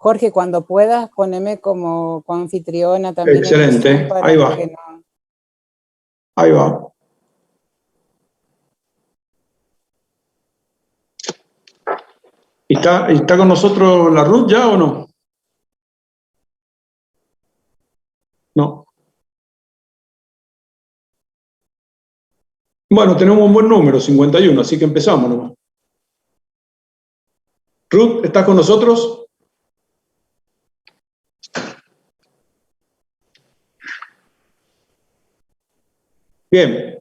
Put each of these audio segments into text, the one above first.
Jorge, cuando puedas, poneme como anfitriona también. Excelente, ahí va. No... Ahí va. ¿Está con nosotros la Ruth ya o no? No. Bueno, tenemos un buen número, 51, así que empezamos nomás. Ruth, ¿estás con nosotros? Bien,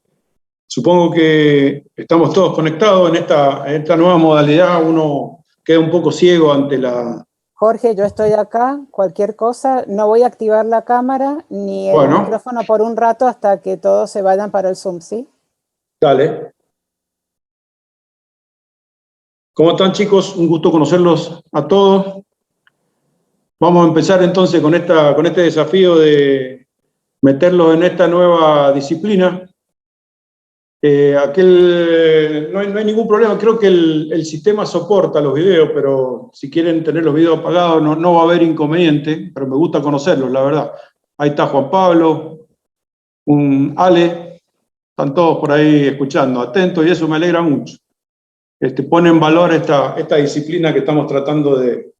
supongo que estamos todos conectados en esta nueva modalidad. Uno queda un poco ciego ante la... Jorge, yo estoy acá, cualquier cosa, no voy a activar la cámara ni el micrófono por un rato hasta que todos se vayan para el Zoom, ¿sí? Dale. ¿Cómo están, chicos? Un gusto conocerlos a todos. Vamos a empezar entonces con este desafío de meterlos en esta nueva disciplina. No hay ningún problema, creo que el sistema soporta los videos, pero si quieren tener los videos apagados no va a haber inconveniente, pero me gusta conocerlos, la verdad. Ahí está Juan Pablo, Ale, están todos por ahí escuchando, atentos, y eso me alegra mucho. Pone en valor esta disciplina que estamos tratando de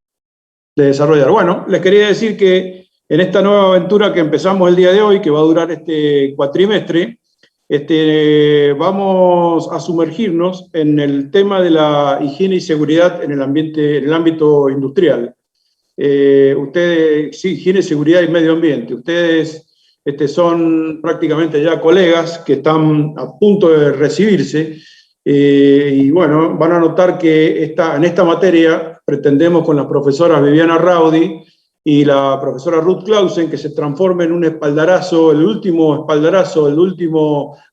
desarrollar. Bueno, les quería decir que en esta nueva aventura que empezamos el día de hoy, que va a durar este cuatrimestre, vamos a sumergirnos en el tema de la higiene y seguridad en el ámbito industrial. Ustedes, sí, higiene, seguridad y medio ambiente. Ustedes son prácticamente ya colegas que están a punto de recibirse. Y bueno, van a notar que en esta materia pretendemos con las profesoras Viviana Raudi y la profesora Ruth Clausen que se transforme en un espaldarazo, el último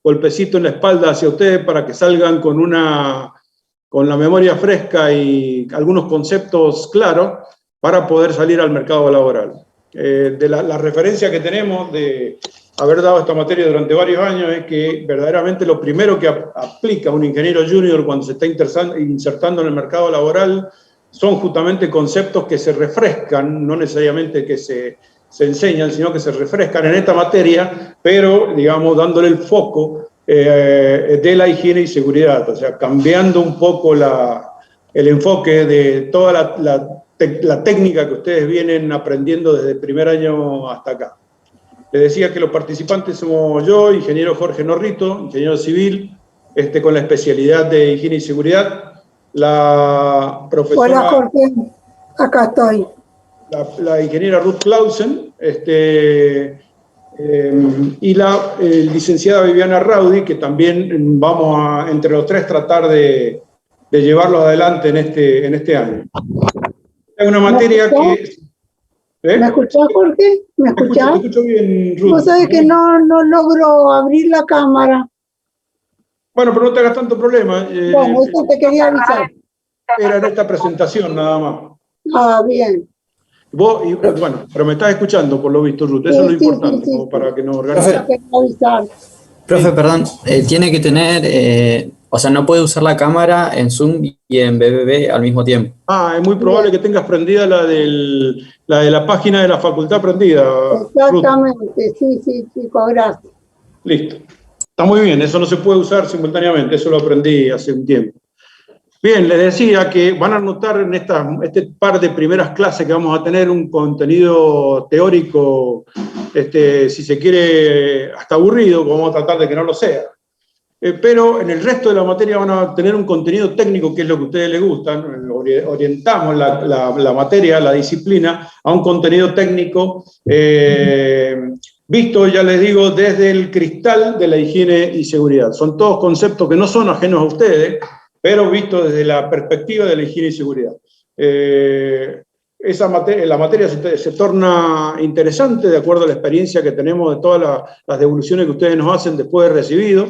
golpecito en la espalda hacia ustedes para que salgan con la memoria fresca y algunos conceptos claros para poder salir al mercado laboral. De la referencia que tenemos de haber dado esta materia durante varios años es que verdaderamente lo primero que aplica un ingeniero junior cuando se está insertando en el mercado laboral son justamente conceptos que se refrescan, no necesariamente que se enseñan, sino que se refrescan en esta materia, pero, digamos, dándole el foco de la higiene y seguridad, o sea, cambiando un poco el enfoque de toda la técnica que ustedes vienen aprendiendo desde el primer año hasta acá. Les decía que los participantes somos yo, ingeniero Jorge Norrito, ingeniero civil, con la especialidad de higiene y seguridad. La profesora... Hola Jorge, acá estoy. La ingeniera Ruth Clausen, y la licenciada Viviana Raudi, que también vamos a, entre los tres, tratar de llevarlos adelante en este año. Es una materia que... ¿Me escuchás, Jorge? ¿Me escuchás? Te escucho bien, Ruth. Vos sabés que no logro abrir la cámara. Bueno, pero no te hagas tanto problema. Bueno, eso te quería avisar. Era en esta presentación nada más. Ah, bien. Bueno, pero me estás escuchando por lo visto, Ruth. Eso es lo importante, como para que nos organicemos. Profe, perdón, tiene que tener, o sea, no puede usar la cámara en Zoom y en BBB al mismo tiempo. Ah, es muy probable que tengas prendida la de la página de la facultad prendida. Exactamente, Ruth. Sí, chicos, gracias. Listo. Está muy bien, eso no se puede usar simultáneamente, eso lo aprendí hace un tiempo. Bien, les decía que van a notar en este par de primeras clases que vamos a tener un contenido teórico, si se quiere, hasta aburrido, vamos a tratar de que no lo sea. Pero en el resto de la materia van a tener un contenido técnico, que es lo que a ustedes les gusta. Orientamos la materia, la disciplina, a un contenido técnico, visto, ya les digo, desde el cristal de la higiene y seguridad. Son todos conceptos que no son ajenos a ustedes, pero visto desde la perspectiva de la higiene y seguridad. La materia se torna interesante de acuerdo a la experiencia que tenemos de todas las devoluciones que ustedes nos hacen después de recibido.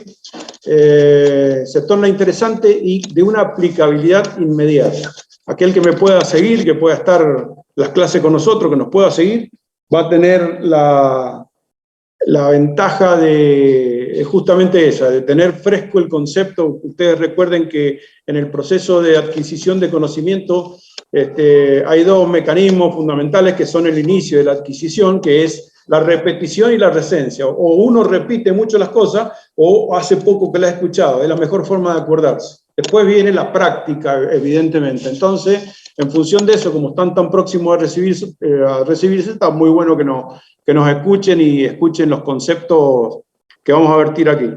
Se torna interesante y de una aplicabilidad inmediata. Aquel que me pueda seguir, que pueda estar las clases con nosotros, que nos pueda seguir, va a tener la ventaja de justamente esa, de tener fresco el concepto. Ustedes recuerden que en el proceso de adquisición de conocimiento hay dos mecanismos fundamentales que son el inicio de la adquisición, que es la repetición y la resencia. O uno repite mucho las cosas o hace poco que la ha escuchado. Es la mejor forma de acordarse. Después viene la práctica, evidentemente. Entonces, en función de eso, como están tan próximos a recibirse, está muy bueno que nos escuchen y escuchen los conceptos que vamos a vertir aquí.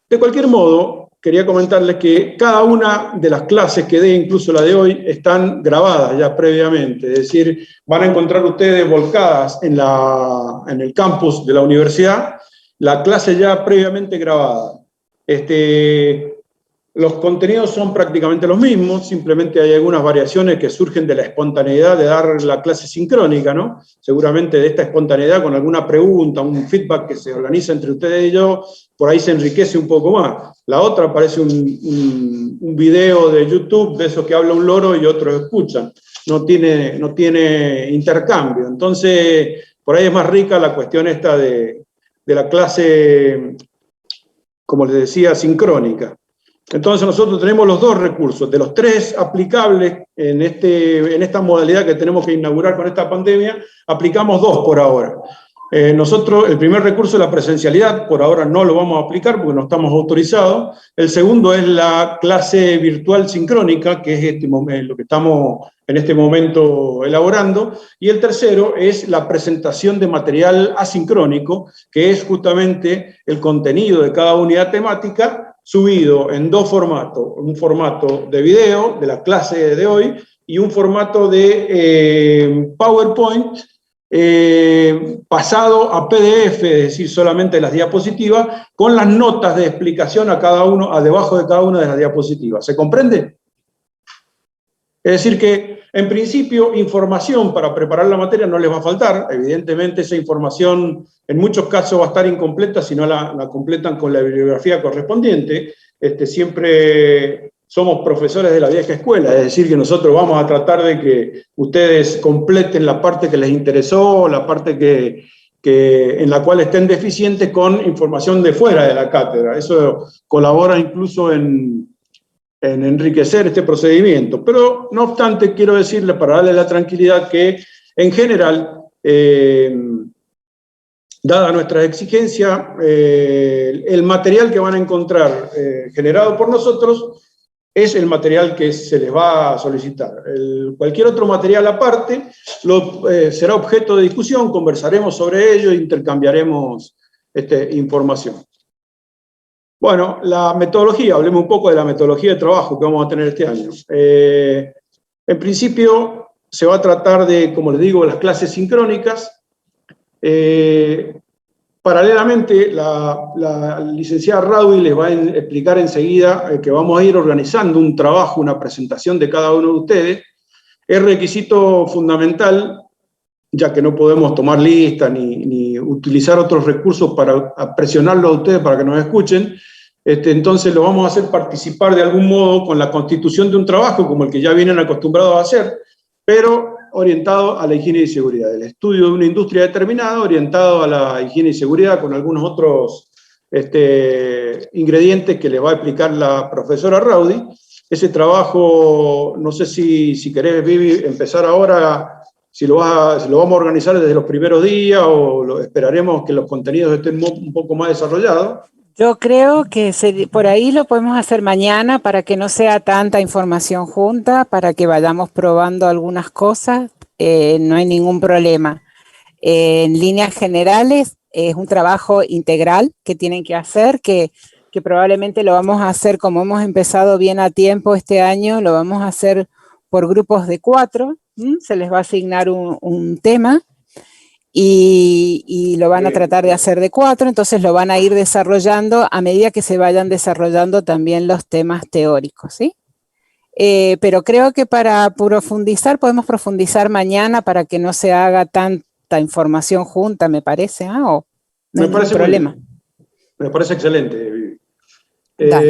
De cualquier modo, quería comentarles que cada una de las clases que dé, incluso la de hoy, están grabadas ya previamente. Es decir, van a encontrar ustedes volcadas en el campus de la universidad la clase ya previamente grabada. Los contenidos son prácticamente los mismos, simplemente hay algunas variaciones que surgen de la espontaneidad de dar la clase sincrónica, ¿no? Seguramente de esta espontaneidad con alguna pregunta, un feedback que se organiza entre ustedes y yo, por ahí se enriquece un poco más. La otra parece un video de YouTube, de esos que habla un loro y otros escuchan. No tiene intercambio. Entonces, por ahí es más rica la cuestión esta de la clase, como les decía, sincrónica. Entonces nosotros tenemos los dos recursos, de los tres aplicables en esta modalidad que tenemos que inaugurar con esta pandemia, aplicamos dos por ahora. Nosotros, el primer recurso es la presencialidad, por ahora no lo vamos a aplicar porque no estamos autorizados. El segundo es la clase virtual sincrónica, que es lo que estamos en este momento elaborando. Y el tercero es la presentación de material asincrónico, que es justamente el contenido de cada unidad temática subido en dos formatos, un formato de video de la clase de hoy y un formato de PowerPoint pasado a PDF, es decir, solamente las diapositivas, con las notas de explicación debajo de cada una de las diapositivas. ¿Se comprende? Es decir que, en principio, información para preparar la materia no les va a faltar. Evidentemente, esa información en muchos casos va a estar incompleta si no la completan con la bibliografía correspondiente. Siempre somos profesores de la vieja escuela, es decir, que nosotros vamos a tratar de que ustedes completen la parte que les interesó, la parte en la cual estén deficientes con información de fuera de la cátedra. Eso colabora incluso en enriquecer este procedimiento. Pero, no obstante, quiero decirles, para darles la tranquilidad, que en general, dada nuestra exigencia, el material que van a encontrar generado por nosotros es el material que se les va a solicitar. Cualquier otro material aparte será objeto de discusión, conversaremos sobre ello e intercambiaremos información. Bueno, la metodología, hablemos un poco de la metodología de trabajo que vamos a tener este año. En principio, se va a tratar de, como les digo, las clases sincrónicas. Paralelamente, la licenciada Raudi les va a explicar enseguida que vamos a ir organizando un trabajo, una presentación de cada uno de ustedes. Es requisito fundamental, ya que no podemos tomar lista ni utilizar otros recursos para presionarlo a ustedes para que nos escuchen. Entonces lo vamos a hacer participar de algún modo con la constitución de un trabajo como el que ya vienen acostumbrados a hacer, pero orientado a la higiene y seguridad, el estudio de una industria determinada orientado a la higiene y seguridad con algunos otros ingredientes que les va a explicar la profesora Raudi. Ese trabajo, no sé si querés, Vivi, empezar ahora, si lo vamos a organizar desde los primeros días o esperaremos que los contenidos estén un poco más desarrollados. Yo creo que por ahí lo podemos hacer mañana para que no sea tanta información junta, para que vayamos probando algunas cosas, no hay ningún problema. En líneas generales es un trabajo integral que tienen que hacer, que probablemente lo vamos a hacer como hemos empezado bien a tiempo este año, lo vamos a hacer por grupos de 4, se les va a asignar un tema. Y lo van a tratar de hacer de 4, entonces lo van a ir desarrollando a medida que se vayan desarrollando también los temas teóricos, ¿sí? Pero creo que para profundizar, podemos profundizar mañana para que no se haga tanta información junta, me parece, ¿o? No hay ningún problema. Me parece excelente, Vivi. La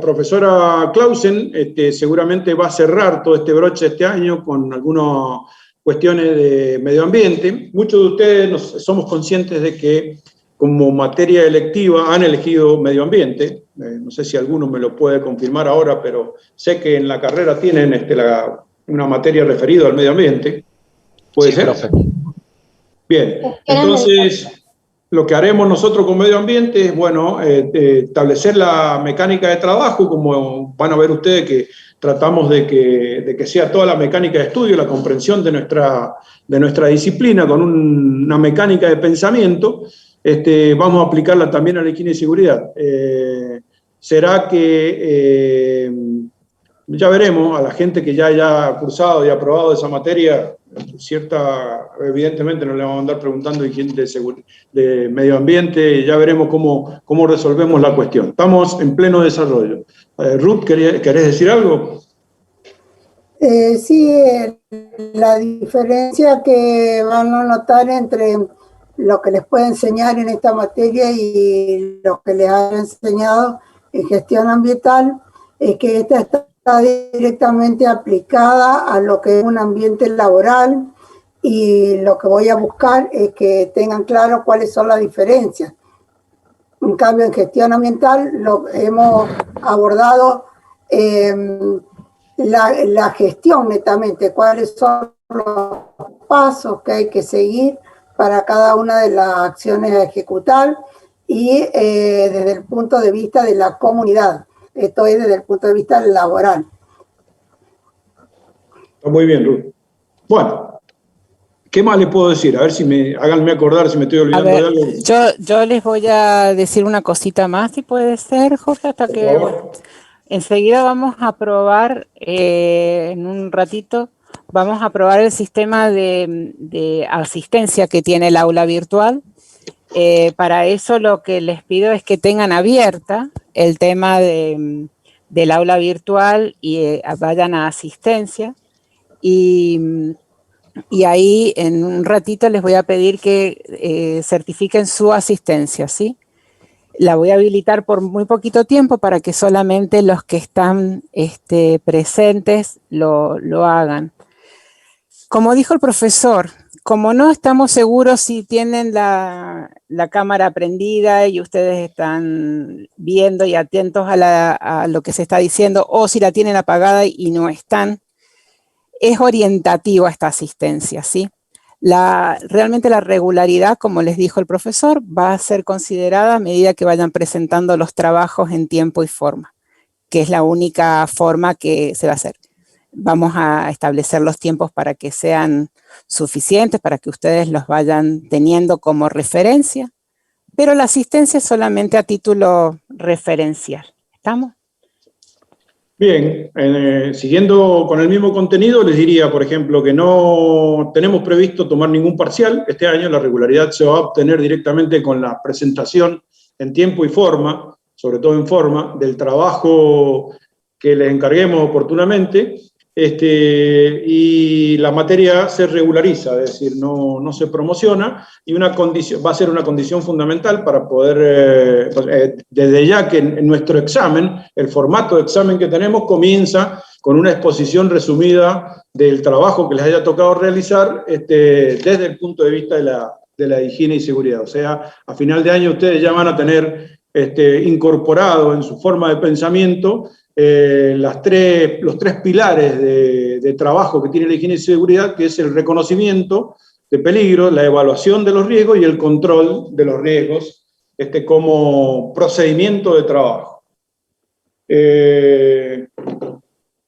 profesora Clausen seguramente va a cerrar todo este broche este año con algunos cuestiones de medio ambiente. Muchos de ustedes somos conscientes de que como materia electiva han elegido medio ambiente. No sé si alguno me lo puede confirmar ahora, pero sé que en la carrera tienen una materia referida al medio ambiente. ¿Puede ser? Profe. Bien, entonces lo que haremos nosotros con medio ambiente es, bueno, establecer la mecánica de trabajo, como van a ver ustedes que tratamos de que sea toda la mecánica de estudio, la comprensión de nuestra disciplina con una mecánica de pensamiento. Vamos a aplicarla también a la higiene y seguridad. Será que ya veremos a la gente que ya haya cursado y aprobado esa materia, evidentemente no le vamos a andar preguntando de medio ambiente, ya veremos cómo resolvemos la cuestión. Estamos en pleno desarrollo. Ruth, ¿querés decir algo? Sí, la diferencia que van a notar entre lo que les puede enseñar en esta materia y lo que les han enseñado en gestión ambiental es que esta está directamente aplicada a lo que es un ambiente laboral, y lo que voy a buscar es que tengan claro cuáles son las diferencias. En cambio, en gestión ambiental lo hemos abordado la gestión netamente, cuáles son los pasos que hay que seguir para cada una de las acciones a ejecutar, y desde el punto de vista de la comunidad, esto es desde el punto de vista laboral. Está muy bien, Ruth. Bueno, ¿qué más le puedo decir? A ver háganme acordar si me estoy olvidando de algo. Yo les voy a decir una cosita más, si puede ser, Jorge, hasta que enseguida vamos a probar, en un ratito, vamos a probar el sistema de asistencia que tiene el aula virtual. Para eso lo que les pido es que tengan abierta el tema del aula virtual y vayan a asistencia. Y ahí en un ratito les voy a pedir que certifiquen su asistencia, ¿sí? La voy a habilitar por muy poquito tiempo para que solamente los que están presentes lo hagan. Como dijo el profesor, como no estamos seguros si tienen la cámara prendida y ustedes están viendo y atentos a lo que se está diciendo, o si la tienen apagada y no están, es orientativa esta asistencia, ¿sí? Realmente la regularidad, como les dijo el profesor, va a ser considerada a medida que vayan presentando los trabajos en tiempo y forma, que es la única forma que se va a hacer. Vamos a establecer los tiempos para que sean suficientes, para que ustedes los vayan teniendo como referencia, pero la asistencia es solamente a título referencial. ¿Estamos? Bien, siguiendo con el mismo contenido, les diría, por ejemplo, que no tenemos previsto tomar ningún parcial este año. La regularidad se va a obtener directamente con la presentación en tiempo y forma, sobre todo en forma, del trabajo que les encarguemos oportunamente, y la materia se regulariza, es decir, no se promociona, y va a ser una condición fundamental para poder, desde ya que en nuestro examen, el formato de examen que tenemos comienza con una exposición resumida del trabajo que les haya tocado realizar desde el punto de vista de la higiene y seguridad. O sea, a final de año ustedes ya van a tener incorporado en su forma de pensamiento los tres pilares de trabajo que tiene la higiene y seguridad, que es el reconocimiento de peligros, la evaluación de los riesgos y el control de los riesgos como procedimiento de trabajo.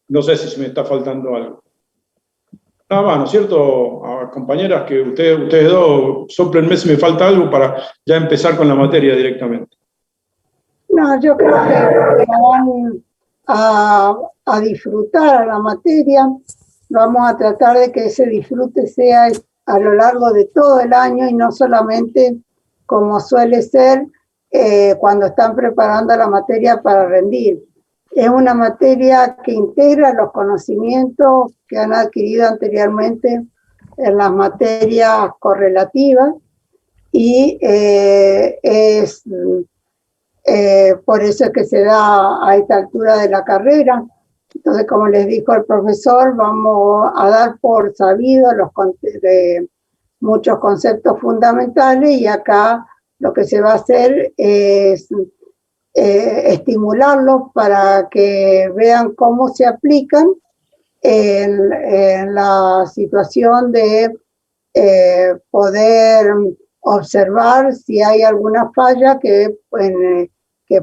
No sé si me está faltando algo. Nada más, ¿no es cierto? Compañeras, que ustedes dos sóplenme si me falta algo para ya empezar con la materia directamente. No, yo creo que van a disfrutar la materia. Vamos a tratar de que ese disfrute sea a lo largo de todo el año y no solamente como suele ser cuando están preparando la materia para rendir. Es una materia que integra los conocimientos que han adquirido anteriormente en las materias correlativas, y por eso es que se da a esta altura de la carrera. Entonces, como les dijo el profesor, vamos a dar por sabido muchos conceptos fundamentales, y acá lo que se va a hacer es estimularlos para que vean cómo se aplican en la situación de poder observar si hay alguna falla que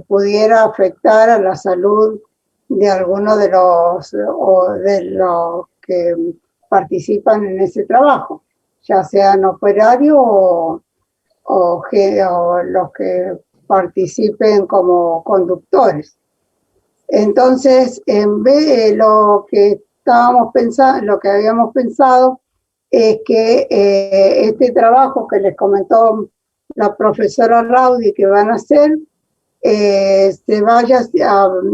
pudiera afectar a la salud de alguno de los que participan en ese trabajo, ya sean operarios o los que participen como conductores. Entonces, en vez de lo que habíamos pensado es que este trabajo que les comentó la profesora Raudy que van a hacer,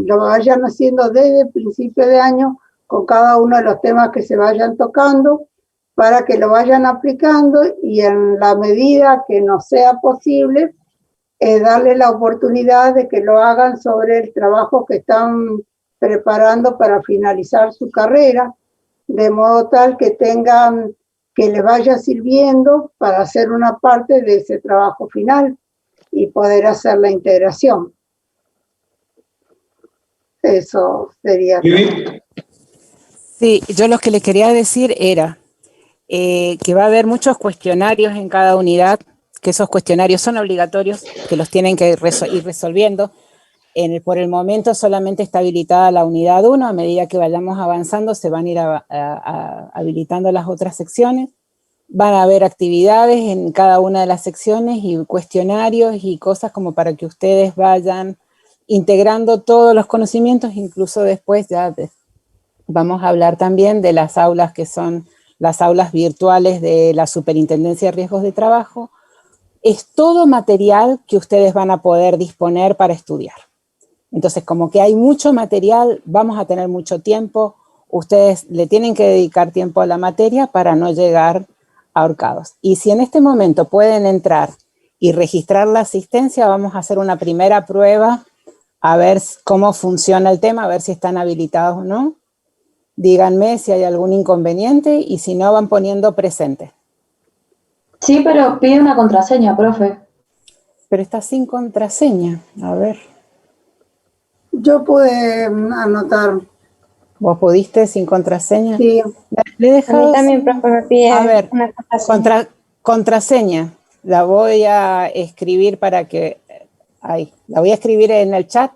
lo vayan haciendo desde el principio de año con cada uno de los temas que se vayan tocando, para que lo vayan aplicando y en la medida que nos sea posible, darle la oportunidad de que lo hagan sobre el trabajo que están preparando para finalizar su carrera, de modo tal que les vaya sirviendo para hacer una parte de ese trabajo final y poder hacer la integración. Eso sería. Sí, yo lo que le quería decir era que va a haber muchos cuestionarios en cada unidad, que esos cuestionarios son obligatorios, que los tienen que ir resolviendo. Por el momento solamente está habilitada la unidad 1, a medida que vayamos avanzando se van a ir habilitando las otras secciones. Van a haber actividades en cada una de las secciones y cuestionarios y cosas como para que ustedes vayan integrando todos los conocimientos, incluso después ya vamos a hablar también de las aulas que son las aulas virtuales de la Superintendencia de Riesgos de Trabajo. Es todo material que ustedes van a poder disponer para estudiar. Entonces, como que hay mucho material, vamos a tener mucho tiempo, ustedes le tienen que dedicar tiempo a la materia para no llegar ahorcados. Y si en este momento pueden entrar y registrar la asistencia, vamos a hacer una primera prueba a ver cómo funciona el tema, a ver si están habilitados o no. Díganme si hay algún inconveniente y si no van poniendo presente. Sí, pero pide una contraseña, profe. Pero está sin contraseña, a ver. Yo pude anotar. ¿Vos pudiste sin contraseña? Sí. Le he dejado. A mí también, profe, me pide a ver, una contraseña. Contraseña. La voy a escribir para que... Ahí, la voy a escribir en el chat.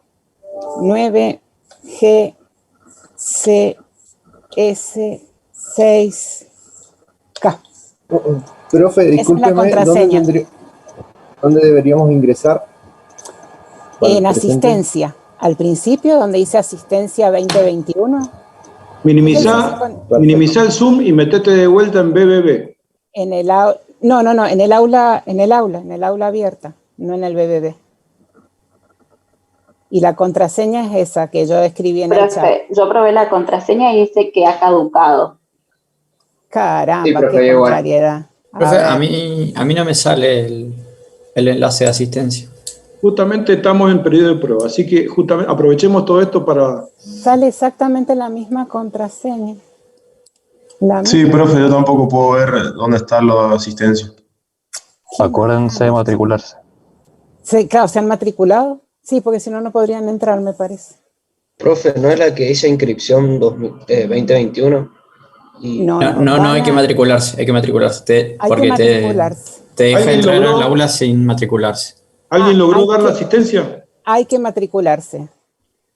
9GCS6K. Profe, discúlpeme, ¿dónde deberíamos ingresar? En asistencia. Al principio, donde dice asistencia 2021. Minimiza el Zoom y metete de vuelta en BBB. En el en el aula abierta, no en el BBB. Y la contraseña es esa que yo escribí en el chat. Yo probé la contraseña y dice que ha caducado. Caramba, Sí, profe, qué igual. contrariedad. Profe, a mí no me sale el enlace de asistencia. Justamente estamos en periodo de prueba, así que justamente aprovechemos todo esto para... Sale exactamente la misma contraseña. Sí, profe, yo tampoco puedo ver dónde está la asistencia. Acuérdense de matricularse. Sí, claro, ¿se han matriculado? Sí, porque si no, no podrían entrar, me parece. Profe, ¿no es la que dice inscripción 2021? No, hay que matricularse, hay que matricularse. Te deja entrar al aula sin matricularse. ¿Alguien logró dar la asistencia? Hay que matricularse.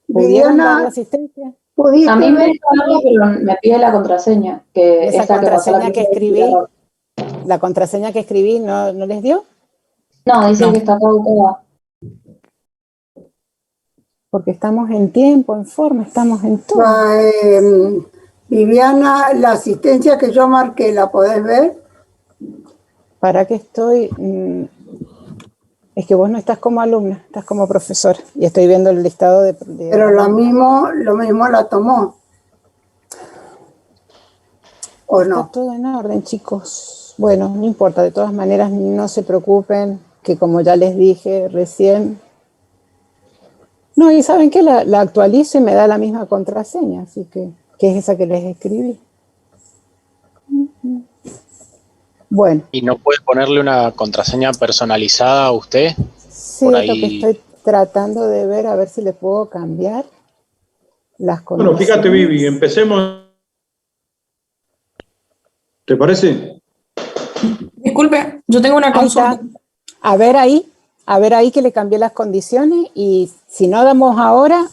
¿Pudieron dar la asistencia? A mí me sale, pero me pide la contraseña. Esa contraseña que escribí, ¿no les dio? No, dice que está caducada. Porque estamos en tiempo, en forma, estamos en todo. Viviana, la asistencia que yo marqué, ¿la podés ver? ¿Para qué estoy? Es que vos no estás como alumna, estás como profesor. Y estoy viendo el listado de... Pero lo mismo la tomó. ¿O no? Está todo en orden, chicos. Bueno, no importa, de todas maneras no se preocupen, que como ya les dije recién... No, y ¿saben qué? La actualizo y me da la misma contraseña, así que es esa que les escribí. Bueno. ¿Y no puede ponerle una contraseña personalizada a usted? Sí, es lo que estoy tratando de ver, a ver si le puedo cambiar las condiciones. Bueno, fíjate, Vivi, empecemos. ¿Te parece? Disculpe, yo tengo una consulta. Ahí está. A ver ahí que le cambié las condiciones y si no damos ahora.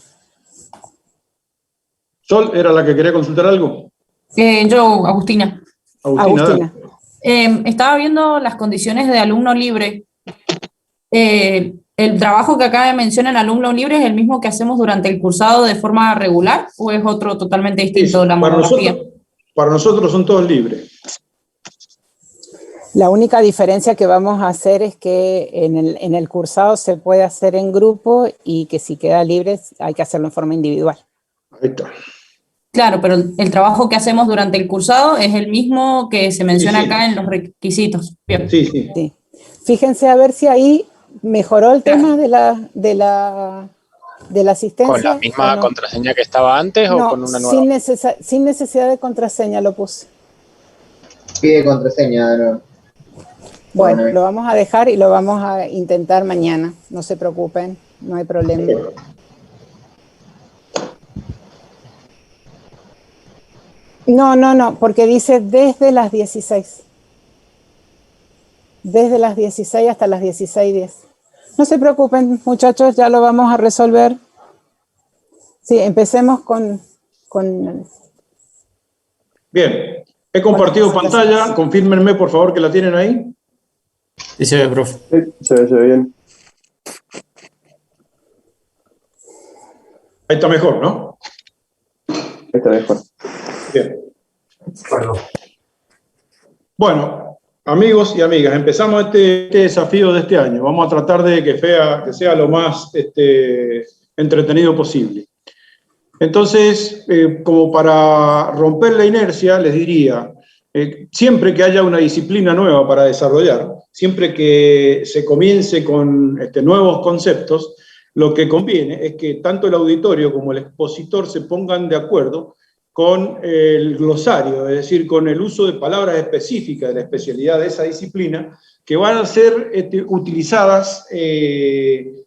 Sol, ¿era la que quería consultar algo? Yo, Agustina. Agustina. Estaba viendo las condiciones de alumno libre. ¿El trabajo que acá menciona en alumno libre es el mismo que hacemos durante el cursado de forma regular o es otro totalmente distinto de la monografía? Para nosotros son todos libres. La única diferencia que vamos a hacer es que en el cursado se puede hacer en grupo y que si queda libre hay que hacerlo en forma individual. Ahí está. Claro, pero el trabajo que hacemos durante el cursado es el mismo que se menciona acá en los requisitos. Bien. Sí. Fíjense a ver si ahí mejoró el tema de la asistencia. ¿Con la misma contraseña que estaba antes o con una nueva? Sin necesidad de contraseña lo puse. Pide contraseña de nuevo. Bueno, lo vamos a dejar y lo vamos a intentar mañana. No se preocupen, no hay problema. No, porque dice desde las 16. Desde las 16 hasta las 16:10. No se preocupen, muchachos, ya lo vamos a resolver. Sí, empecemos con... Bien, he compartido pantalla, confírmenme por favor que la tienen ahí. Sí, se ve, profe. Sí, se ve bien. Ahí está mejor, ¿no? Ahí está mejor. Bien. Bueno, amigos y amigas, empezamos este desafío de este año. Vamos a tratar de que sea lo más entretenido posible. Entonces, como para romper la inercia, les diría, siempre que haya una disciplina nueva para desarrollar, siempre que se comience con nuevos conceptos, lo que conviene es que tanto el auditorio como el expositor se pongan de acuerdo con el glosario, es decir, con el uso de palabras específicas de la especialidad de esa disciplina, que van a ser utilizadas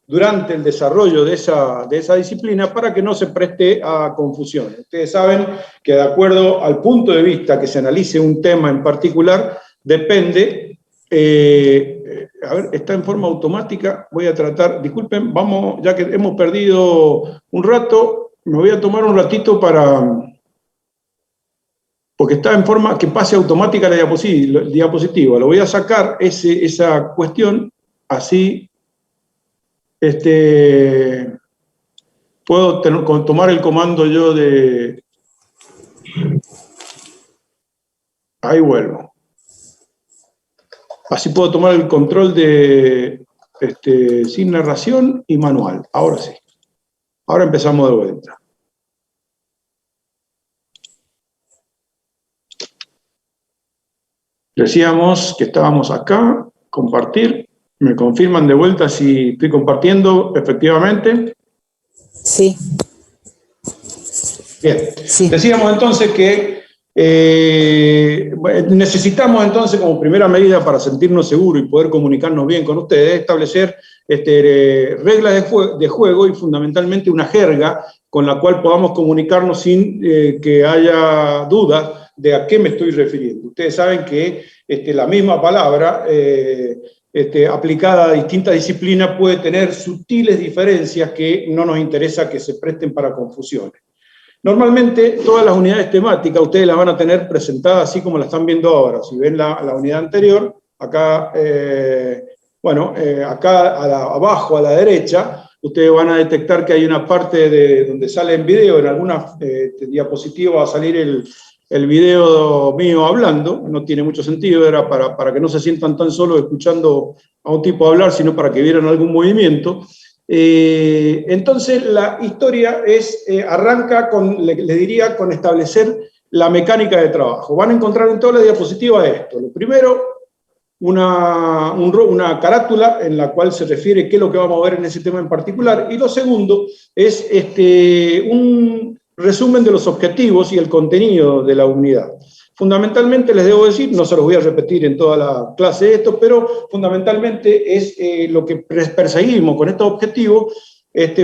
durante el desarrollo de esa disciplina para que no se preste a confusiones. Ustedes saben que de acuerdo al punto de vista que se analice un tema en particular, depende, a ver, está en forma automática, voy a tratar, disculpen, vamos, ya que hemos perdido un rato, me voy a tomar un ratito porque está en forma que pase automática la diapositiva. Lo voy a sacar esa cuestión, así puedo tomar el comando yo de... Ahí vuelvo. Así puedo tomar el control de sin narración y manual. Ahora sí. Ahora empezamos de vuelta. Decíamos que estábamos acá, compartir. ¿Me confirman de vuelta si estoy compartiendo efectivamente? Sí. Bien. Sí. Decíamos entonces que necesitamos entonces como primera medida para sentirnos seguros y poder comunicarnos bien con ustedes, establecer reglas de juego y fundamentalmente una jerga con la cual podamos comunicarnos sin que haya dudas de a qué me estoy refiriendo. Ustedes saben que la misma palabra aplicada a distintas disciplinas puede tener sutiles diferencias que no nos interesa que se presten para confusiones. Normalmente todas las unidades temáticas ustedes las van a tener presentadas así como las están viendo ahora. Si ven la unidad anterior, acá, acá abajo a la derecha, ustedes van a detectar que hay una parte donde sale en video, en algunas diapositivas va a salir el video mío hablando, no tiene mucho sentido, era para que no se sientan tan solos escuchando a un tipo hablar, sino para que vieran algún movimiento. Entonces la historia arranca le diría, con establecer la mecánica de trabajo. Van a encontrar en toda la diapositiva esto. Lo primero, una carátula en la cual se refiere qué es lo que vamos a ver en ese tema en particular. Y lo segundo es resumen de los objetivos y el contenido de la unidad. Fundamentalmente les debo decir, no se los voy a repetir en toda la clase esto, pero fundamentalmente es lo que perseguimos con estos objetivos,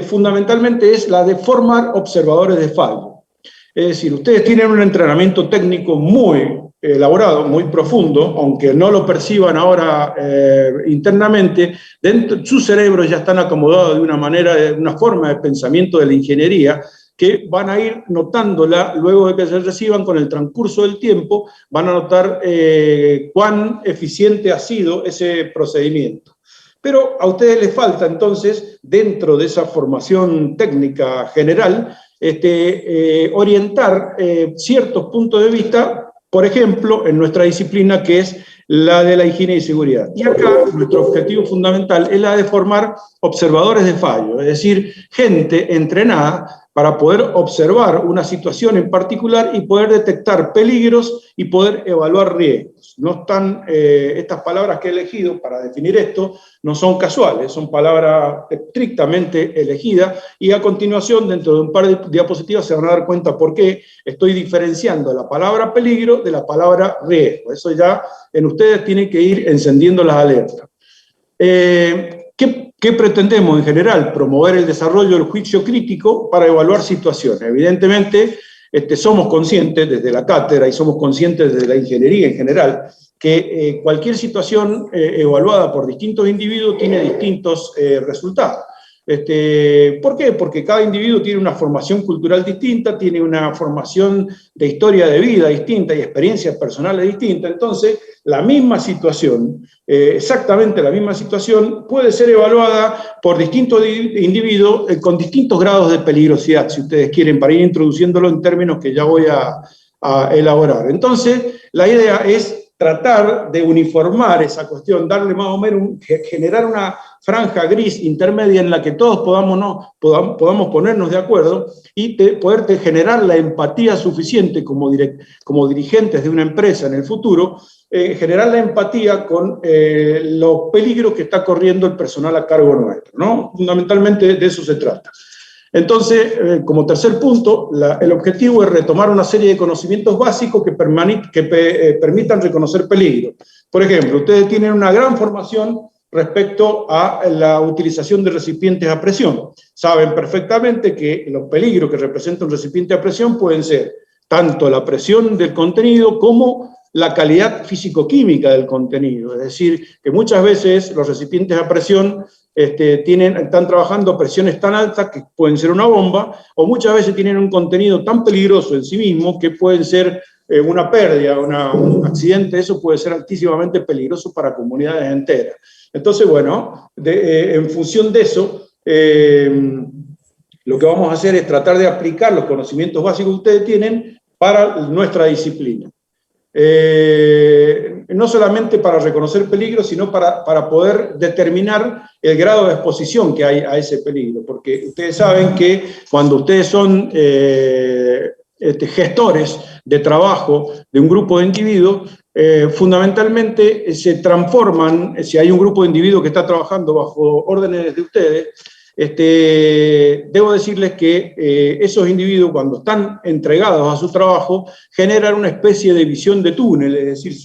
fundamentalmente es la de formar observadores de fallo. Es decir, ustedes tienen un entrenamiento técnico muy elaborado, muy profundo, aunque no lo perciban ahora internamente, dentro de sus cerebros ya están acomodados de una manera, de una forma de pensamiento de la ingeniería, que van a ir notándola luego de que se reciban con el transcurso del tiempo, van a notar cuán eficiente ha sido ese procedimiento. Pero a ustedes les falta entonces, dentro de esa formación técnica general, orientar ciertos puntos de vista, por ejemplo, en nuestra disciplina que es la de la higiene y seguridad. Y acá nuestro objetivo fundamental es la de formar observadores de fallo, es decir, gente entrenada para poder observar una situación en particular y poder detectar peligros y poder evaluar riesgos. No están, estas palabras que he elegido para definir esto no son casuales, son palabras estrictamente elegidas, y a continuación, dentro de un par de diapositivas, se van a dar cuenta por qué estoy diferenciando la palabra peligro de la palabra riesgo. Eso ya en ustedes tienen que ir encendiendo las alertas. ¿Qué pretendemos en general? Promover el desarrollo del juicio crítico para evaluar situaciones. Evidentemente, somos conscientes desde la cátedra y somos conscientes desde la ingeniería en general que cualquier situación evaluada por distintos individuos tiene distintos resultados. ¿Por qué? Porque cada individuo tiene una formación cultural distinta, tiene una formación de historia de vida distinta y experiencias personales distintas. Entonces, la misma situación, exactamente la misma situación, puede ser evaluada por distintos individuos con distintos grados de peligrosidad, si ustedes quieren, para ir introduciéndolo en términos que ya voy a elaborar. Entonces, la idea es tratar de uniformar esa cuestión, darle más o menos, generar una franja gris intermedia en la que todos podamos ponernos de acuerdo y poder generar la empatía suficiente como dirigentes de una empresa en el futuro, generar la empatía con los peligros que está corriendo el personal a cargo nuestro, ¿no? Fundamentalmente de eso se trata. Entonces, como tercer punto, el objetivo es retomar una serie de conocimientos básicos que permitan reconocer peligro. Por ejemplo, ustedes tienen una gran formación respecto a la utilización de recipientes a presión. Saben perfectamente que los peligros que representa un recipiente a presión pueden ser tanto la presión del contenido como la calidad físico-química del contenido. Es decir, que muchas veces los recipientes a presión están trabajando a presiones tan altas que pueden ser una bomba, o muchas veces tienen un contenido tan peligroso en sí mismo que pueden ser una pérdida, un accidente. Eso puede ser altísimamente peligroso para comunidades enteras. Entonces, bueno, en función de eso, lo que vamos a hacer es tratar de aplicar los conocimientos básicos que ustedes tienen para nuestra disciplina. No solamente para reconocer peligros, sino para poder determinar el grado de exposición que hay a ese peligro, porque ustedes saben que cuando ustedes son gestores de trabajo de un grupo de individuos, fundamentalmente se transforman, si hay un grupo de individuos que está trabajando bajo órdenes de ustedes, debo decirles que esos individuos, cuando están entregados a su trabajo, generan una especie de visión de túnel, es decir,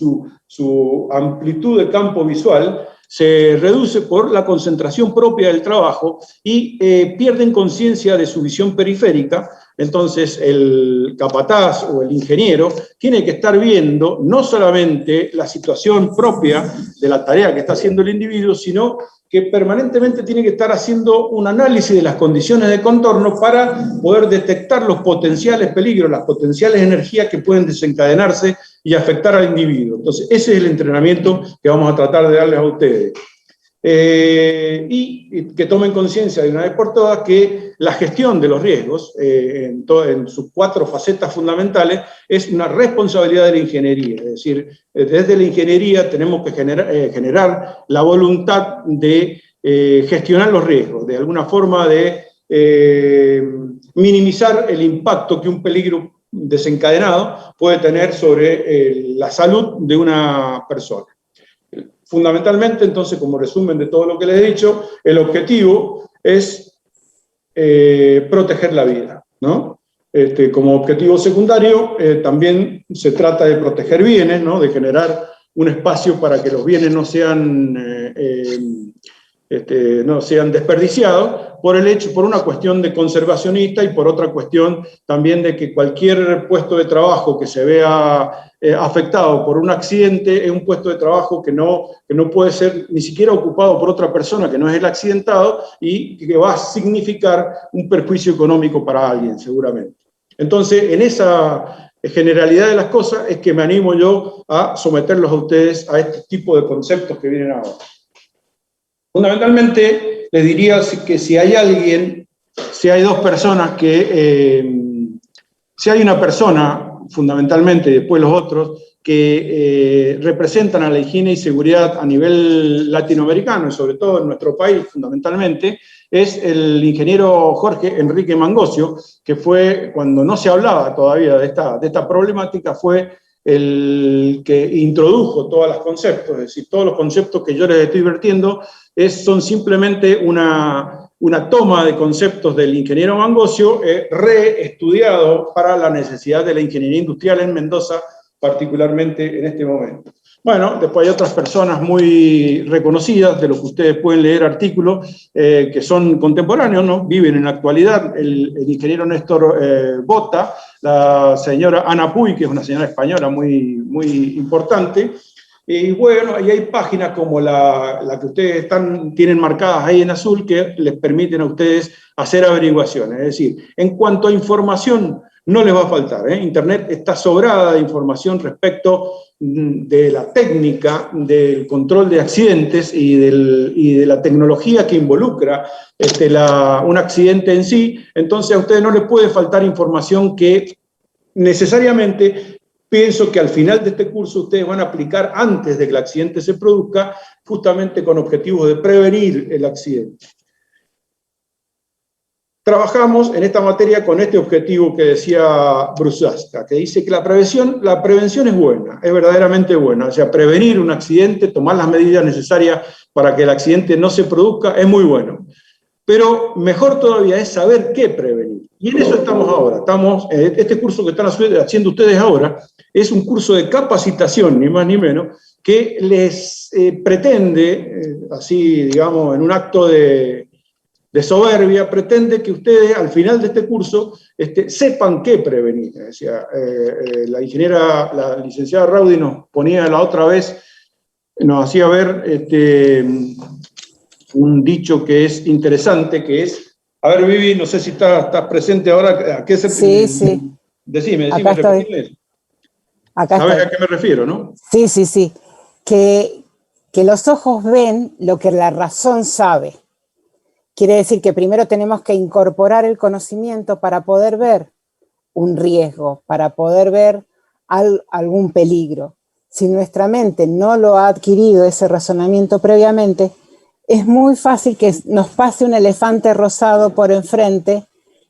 su amplitud de campo visual se reduce por la concentración propia del trabajo y pierden conciencia de su visión periférica. Entonces el capataz o el ingeniero tiene que estar viendo no solamente la situación propia de la tarea que está haciendo el individuo, sino que permanentemente tiene que estar haciendo un análisis de las condiciones de contorno para poder detectar los potenciales peligros, las potenciales energías que pueden desencadenarse y afectar al individuo. Entonces, ese es el entrenamiento que vamos a tratar de darles a ustedes. Y que tomen conciencia de una vez por todas que la gestión de los riesgos, en sus 4 facetas fundamentales, es una responsabilidad de la ingeniería. Es decir, desde la ingeniería tenemos que generar la voluntad de gestionar los riesgos, de alguna forma de minimizar el impacto que un peligro desencadenado puede tener sobre la salud de una persona. Fundamentalmente, entonces, como resumen de todo lo que les he dicho, el objetivo es proteger la vida, ¿no? Como objetivo secundario, también se trata de proteger bienes, ¿no? De generar un espacio para que los bienes no sean desperdiciados por una cuestión de conservacionista y por otra cuestión también de que cualquier puesto de trabajo que se vea afectado por un accidente es un puesto de trabajo que no puede ser ni siquiera ocupado por otra persona que no es el accidentado y que va a significar un perjuicio económico para alguien, seguramente. Entonces, en esa generalidad de las cosas es que me animo yo a someterlos a ustedes a este tipo de conceptos que vienen ahora. Fundamentalmente, les diría que si hay alguien, si hay dos personas si hay una persona, fundamentalmente, y después los otros, que representan a la higiene y seguridad a nivel latinoamericano, y sobre todo en nuestro país, fundamentalmente, es el ingeniero Jorge Enrique Mangosio, que fue, cuando no se hablaba todavía de esta problemática, fue el que introdujo todos los conceptos, es decir, todos los conceptos que yo les estoy vertiendo son simplemente una toma de conceptos del ingeniero Mangosio reestudiado para la necesidad de la ingeniería industrial en Mendoza, particularmente en este momento. Bueno, después hay otras personas muy reconocidas, de los que ustedes pueden leer artículos, que son contemporáneos, ¿no? Viven en la actualidad, el ingeniero Néstor Bota, la señora Ana Puy, que es una señora española muy, muy importante, y bueno, ahí hay páginas como la que ustedes tienen marcadas ahí en azul, que les permiten a ustedes hacer averiguaciones. Es decir, en cuanto a información, no les va a faltar, ¿eh? Internet está sobrada de información respecto de la técnica, del control de accidentes y de la tecnología que involucra un accidente en sí. Entonces a ustedes no les puede faltar información que necesariamente pienso que al final de este curso ustedes van a aplicar antes de que el accidente se produzca, justamente con objetivos de prevenir el accidente. Trabajamos en esta materia con este objetivo que decía Brusaska, que dice que la prevención es buena, es verdaderamente buena. O sea, prevenir un accidente, tomar las medidas necesarias para que el accidente no se produzca, es muy bueno. Pero mejor todavía es saber qué prevenir. Y en eso estamos ahora. Este curso que están haciendo ustedes ahora es un curso de capacitación, ni más ni menos, que les pretende, así digamos, en un acto de soberbia, pretende que ustedes al final de este curso sepan qué prevenir. Decía, la licenciada Raudy nos ponía la otra vez, nos hacía ver un dicho que es interesante, que es, a ver Vivi, no sé si estás presente ahora, ¿a qué se Sí. Decime, Acá estoy. ¿Sabes a qué me refiero, no? Sí. Que los ojos ven lo que la razón sabe. Quiere decir que primero tenemos que incorporar el conocimiento para poder ver un riesgo, para poder ver algún peligro. Si nuestra mente no lo ha adquirido ese razonamiento previamente, es muy fácil que nos pase un elefante rosado por enfrente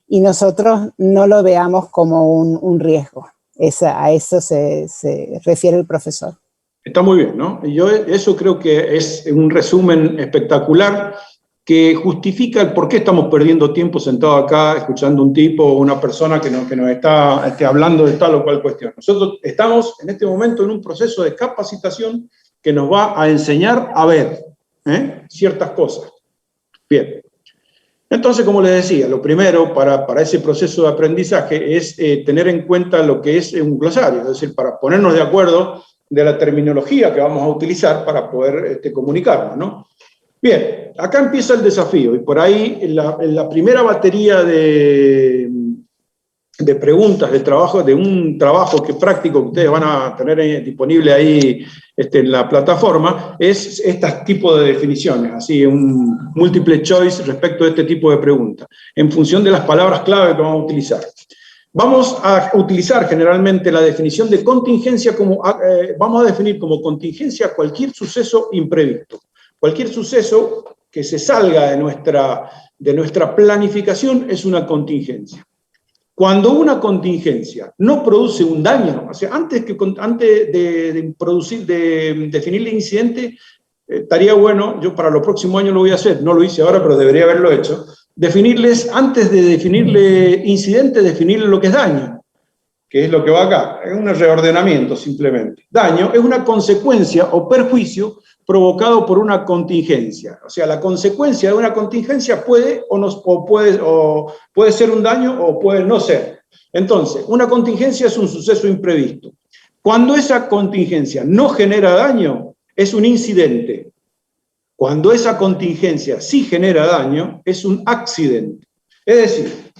y nosotros no lo veamos como un riesgo. A eso se refiere el profesor. Está muy bien, ¿no? Y yo eso creo que es un resumen espectacular que justifica el por qué estamos perdiendo tiempo sentado acá escuchando un tipo o una persona que nos está hablando de tal o cual cuestión. Nosotros estamos en este momento en un proceso de capacitación que nos va a enseñar a ver ciertas cosas. Bien. Entonces, como les decía, lo primero para ese proceso de aprendizaje es tener en cuenta lo que es un glosario, es decir, para ponernos de acuerdo de la terminología que vamos a utilizar para poder comunicarnos, ¿no? Bien, acá empieza el desafío, y por ahí en la primera batería de preguntas, de un trabajo práctico que ustedes van a tener disponible ahí en la plataforma, es este tipo de definiciones, así, un multiple choice respecto de este tipo de preguntas, en función de las palabras clave que vamos a utilizar. Vamos a utilizar generalmente la definición de contingencia vamos a definir como contingencia cualquier suceso imprevisto. Cualquier suceso que se salga de nuestra planificación es una contingencia. Cuando una contingencia no produce un daño, o sea, antes de definir el incidente, estaría bueno, yo para los próximos años lo voy a hacer, no lo hice ahora, pero debería haberlo hecho, definirles, antes de definirle incidente, definirle lo que es daño, que es lo que va acá. Es un reordenamiento simplemente. Daño es una consecuencia o perjuicio provocado por una contingencia. O sea, la consecuencia de una contingencia puede puede ser un daño o puede no ser. Entonces, una contingencia es un suceso imprevisto. Cuando esa contingencia no genera daño, es un incidente. Cuando esa contingencia sí genera daño, es un accidente. Es decir,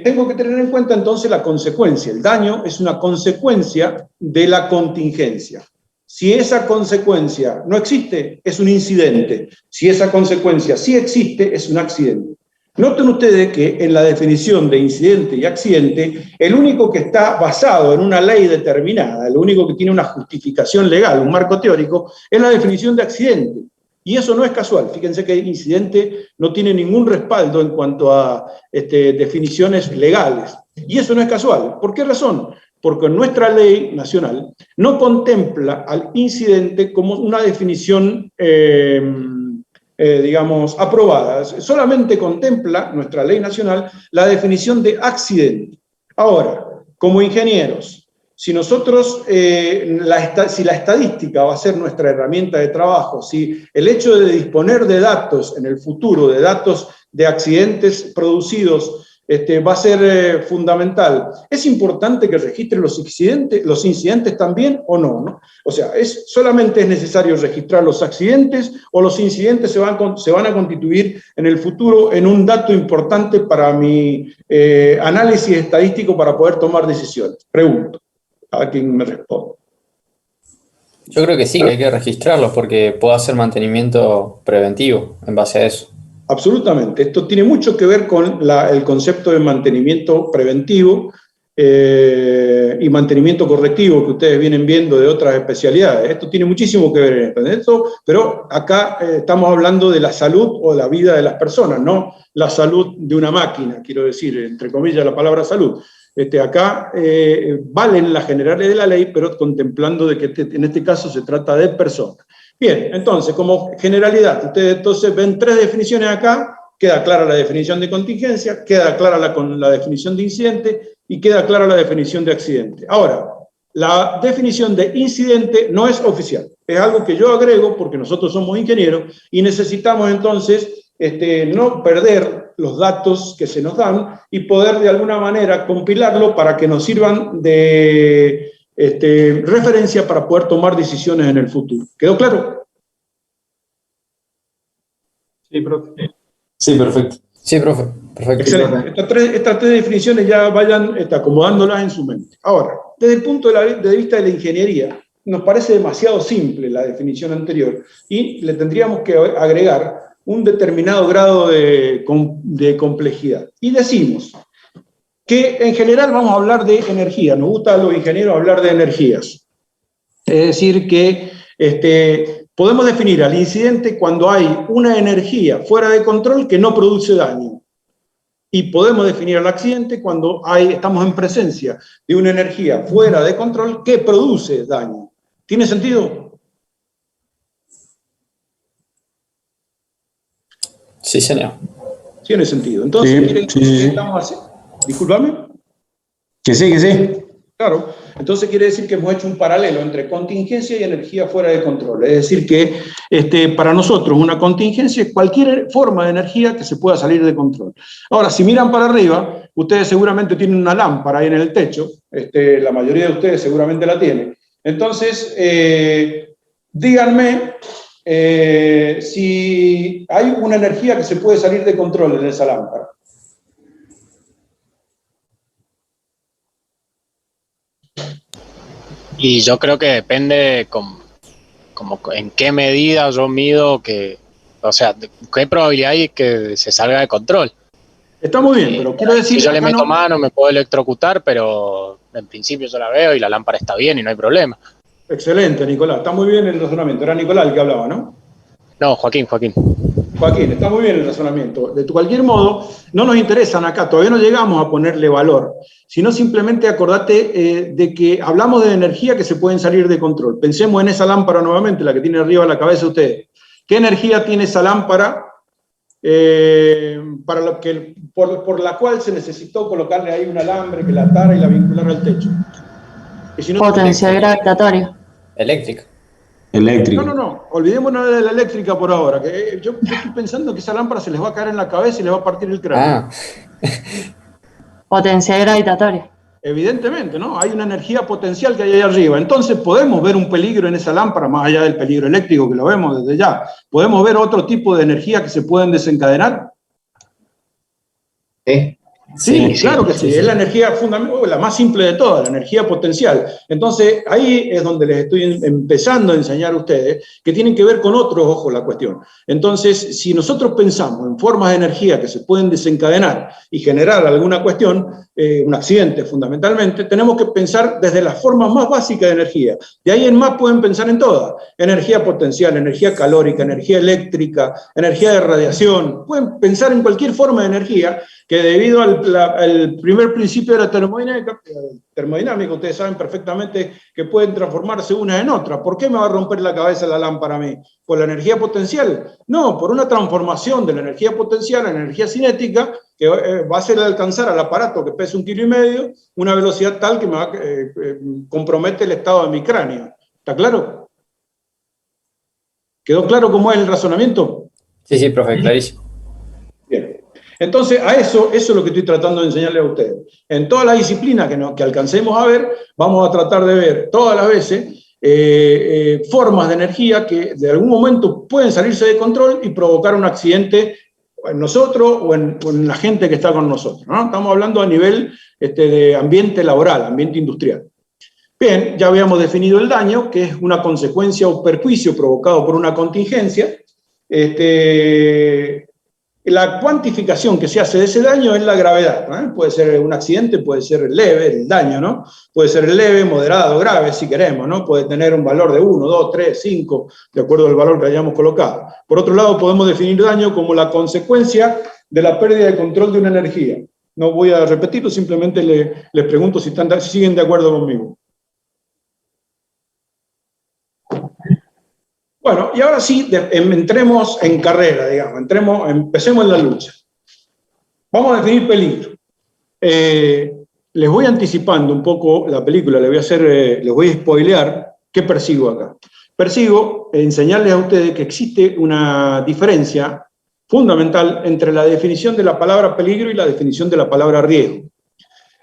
tengo que tener en cuenta entonces la consecuencia. El daño es una consecuencia de la contingencia. Si esa consecuencia no existe, es un incidente. Si esa consecuencia sí existe, es un accidente. Noten ustedes que en la definición de incidente y accidente, el único que está basado en una ley determinada, el único que tiene una justificación legal, un marco teórico, es la definición de accidente. Y eso no es casual. Fíjense que el incidente no tiene ningún respaldo en cuanto a definiciones legales. Y eso no es casual. ¿Por qué razón? Porque nuestra ley nacional no contempla al incidente como una definición digamos, aprobadas, solamente contempla nuestra ley nacional la definición de accidente. Ahora, como ingenieros, si nosotros, si la estadística va a ser nuestra herramienta de trabajo, si el hecho de disponer de datos en el futuro, de datos de accidentes producidos, va a ser fundamental. ¿Es importante que registre los incidentes también o no, no? O sea, ¿solamente es necesario registrar los accidentes o los incidentes se van a constituir en el futuro en un dato importante para mi análisis estadístico para poder tomar decisiones? Pregunto a quien me responde. Yo creo que sí, que hay que registrarlos porque puedo hacer mantenimiento preventivo en base a eso. Absolutamente. Esto tiene mucho que ver con el concepto de mantenimiento preventivo y mantenimiento correctivo que ustedes vienen viendo de otras especialidades. Esto tiene muchísimo que ver en esto, pero acá estamos hablando de la salud o la vida de las personas, no la salud de una máquina, quiero decir, entre comillas, la palabra salud. Acá valen las generales de la ley, pero contemplando de que en este caso se trata de personas. Bien, entonces, como generalidad, ustedes entonces ven tres definiciones acá, queda clara la definición de contingencia, queda clara la definición de incidente y queda clara la definición de accidente. Ahora, la definición de incidente no es oficial, es algo que yo agrego porque nosotros somos ingenieros y necesitamos entonces no perder los datos que se nos dan y poder de alguna manera compilarlo para que nos sirvan de referencia para poder tomar decisiones en el futuro. ¿Quedó claro? Sí, profe. Sí, perfecto. Sí, profe. Perfecto. Excelente. Estas tres definiciones ya vayan acomodándolas en su mente. Ahora, desde el punto de vista de la ingeniería, nos parece demasiado simple la definición anterior y le tendríamos que agregar un determinado grado de complejidad. Y decimos que en general vamos a hablar de energía, nos gusta a los ingenieros hablar de energías. Es decir, que podemos definir al incidente cuando hay una energía fuera de control que no produce daño. Y podemos definir al accidente cuando estamos en presencia de una energía fuera de control que produce daño. ¿Tiene sentido? Sí, señor. Tiene sentido. Entonces, ¿qué estamos haciendo? Discúlpame. Que sí. Claro, entonces quiere decir que hemos hecho un paralelo entre contingencia y energía fuera de control. Es decir que para nosotros una contingencia es cualquier forma de energía que se pueda salir de control. Ahora, si miran para arriba, ustedes seguramente tienen una lámpara ahí en el techo, la mayoría de ustedes seguramente la tienen. Entonces, díganme si hay una energía que se puede salir de control en esa lámpara. Y yo creo que depende como en qué medida yo mido o sea, qué probabilidad hay que se salga de control. Está muy bien, pero quiero decir... Si yo le meto mano me puedo electrocutar, pero en principio yo la veo y la lámpara está bien y no hay problema. Excelente, Nicolás. Está muy bien el razonamiento. Era Nicolás el que hablaba, ¿no? No, Joaquín. Joaquín, está muy bien el razonamiento. De cualquier modo, no nos interesan acá, todavía no llegamos a ponerle valor, sino simplemente acordate de que hablamos de energía que se pueden salir de control. Pensemos en esa lámpara nuevamente, la que tiene arriba la cabeza de ustedes. ¿Qué energía tiene esa lámpara por la cual se necesitó colocarle ahí un alambre que la atara y la vinculara al techo. Si no, potencial gravitatorio. Eléctrica. Eléctrico. No, olvidémonos de la eléctrica por ahora, que yo estoy pensando que esa lámpara se les va a caer en la cabeza y les va a partir el cráneo. Potencial gravitatorio. Evidentemente, ¿no? Hay una energía potencial que hay ahí arriba. Entonces podemos ver un peligro en esa lámpara, más allá del peligro eléctrico que lo vemos desde ya. ¿Podemos ver otro tipo de energía que se pueden desencadenar? Sí, claro que sí. Es la energía fundamental, la más simple de todas, la energía potencial. Entonces, ahí es donde les estoy empezando a enseñar a ustedes que tienen que ver con otros ojos la cuestión. Entonces, si nosotros pensamos en formas de energía que se pueden desencadenar y generar alguna cuestión, un accidente fundamentalmente, tenemos que pensar desde las formas más básicas de energía. De ahí en más pueden pensar en todas. Energía potencial, energía calórica, energía eléctrica, energía de radiación. Pueden pensar en cualquier forma de energía que debido al primer principio de la termodinámica, ustedes saben perfectamente que pueden transformarse una en otra. ¿Por qué me va a romper la cabeza la lámpara a mí? ¿Por la energía potencial? No, por una transformación de la energía potencial a energía cinética que va a hacer alcanzar al aparato que pesa 1,5 kilos una velocidad tal que me va, compromete el estado de mi cráneo. ¿Está claro? ¿Quedó claro cómo es el razonamiento? Sí, profe, clarísimo. Bien. Entonces, eso es lo que estoy tratando de enseñarles a ustedes. En todas las disciplinas que alcancemos a ver, vamos a tratar de ver todas las veces formas de energía que de algún momento pueden salirse de control y provocar un accidente en nosotros o en la gente que está con nosotros, ¿no? Estamos hablando a nivel de ambiente laboral, ambiente industrial. Bien, ya habíamos definido el daño, que es una consecuencia o perjuicio provocado por una contingencia. La cuantificación que se hace de ese daño es la gravedad, ¿no? Puede ser un accidente, puede ser leve el daño, ¿no? Puede ser leve, moderado, grave, si queremos, ¿no? Puede tener un valor de 1, 2, 3, 5, de acuerdo al valor que hayamos colocado. Por otro lado, podemos definir daño como la consecuencia de la pérdida de control de una energía. No voy a repetirlo, simplemente les pregunto si siguen de acuerdo conmigo. Bueno, y ahora sí, entremos en carrera, digamos, empecemos en la lucha. Vamos a definir peligro. Les voy anticipando un poco la película, les voy a spoilear qué persigo acá. Persigo enseñarles a ustedes que existe una diferencia fundamental entre la definición de la palabra peligro y la definición de la palabra riesgo.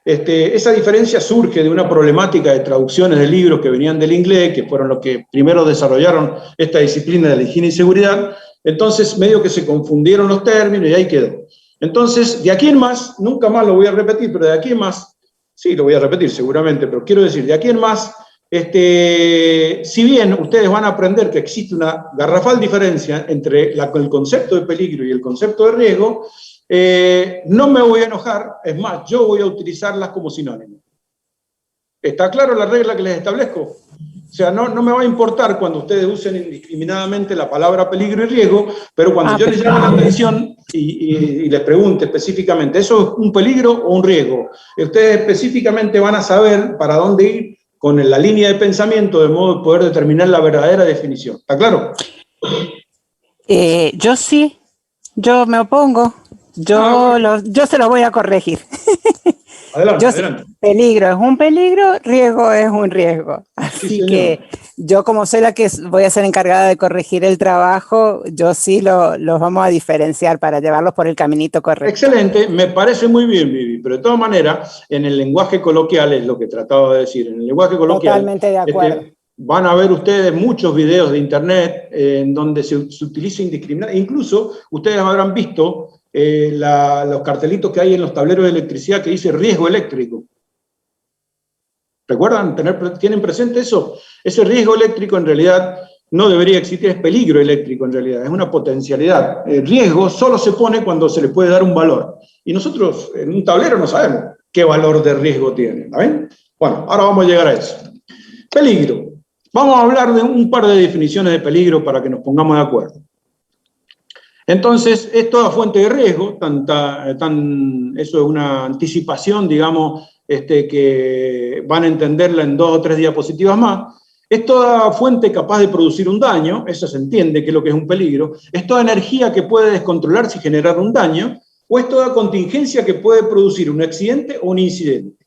Esa diferencia surge de una problemática de traducciones de libros que venían del inglés, que fueron los que primero desarrollaron esta disciplina de la higiene y seguridad. Entonces, medio que se confundieron los términos y ahí quedó. Entonces, de aquí en más, nunca más lo voy a repetir, pero de aquí en más, sí, lo voy a repetir seguramente, pero quiero decir, de aquí en más, si bien ustedes van a aprender que existe una garrafal diferencia entre el concepto de peligro y el concepto de riesgo, no me voy a enojar, es más, yo voy a utilizarlas como sinónimo. ¿Está claro la regla que les establezco? O sea, no me va a importar cuando ustedes usen indiscriminadamente la palabra peligro y riesgo, pero cuando yo les llame la atención y les pregunte específicamente, ¿eso es un peligro o un riesgo? Ustedes específicamente van a saber para dónde ir con la línea de pensamiento, de modo de poder determinar la verdadera definición. ¿Está claro? Yo sí, yo me opongo. Yo se lo voy a corregir. Adelante. Peligro es un peligro, riesgo es un riesgo. Así que yo, como soy la que voy a ser encargada de corregir el trabajo, yo sí los vamos a diferenciar para llevarlos por el caminito correcto. Excelente, me parece muy bien, Vivi, pero de todas maneras, en el lenguaje coloquial, es lo que trataba de decir, en el lenguaje coloquial, totalmente de acuerdo. Van a ver ustedes muchos videos de internet en donde se utiliza indiscriminadamente, incluso ustedes habrán visto los cartelitos que hay en los tableros de electricidad que dice riesgo eléctrico. ¿Recuerdan? ¿Tienen presente eso? Ese riesgo eléctrico en realidad no debería existir, es peligro eléctrico en realidad, es una potencialidad. El riesgo solo se pone cuando se le puede dar un valor. Y nosotros en un tablero no sabemos qué valor de riesgo tiene. ¿Ven? Bueno, ahora vamos a llegar a eso. Peligro. Vamos a hablar de un par de definiciones de peligro para que nos pongamos de acuerdo. Entonces, es toda fuente de riesgo, eso es una anticipación, digamos, que van a entenderla en 2 o 3 diapositivas más. Es toda fuente capaz de producir un daño, eso se entiende que es lo que es un peligro, es toda energía que puede descontrolarse y generar un daño, o es toda contingencia que puede producir un accidente o un incidente.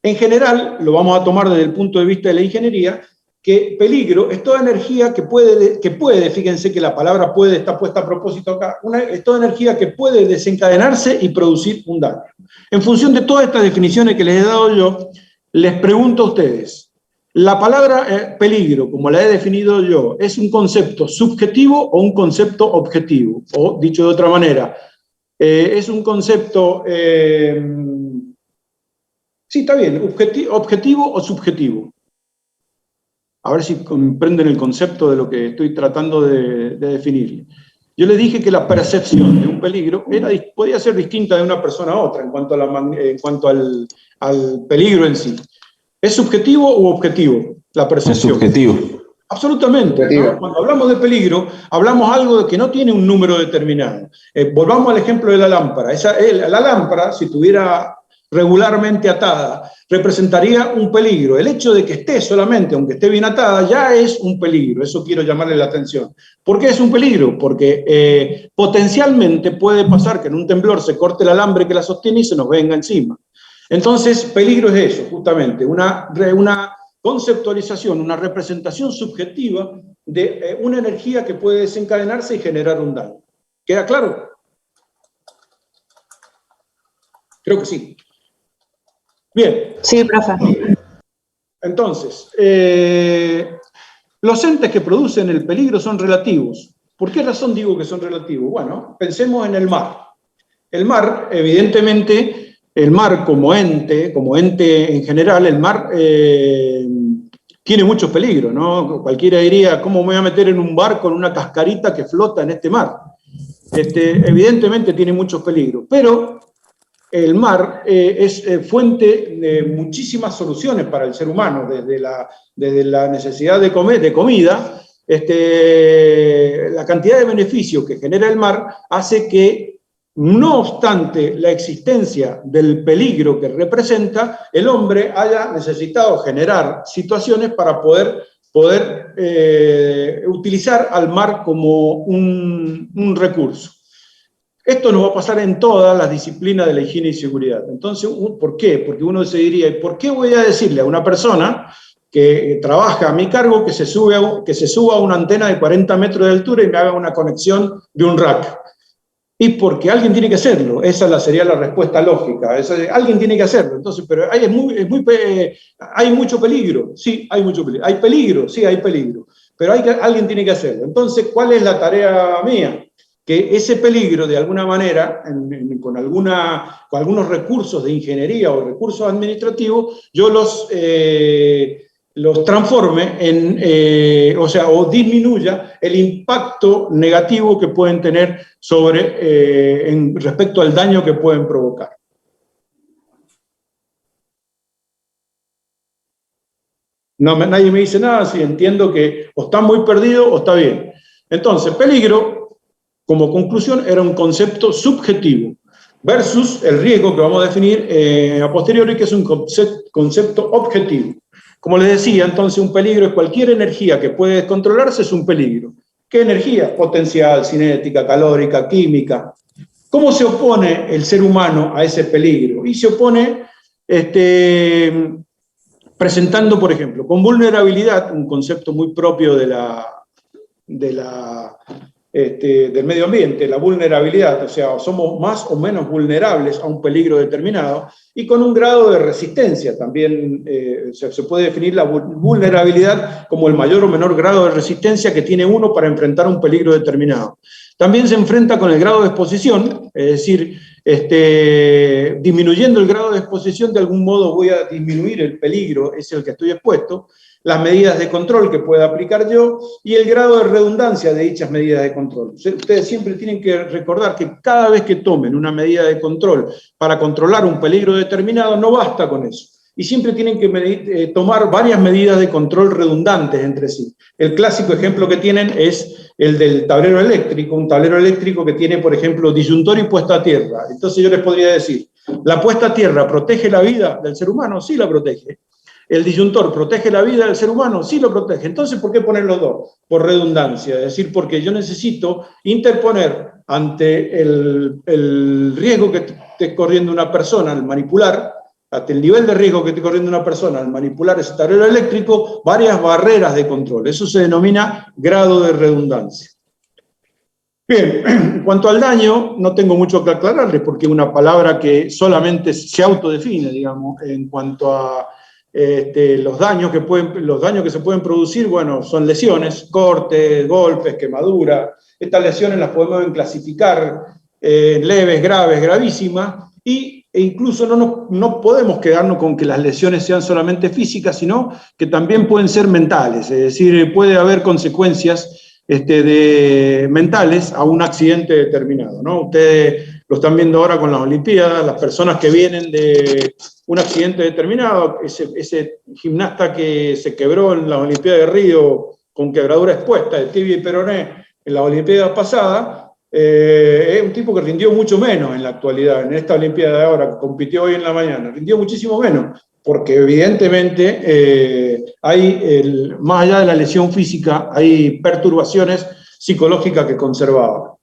En general, lo vamos a tomar desde el punto de vista de la ingeniería, que peligro es toda energía que puede, fíjense que la palabra puede está puesta a propósito acá, es toda energía que puede desencadenarse y producir un daño. En función de todas estas definiciones que les he dado yo, les pregunto a ustedes, ¿la palabra peligro, como la he definido yo, es un concepto subjetivo o un concepto objetivo? O, dicho de otra manera, ¿es un concepto, sí, está bien, objetivo o subjetivo? A ver si comprenden el concepto de lo que estoy tratando de definir. Yo les dije que la percepción de un peligro podía ser distinta de una persona a otra en cuanto al peligro en sí. ¿Es subjetivo u objetivo la percepción? Es subjetivo. Absolutamente, ¿no? Cuando hablamos de peligro, hablamos algo de que no tiene un número determinado. Volvamos al ejemplo de la lámpara. La lámpara, si estuviera regularmente atada, representaría un peligro. El hecho de que esté solamente, aunque esté bien atada, ya es un peligro. Eso quiero llamarle la atención. ¿Por qué es un peligro? Porque potencialmente puede pasar que en un temblor se corte el alambre que la sostiene y se nos venga encima. Entonces, peligro es eso, justamente, una conceptualización, una representación subjetiva de una energía que puede desencadenarse y generar un daño. ¿Queda claro? Creo que sí. Bien. Sí, profe. Entonces, los entes que producen el peligro son relativos. ¿Por qué razón digo que son relativos? Bueno, pensemos en el mar. El mar, evidentemente, el mar como ente en general, el mar tiene muchos peligros, ¿no? Cualquiera diría, ¿cómo me voy a meter en un barco con una cascarita que flota en este mar? Evidentemente tiene muchos peligros, pero el mar es fuente de muchísimas soluciones para el ser humano, desde la necesidad de comida, la cantidad de beneficios que genera el mar hace que, no obstante la existencia del peligro que representa, el hombre haya necesitado generar situaciones para poder utilizar al mar como un recurso. Esto nos va a pasar en todas las disciplinas de la higiene y seguridad. Entonces, ¿por qué? Porque uno se diría, ¿y por qué voy a decirle a una persona que trabaja a mi cargo que se suba a una antena de 40 metros de altura y me haga una conexión de un rack? Y porque alguien tiene que hacerlo. Esa sería la respuesta lógica. Alguien tiene que hacerlo. Entonces, pero hay mucho peligro. Sí, hay mucho peligro. ¿Hay peligro? Sí, hay peligro. Pero alguien tiene que hacerlo. Entonces, ¿cuál es la tarea mía? Que ese peligro, de alguna manera, con algunos recursos de ingeniería o recursos administrativos, yo los transforme o disminuya el impacto negativo que pueden tener respecto al daño que pueden provocar. Nadie me dice nada, si entiendo que o está muy perdido o está bien. Entonces, peligro, como conclusión, era un concepto subjetivo, versus el riesgo que vamos a definir a posteriori, que es un concepto objetivo. Como les decía, entonces un peligro es cualquier energía que puede descontrolarse, es un peligro. ¿Qué energía? Potencial, cinética, calórica, química. ¿Cómo se opone el ser humano a ese peligro? Y se opone presentando, por ejemplo, con vulnerabilidad, un concepto muy propio del medio ambiente, la vulnerabilidad, o sea, somos más o menos vulnerables a un peligro determinado, y con un grado de resistencia. También se puede definir la vulnerabilidad como el mayor o menor grado de resistencia que tiene uno para enfrentar un peligro determinado. También se enfrenta con el grado de exposición, es decir, disminuyendo el grado de exposición, de algún modo voy a disminuir el peligro, es el que estoy expuesto, las medidas de control que pueda aplicar yo y el grado de redundancia de dichas medidas de control. Ustedes siempre tienen que recordar que cada vez que tomen una medida de control para controlar un peligro determinado, no basta con eso. Y siempre tienen que tomar varias medidas de control redundantes entre sí. El clásico ejemplo que tienen es el del tablero eléctrico, un tablero eléctrico que tiene, por ejemplo, disyuntor y puesta a tierra. Entonces yo les podría decir, ¿la puesta a tierra protege la vida del ser humano? Sí, la protege. ¿El disyuntor protege la vida del ser humano? Sí lo protege. Entonces, ¿por qué poner los dos? Por redundancia, es decir, porque yo necesito interponer ante el riesgo que esté corriendo una persona al manipular, ante el nivel de riesgo que esté corriendo una persona al manipular ese tablero eléctrico, varias barreras de control. Eso se denomina grado de redundancia. Bien, en cuanto al daño, no tengo mucho que aclararles porque es una palabra que solamente se autodefine, digamos, en cuanto a los daños que se pueden producir, bueno, son lesiones, cortes, golpes, quemaduras. Estas lesiones las podemos clasificar leves, graves, gravísimas, e incluso no podemos quedarnos con que las lesiones sean solamente físicas, sino que también pueden ser mentales, es decir, puede haber consecuencias mentales a un accidente determinado, ¿no? Ustedes lo están viendo ahora con las Olimpiadas, las personas que vienen de un accidente determinado, ese gimnasta que se quebró en las Olimpiadas de Río con quebradura expuesta de tibia y peroné en la Olimpiada pasada, es un tipo que rindió mucho menos en la actualidad, en esta Olimpiada de ahora, que compitió hoy en la mañana, rindió muchísimo menos, porque evidentemente más allá de la lesión física, hay perturbaciones psicológicas que conservaba.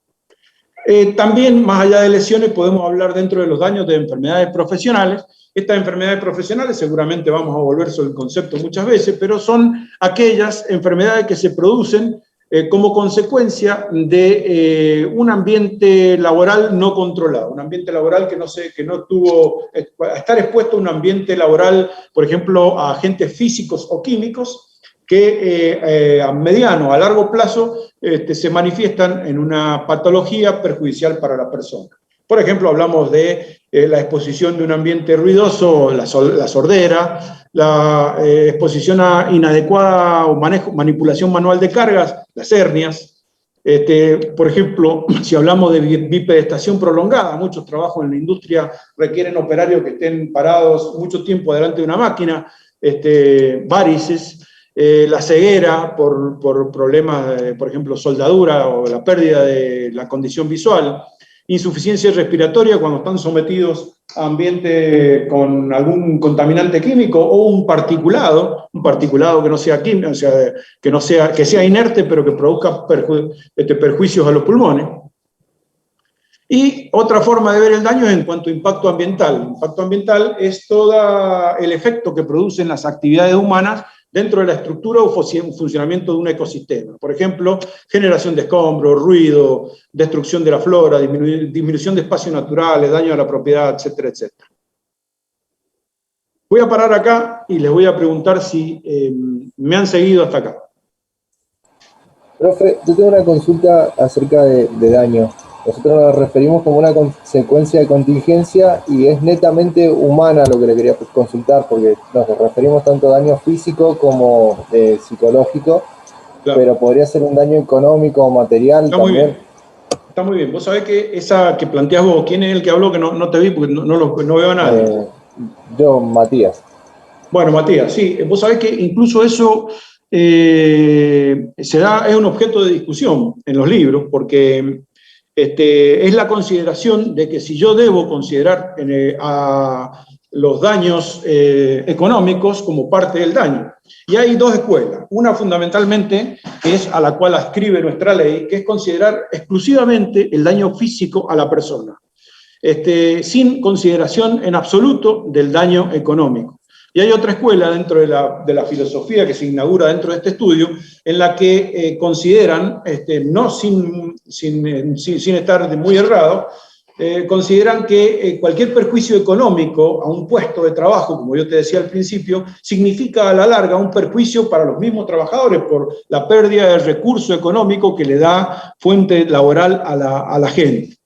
También, más allá de lesiones, podemos hablar dentro de los daños de enfermedades profesionales. Estas enfermedades profesionales, seguramente vamos a volver sobre el concepto muchas veces, pero son aquellas enfermedades que se producen como consecuencia de un ambiente laboral no controlado, un ambiente laboral que no tuvo, estar expuesto a un ambiente laboral, por ejemplo, a agentes físicos o químicos que a mediano, a largo plazo, se manifiestan en una patología perjudicial para la persona. Por ejemplo, hablamos de la exposición de un ambiente ruidoso, la sordera, la exposición inadecuada o manipulación manual de cargas, las hernias. Por ejemplo, si hablamos de bipedestación prolongada, muchos trabajos en la industria requieren operarios que estén parados mucho tiempo delante de una máquina, varices, la ceguera por problemas, por ejemplo, soldadura o la pérdida de la condición visual, insuficiencia respiratoria cuando están sometidos a ambiente con algún contaminante químico o un particulado que no sea químico, o sea, que sea inerte pero que produzca perjuicios a los pulmones. Y otra forma de ver el daño es en cuanto a impacto ambiental. El impacto ambiental es todo el efecto que producen las actividades humanas dentro de la estructura o funcionamiento de un ecosistema. Por ejemplo, generación de escombros, ruido, destrucción de la flora, disminución de espacios naturales, daño a la propiedad, etcétera, etcétera. Voy a parar acá y les voy a preguntar si me han seguido hasta acá. Profe, yo tengo una consulta acerca de daño. Nosotros nos referimos como una consecuencia de contingencia y es netamente humana lo que le quería consultar, porque nos referimos tanto a daño físico como psicológico, claro. Pero podría ser un daño económico o material está también. Muy bien. Está muy bien. Vos sabés que esa que planteás vos, ¿quién es el que habló? Que no te vi porque no veo a nadie. Yo, Matías. Bueno, Matías, sí. Vos sabés que incluso eso es un objeto de discusión en los libros, porque es la consideración de que si yo debo considerar a los daños económicos como parte del daño. Y hay dos escuelas. Una fundamentalmente, que es a la cual ascribe nuestra ley, que es considerar exclusivamente el daño físico a la persona, sin consideración en absoluto del daño económico. Y hay otra escuela dentro de la filosofía que se inaugura dentro de este estudio, en la que consideran, no sin estar muy errado, consideran que cualquier perjuicio económico a un puesto de trabajo, como yo te decía al principio, significa a la larga un perjuicio para los mismos trabajadores por la pérdida del recurso económico que le da fuente laboral a la gente.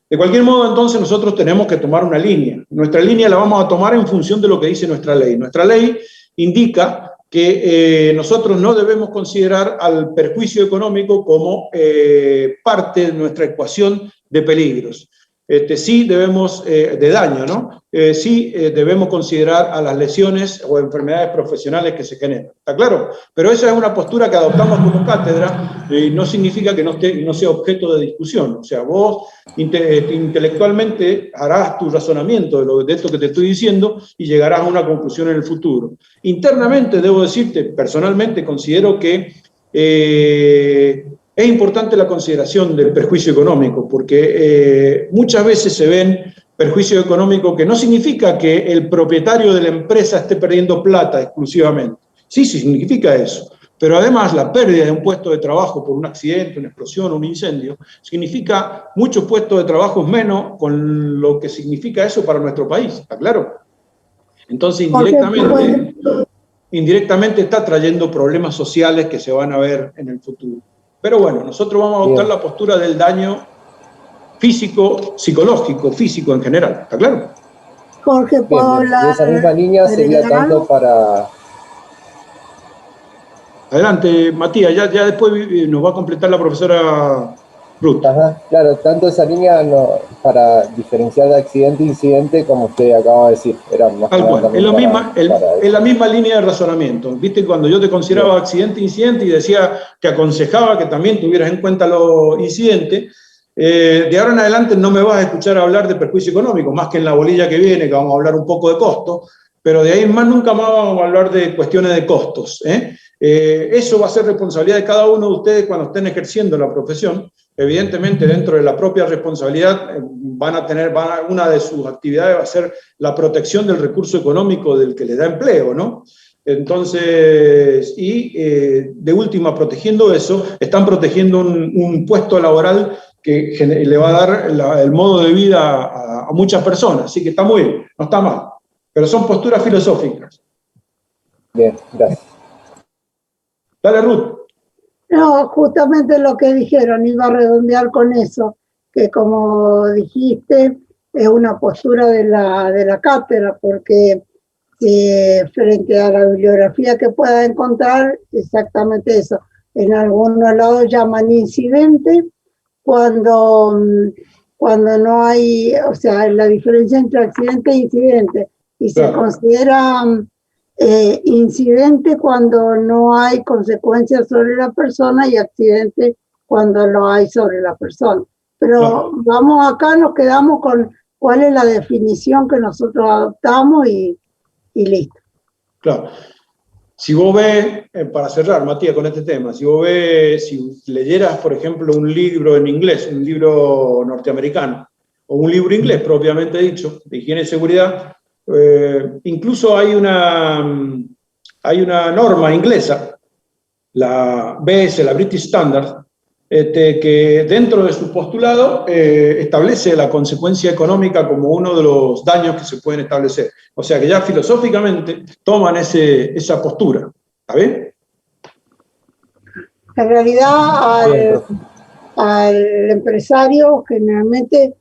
De cualquier modo, entonces, nosotros tenemos que tomar una línea. Nuestra línea la vamos a tomar en función de lo que dice nuestra ley. Nuestra ley indica que nosotros no debemos considerar al perjuicio económico como parte de nuestra ecuación de peligros. Sí debemos, de daño, ¿no? sí debemos considerar a las lesiones o enfermedades profesionales que se generan. ¿Está claro? Pero esa es una postura que adoptamos como cátedra y no significa que no sea objeto de discusión. O sea, vos intelectualmente harás tu razonamiento de esto que te estoy diciendo y llegarás a una conclusión en el futuro. Internamente, debo decirte, personalmente considero que es importante la consideración del perjuicio económico, porque muchas veces se ven perjuicio económico que no significa que el propietario de la empresa esté perdiendo plata exclusivamente. Sí, sí significa eso. Pero además la pérdida de un puesto de trabajo por un accidente, una explosión, un incendio, significa muchos puestos de trabajo menos con lo que significa eso para nuestro país, ¿está claro? Entonces indirectamente está trayendo problemas sociales que se van a ver en el futuro. Pero bueno, nosotros vamos a adoptar la postura del daño físico, psicológico, físico en general, ¿está claro? Jorge, ¿puedo hablar? Y esa misma línea sería tanto para... Adelante, Matías, ya después nos va a completar la profesora Ruth. Ajá, claro, tanto esa línea para diferenciar de accidente e incidente, como usted acaba de decir. Era más Tal cual, es la misma línea de razonamiento. Viste, cuando yo te consideraba accidente e incidente y decía que aconsejaba que también tuvieras en cuenta los incidentes, de ahora en adelante no me vas a escuchar hablar de perjuicio económico, más que en la bolilla que viene, que vamos a hablar un poco de costos, pero de ahí en más nunca más vamos a hablar de cuestiones de costos. Eso va a ser responsabilidad de cada uno de ustedes cuando estén ejerciendo la profesión. Evidentemente, dentro de la propia responsabilidad, una de sus actividades va a ser la protección del recurso económico del que le da empleo, ¿no? Entonces, de última, protegiendo eso, están protegiendo un puesto laboral que le va a dar el modo de vida a muchas personas. Así que está muy bien, no está mal. Pero son posturas filosóficas. Bien, gracias. Dale, Ruth. No, justamente lo que dijeron, iba a redondear con eso, que como dijiste, es una postura de la cátedra, porque frente a la bibliografía que pueda encontrar, exactamente eso. En algunos lados llaman incidente, cuando no hay, o sea, la diferencia entre accidente e incidente, y se considera incidente cuando no hay consecuencias sobre la persona y accidente cuando lo hay sobre la persona. Pero vamos acá, nos quedamos con cuál es la definición que nosotros adoptamos y listo. Claro. Si vos ves, para cerrar, Matías, con este tema, si leyeras, por ejemplo, un libro en inglés, un libro norteamericano, o un libro inglés propiamente dicho, de higiene y seguridad, incluso hay una norma inglesa, la BS, la British Standard, que dentro de su postulado establece la consecuencia económica como uno de los daños que se pueden establecer. O sea que ya filosóficamente toman esa postura. ¿Está bien? En realidad al empresario generalmente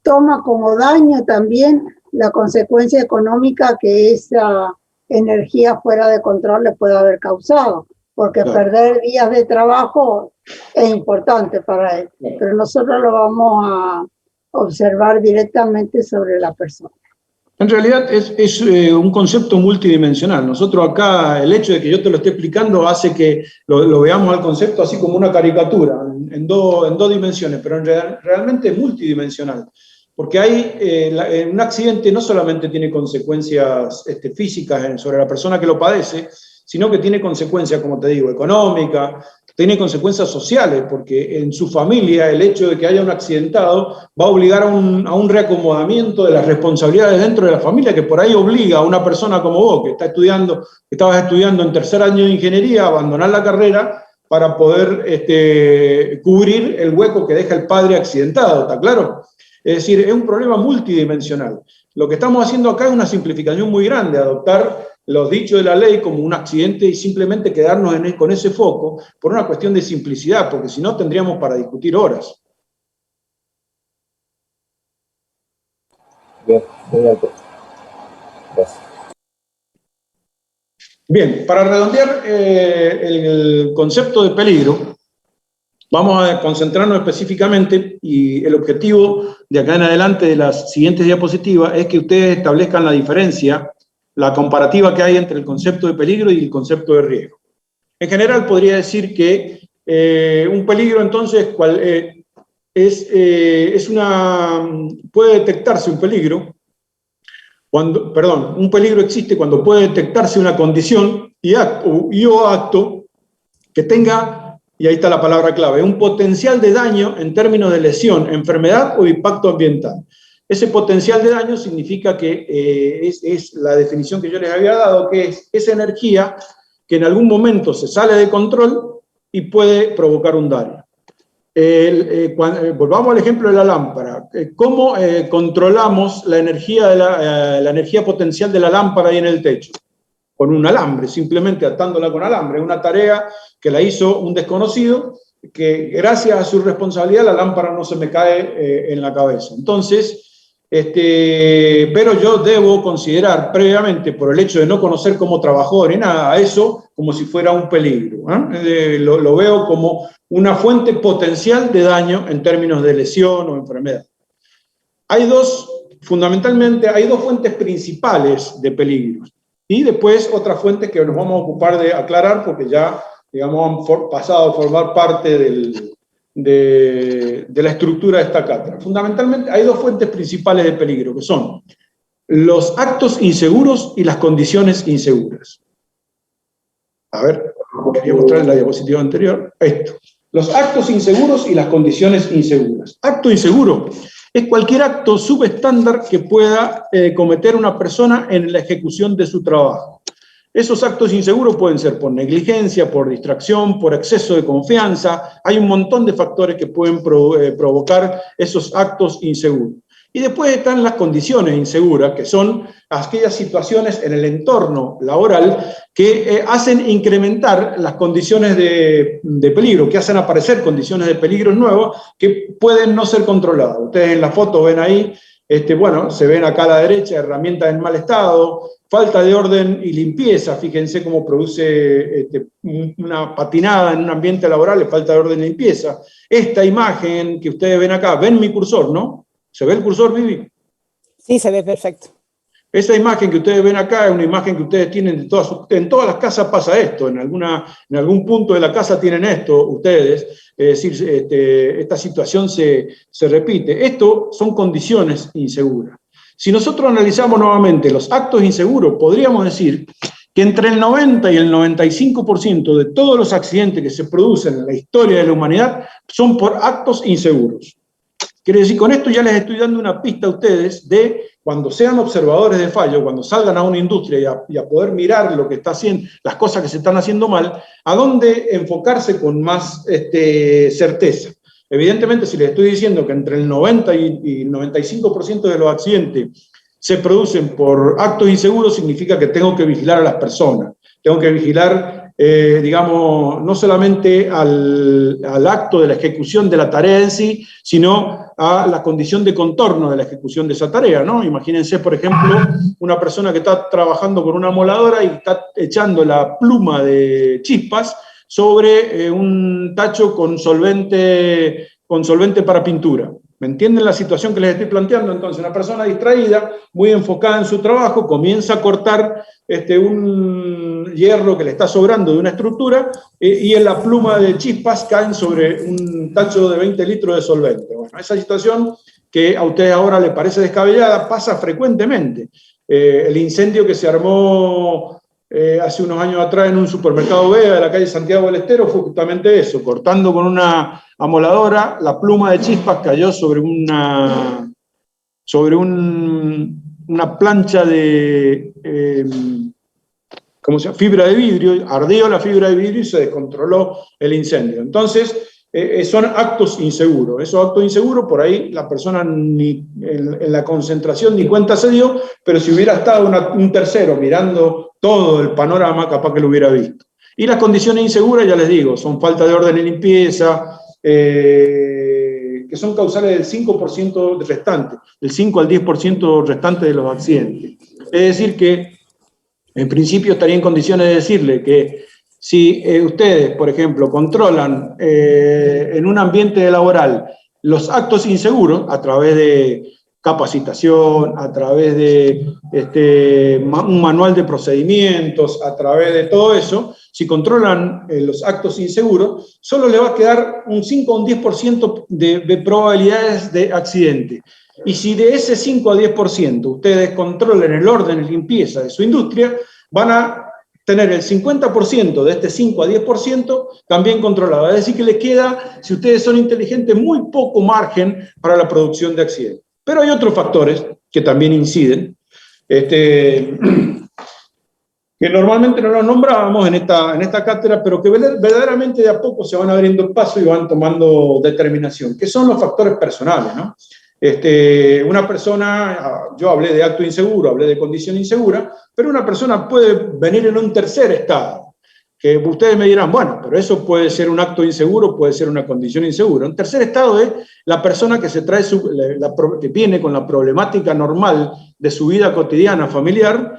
toma como daño también la consecuencia económica que esa energía fuera de control le puede haber causado, porque perder días de trabajo es importante para él, pero nosotros lo vamos a observar directamente sobre la persona. En realidad es un concepto multidimensional. Nosotros acá, el hecho de que yo te lo esté explicando hace que lo veamos al concepto así como una caricatura, en dos dimensiones, pero realmente es multidimensional. Porque un accidente no solamente tiene consecuencias físicas sobre la persona que lo padece, sino que tiene consecuencias, como te digo, económicas, tiene consecuencias sociales, porque en su familia el hecho de que haya un accidentado va a obligar a un reacomodamiento de las responsabilidades dentro de la familia, que por ahí obliga a una persona como vos, que estabas estudiando en tercer año de ingeniería, a abandonar la carrera para poder cubrir el hueco que deja el padre accidentado, ¿está claro? Es decir, es un problema multidimensional. Lo que estamos haciendo acá es una simplificación muy grande, adoptar los dichos de la ley como un accidente y simplemente quedarnos con ese foco por una cuestión de simplicidad, porque si no tendríamos para discutir horas. Bien, gracias. Bien, para redondear el concepto de peligro, Vamos a concentrarnos específicamente, y el objetivo de acá en adelante de las siguientes diapositivas es que ustedes establezcan la diferencia, la comparativa que hay entre el concepto de peligro y el concepto de riesgo. En general podría decir que un peligro entonces puede detectarse un peligro, un peligro existe cuando puede detectarse una condición o acto que tenga, y ahí está la palabra clave, un potencial de daño en términos de lesión, enfermedad o impacto ambiental. Ese potencial de daño significa que es la definición que yo les había dado, que es esa energía que en algún momento se sale de control y puede provocar un daño. Volvamos al ejemplo de la lámpara. ¿Cómo controlamos la energía potencial de la lámpara ahí en el techo? Con un alambre, simplemente atándola con alambre. Una tarea que la hizo un desconocido, que gracias a su responsabilidad la lámpara no se me cae en la cabeza. Entonces, pero yo debo considerar previamente, por el hecho de no conocer cómo trabajó ni nada, a eso como si fuera un peligro. Lo veo como una fuente potencial de daño en términos de lesión o enfermedad. Fundamentalmente, hay dos fuentes principales de peligros. Y después otras fuentes que nos vamos a ocupar de aclarar porque ya, digamos, han pasado a formar parte de la estructura de esta cátedra. Fundamentalmente hay dos fuentes principales de peligro, que son los actos inseguros y las condiciones inseguras. A ver, quería mostrar en la diapositiva anterior esto. Los actos inseguros y las condiciones inseguras. Acto inseguro es cualquier acto subestándar que pueda cometer una persona en la ejecución de su trabajo. Esos actos inseguros pueden ser por negligencia, por distracción, por exceso de confianza. Hay un montón de factores que pueden provocar esos actos inseguros. Y después están las condiciones inseguras, que son aquellas situaciones en el entorno laboral que hacen incrementar las condiciones de peligro, que hacen aparecer condiciones de peligro nuevas que pueden no ser controladas. Ustedes en la foto ven ahí, se ven acá a la derecha herramientas en mal estado, falta de orden y limpieza. Fíjense cómo produce una patinada en un ambiente laboral, falta de orden y limpieza. Esta imagen que ustedes ven acá, ven mi cursor, ¿no? ¿Se ve el cursor, Vivi? Sí, se ve perfecto. Esa imagen que ustedes ven acá es una imagen que ustedes tienen en todas las casas pasa esto, en algún punto de la casa tienen esto ustedes, es decir, esta situación se repite. Esto son condiciones inseguras. Si nosotros analizamos nuevamente los actos inseguros, podríamos decir que entre el 90 y el 95% de todos los accidentes que se producen en la historia de la humanidad son por actos inseguros. Quiere decir, con esto ya les estoy dando una pista a ustedes de cuando sean observadores de fallo, cuando salgan a una industria y a poder mirar lo que está haciendo, las cosas que se están haciendo mal, a dónde enfocarse con más certeza. Evidentemente, si les estoy diciendo que entre el 90 y el 95% de los accidentes se producen por actos inseguros, significa que tengo que vigilar a las personas, tengo que vigilar, digamos, no solamente al acto de la ejecución de la tarea en sí, sino a la condición de contorno de la ejecución de esa tarea, ¿no? Imagínense, por ejemplo, una persona que está trabajando con una moladora y está echando la pluma de chispas sobre un tacho con solvente para pintura. ¿Me entienden la situación que les estoy planteando? Entonces, una persona distraída, muy enfocada en su trabajo, comienza a cortar un hierro que le está sobrando de una estructura y en la pluma de chispas caen sobre un tacho de 20 litros de solvente. Bueno, esa situación que a ustedes ahora les parece descabellada pasa frecuentemente. El incendio que se armó hace unos años atrás en un supermercado Vega de la calle Santiago del Estero fue justamente eso, cortando con una amoladora, la pluma de chispas cayó sobre una plancha de fibra de vidrio, ardió la fibra de vidrio y se descontroló el incendio. Entonces, son actos inseguros. Esos actos inseguros, por ahí la persona ni en la concentración ni cuenta se dio, pero si hubiera estado un tercero mirando todo el panorama, capaz que lo hubiera visto. Y las condiciones inseguras, ya les digo, son falta de orden y limpieza, que son causales del 5% restante, del 5 al 10% restante de los accidentes. Es decir que, en principio, estaría en condiciones de decirle que Si ustedes, por ejemplo, controlan en un ambiente laboral los actos inseguros a través de capacitación, a través de un manual de procedimientos, a través de todo eso, si controlan los actos inseguros, solo le va a quedar un 5 o un 10% de probabilidades de accidente. Y si de ese 5 a 10% ustedes controlan el orden y limpieza de su industria, van a tener el 50% de este 5 a 10% también controlado. Es decir, que les queda, si ustedes son inteligentes, muy poco margen para la producción de accidentes. Pero hay otros factores que también inciden, que normalmente no los nombrábamos en esta cátedra, pero que verdaderamente de a poco se van abriendo el paso y van tomando determinación, que son los factores personales, ¿no? Una persona, yo hablé de acto inseguro, hablé de condición insegura, pero una persona puede venir en un tercer estado, que ustedes me dirán, bueno, pero eso puede ser un acto inseguro, puede ser una condición insegura. Un tercer estado es la persona que se trae que viene con la problemática normal de su vida cotidiana familiar,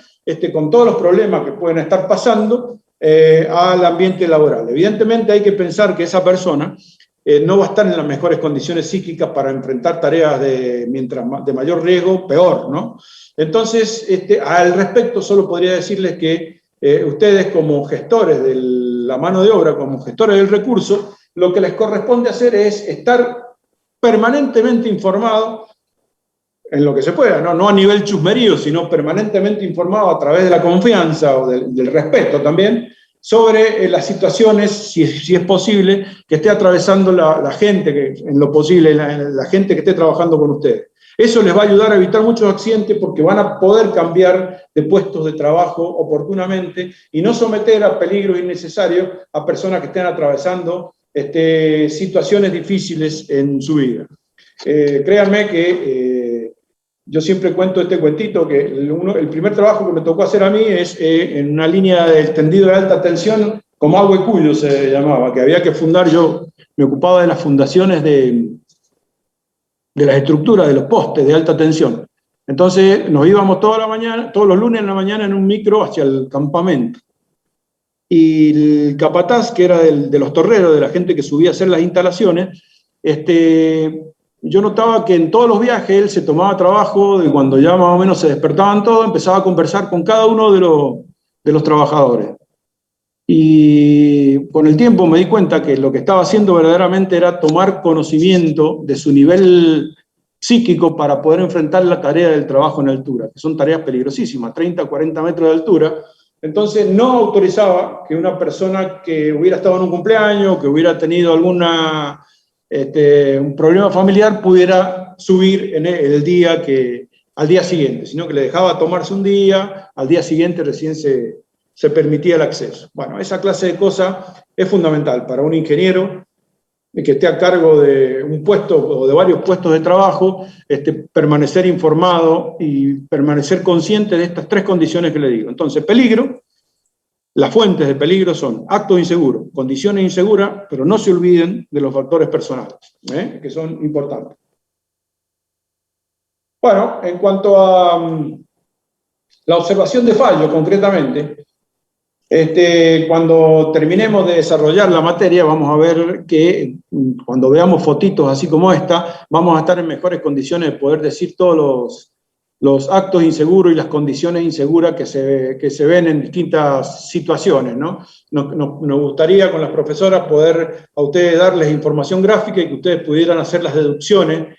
con todos los problemas que pueden estar pasando al ambiente laboral. Evidentemente hay que pensar que esa persona no va a estar en las mejores condiciones psíquicas para enfrentar tareas de mayor riesgo, peor, ¿no? Entonces, al respecto solo podría decirles que ustedes como gestores de la mano de obra, como gestores del recurso, lo que les corresponde hacer es estar permanentemente informados en lo que se pueda, no a nivel chusmerío, sino permanentemente informado a través de la confianza o del respeto también, sobre las situaciones, si es posible, que esté atravesando la gente, en lo posible, la gente que esté trabajando con ustedes. Eso les va a ayudar a evitar muchos accidentes porque van a poder cambiar de puestos de trabajo oportunamente y no someter a peligros innecesarios a personas que estén atravesando situaciones difíciles en su vida. Créanme que yo siempre cuento este cuentito, que el primer trabajo que me tocó hacer a mí es en una línea del tendido de alta tensión, como agua y cuyo se llamaba, que había que fundar, yo me ocupaba de las fundaciones de las estructuras, de los postes de alta tensión. Entonces nos íbamos todos los lunes en la mañana en un micro hacia el campamento. Y el capataz, que era de los torreros, de la gente que subía a hacer las instalaciones, yo notaba que en todos los viajes él se tomaba trabajo, y cuando ya más o menos se despertaban todos, empezaba a conversar con cada uno de los trabajadores. Y con el tiempo me di cuenta que lo que estaba haciendo verdaderamente era tomar conocimiento de su nivel psíquico para poder enfrentar la tarea del trabajo en altura, que son tareas peligrosísimas, 30 o 40 metros de altura. Entonces no autorizaba que una persona que hubiera estado en un cumpleaños, que hubiera tenido un problema familiar, pudiera subir al día siguiente, sino que le dejaba tomarse un día, al día siguiente recién se permitía el acceso. Bueno, esa clase de cosas es fundamental para un ingeniero que esté a cargo de un puesto o de varios puestos de trabajo, permanecer informado y permanecer consciente de estas tres condiciones que le digo. Entonces, peligro, las fuentes de peligro son actos inseguros, condiciones inseguras, pero no se olviden de los factores personales, que son importantes. Bueno, en cuanto a la observación de fallo, concretamente, cuando terminemos de desarrollar la materia, vamos a ver que cuando veamos fotitos así como esta, vamos a estar en mejores condiciones de poder decir todos los actos inseguros y las condiciones inseguras que se ven en distintas situaciones, ¿no? Nos gustaría con las profesoras poder a ustedes darles información gráfica y que ustedes pudieran hacer las deducciones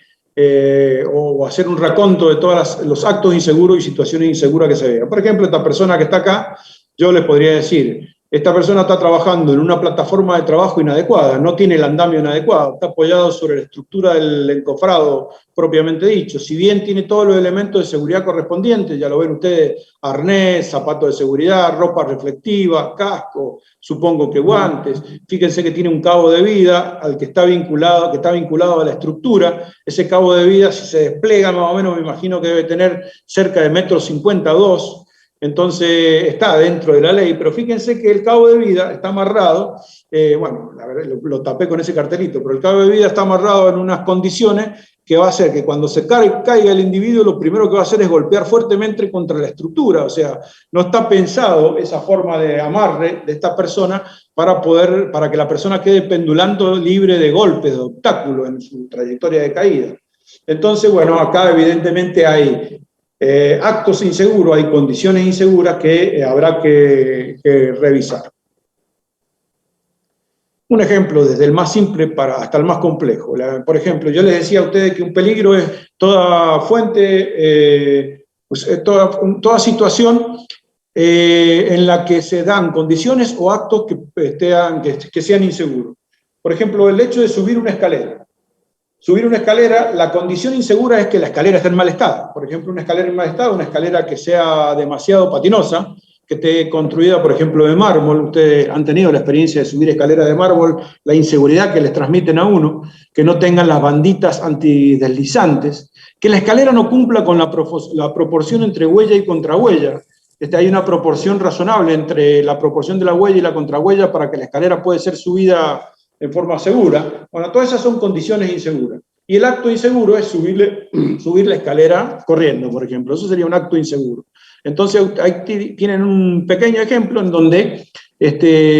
o hacer un raconto de todos los actos inseguros y situaciones inseguras que se vean. Por ejemplo, esta persona que está acá, yo les podría decir, esta persona está trabajando en una plataforma de trabajo inadecuada, no tiene el andamio inadecuado, está apoyado sobre la estructura del encofrado propiamente dicho. Si bien tiene todos los elementos de seguridad correspondientes, ya lo ven ustedes, arnés, zapatos de seguridad, ropa reflectiva, casco, supongo que guantes. Fíjense que tiene un cabo de vida al que está vinculado a la estructura. Ese cabo de vida, si se despliega más o menos, me imagino que debe tener cerca de 1,50 m, 2 m. Entonces está dentro de la ley, pero fíjense que el cabo de vida está amarrado, bueno, la verdad, lo tapé con ese cartelito, pero el cabo de vida está amarrado en unas condiciones que va a hacer que cuando se caiga el individuo, lo primero que va a hacer es golpear fuertemente contra la estructura. O sea, no está pensado esa forma de amarre de esta persona para que la persona quede pendulando libre de golpes, de obstáculos en su trayectoria de caída. Entonces, bueno, acá evidentemente hay actos inseguros, hay condiciones inseguras que habrá que revisar. Un ejemplo, desde el más simple hasta el más complejo. Por ejemplo, yo les decía a ustedes que un peligro es toda fuente, toda situación en la que se dan condiciones o actos que sean inseguros. Por ejemplo, el hecho de subir una escalera. Subir una escalera, la condición insegura es que la escalera esté en mal estado. Por ejemplo, una escalera en mal estado, una escalera que sea demasiado patinosa, que esté construida, por ejemplo, de mármol. Ustedes han tenido la experiencia de subir escaleras de mármol, la inseguridad que les transmiten a uno, que no tengan las banditas antideslizantes, que la escalera no cumpla con la proporción entre huella y contrahuella. Hay una proporción razonable entre la proporción de la huella y la contrahuella para que la escalera pueda ser subida en forma segura. Bueno, todas esas son condiciones inseguras. Y el acto inseguro es subir la escalera corriendo, por ejemplo. Eso sería un acto inseguro. Entonces, ahí tienen un pequeño ejemplo en donde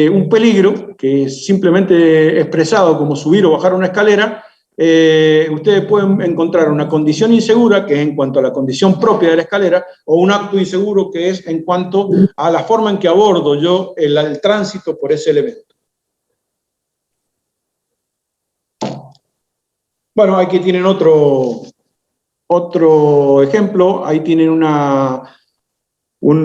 un peligro, que es simplemente expresado como subir o bajar una escalera, ustedes pueden encontrar una condición insegura, que es en cuanto a la condición propia de la escalera, o un acto inseguro, que es en cuanto a la forma en que abordo yo el tránsito por ese elemento. Bueno, aquí tienen otro ejemplo. Ahí tienen un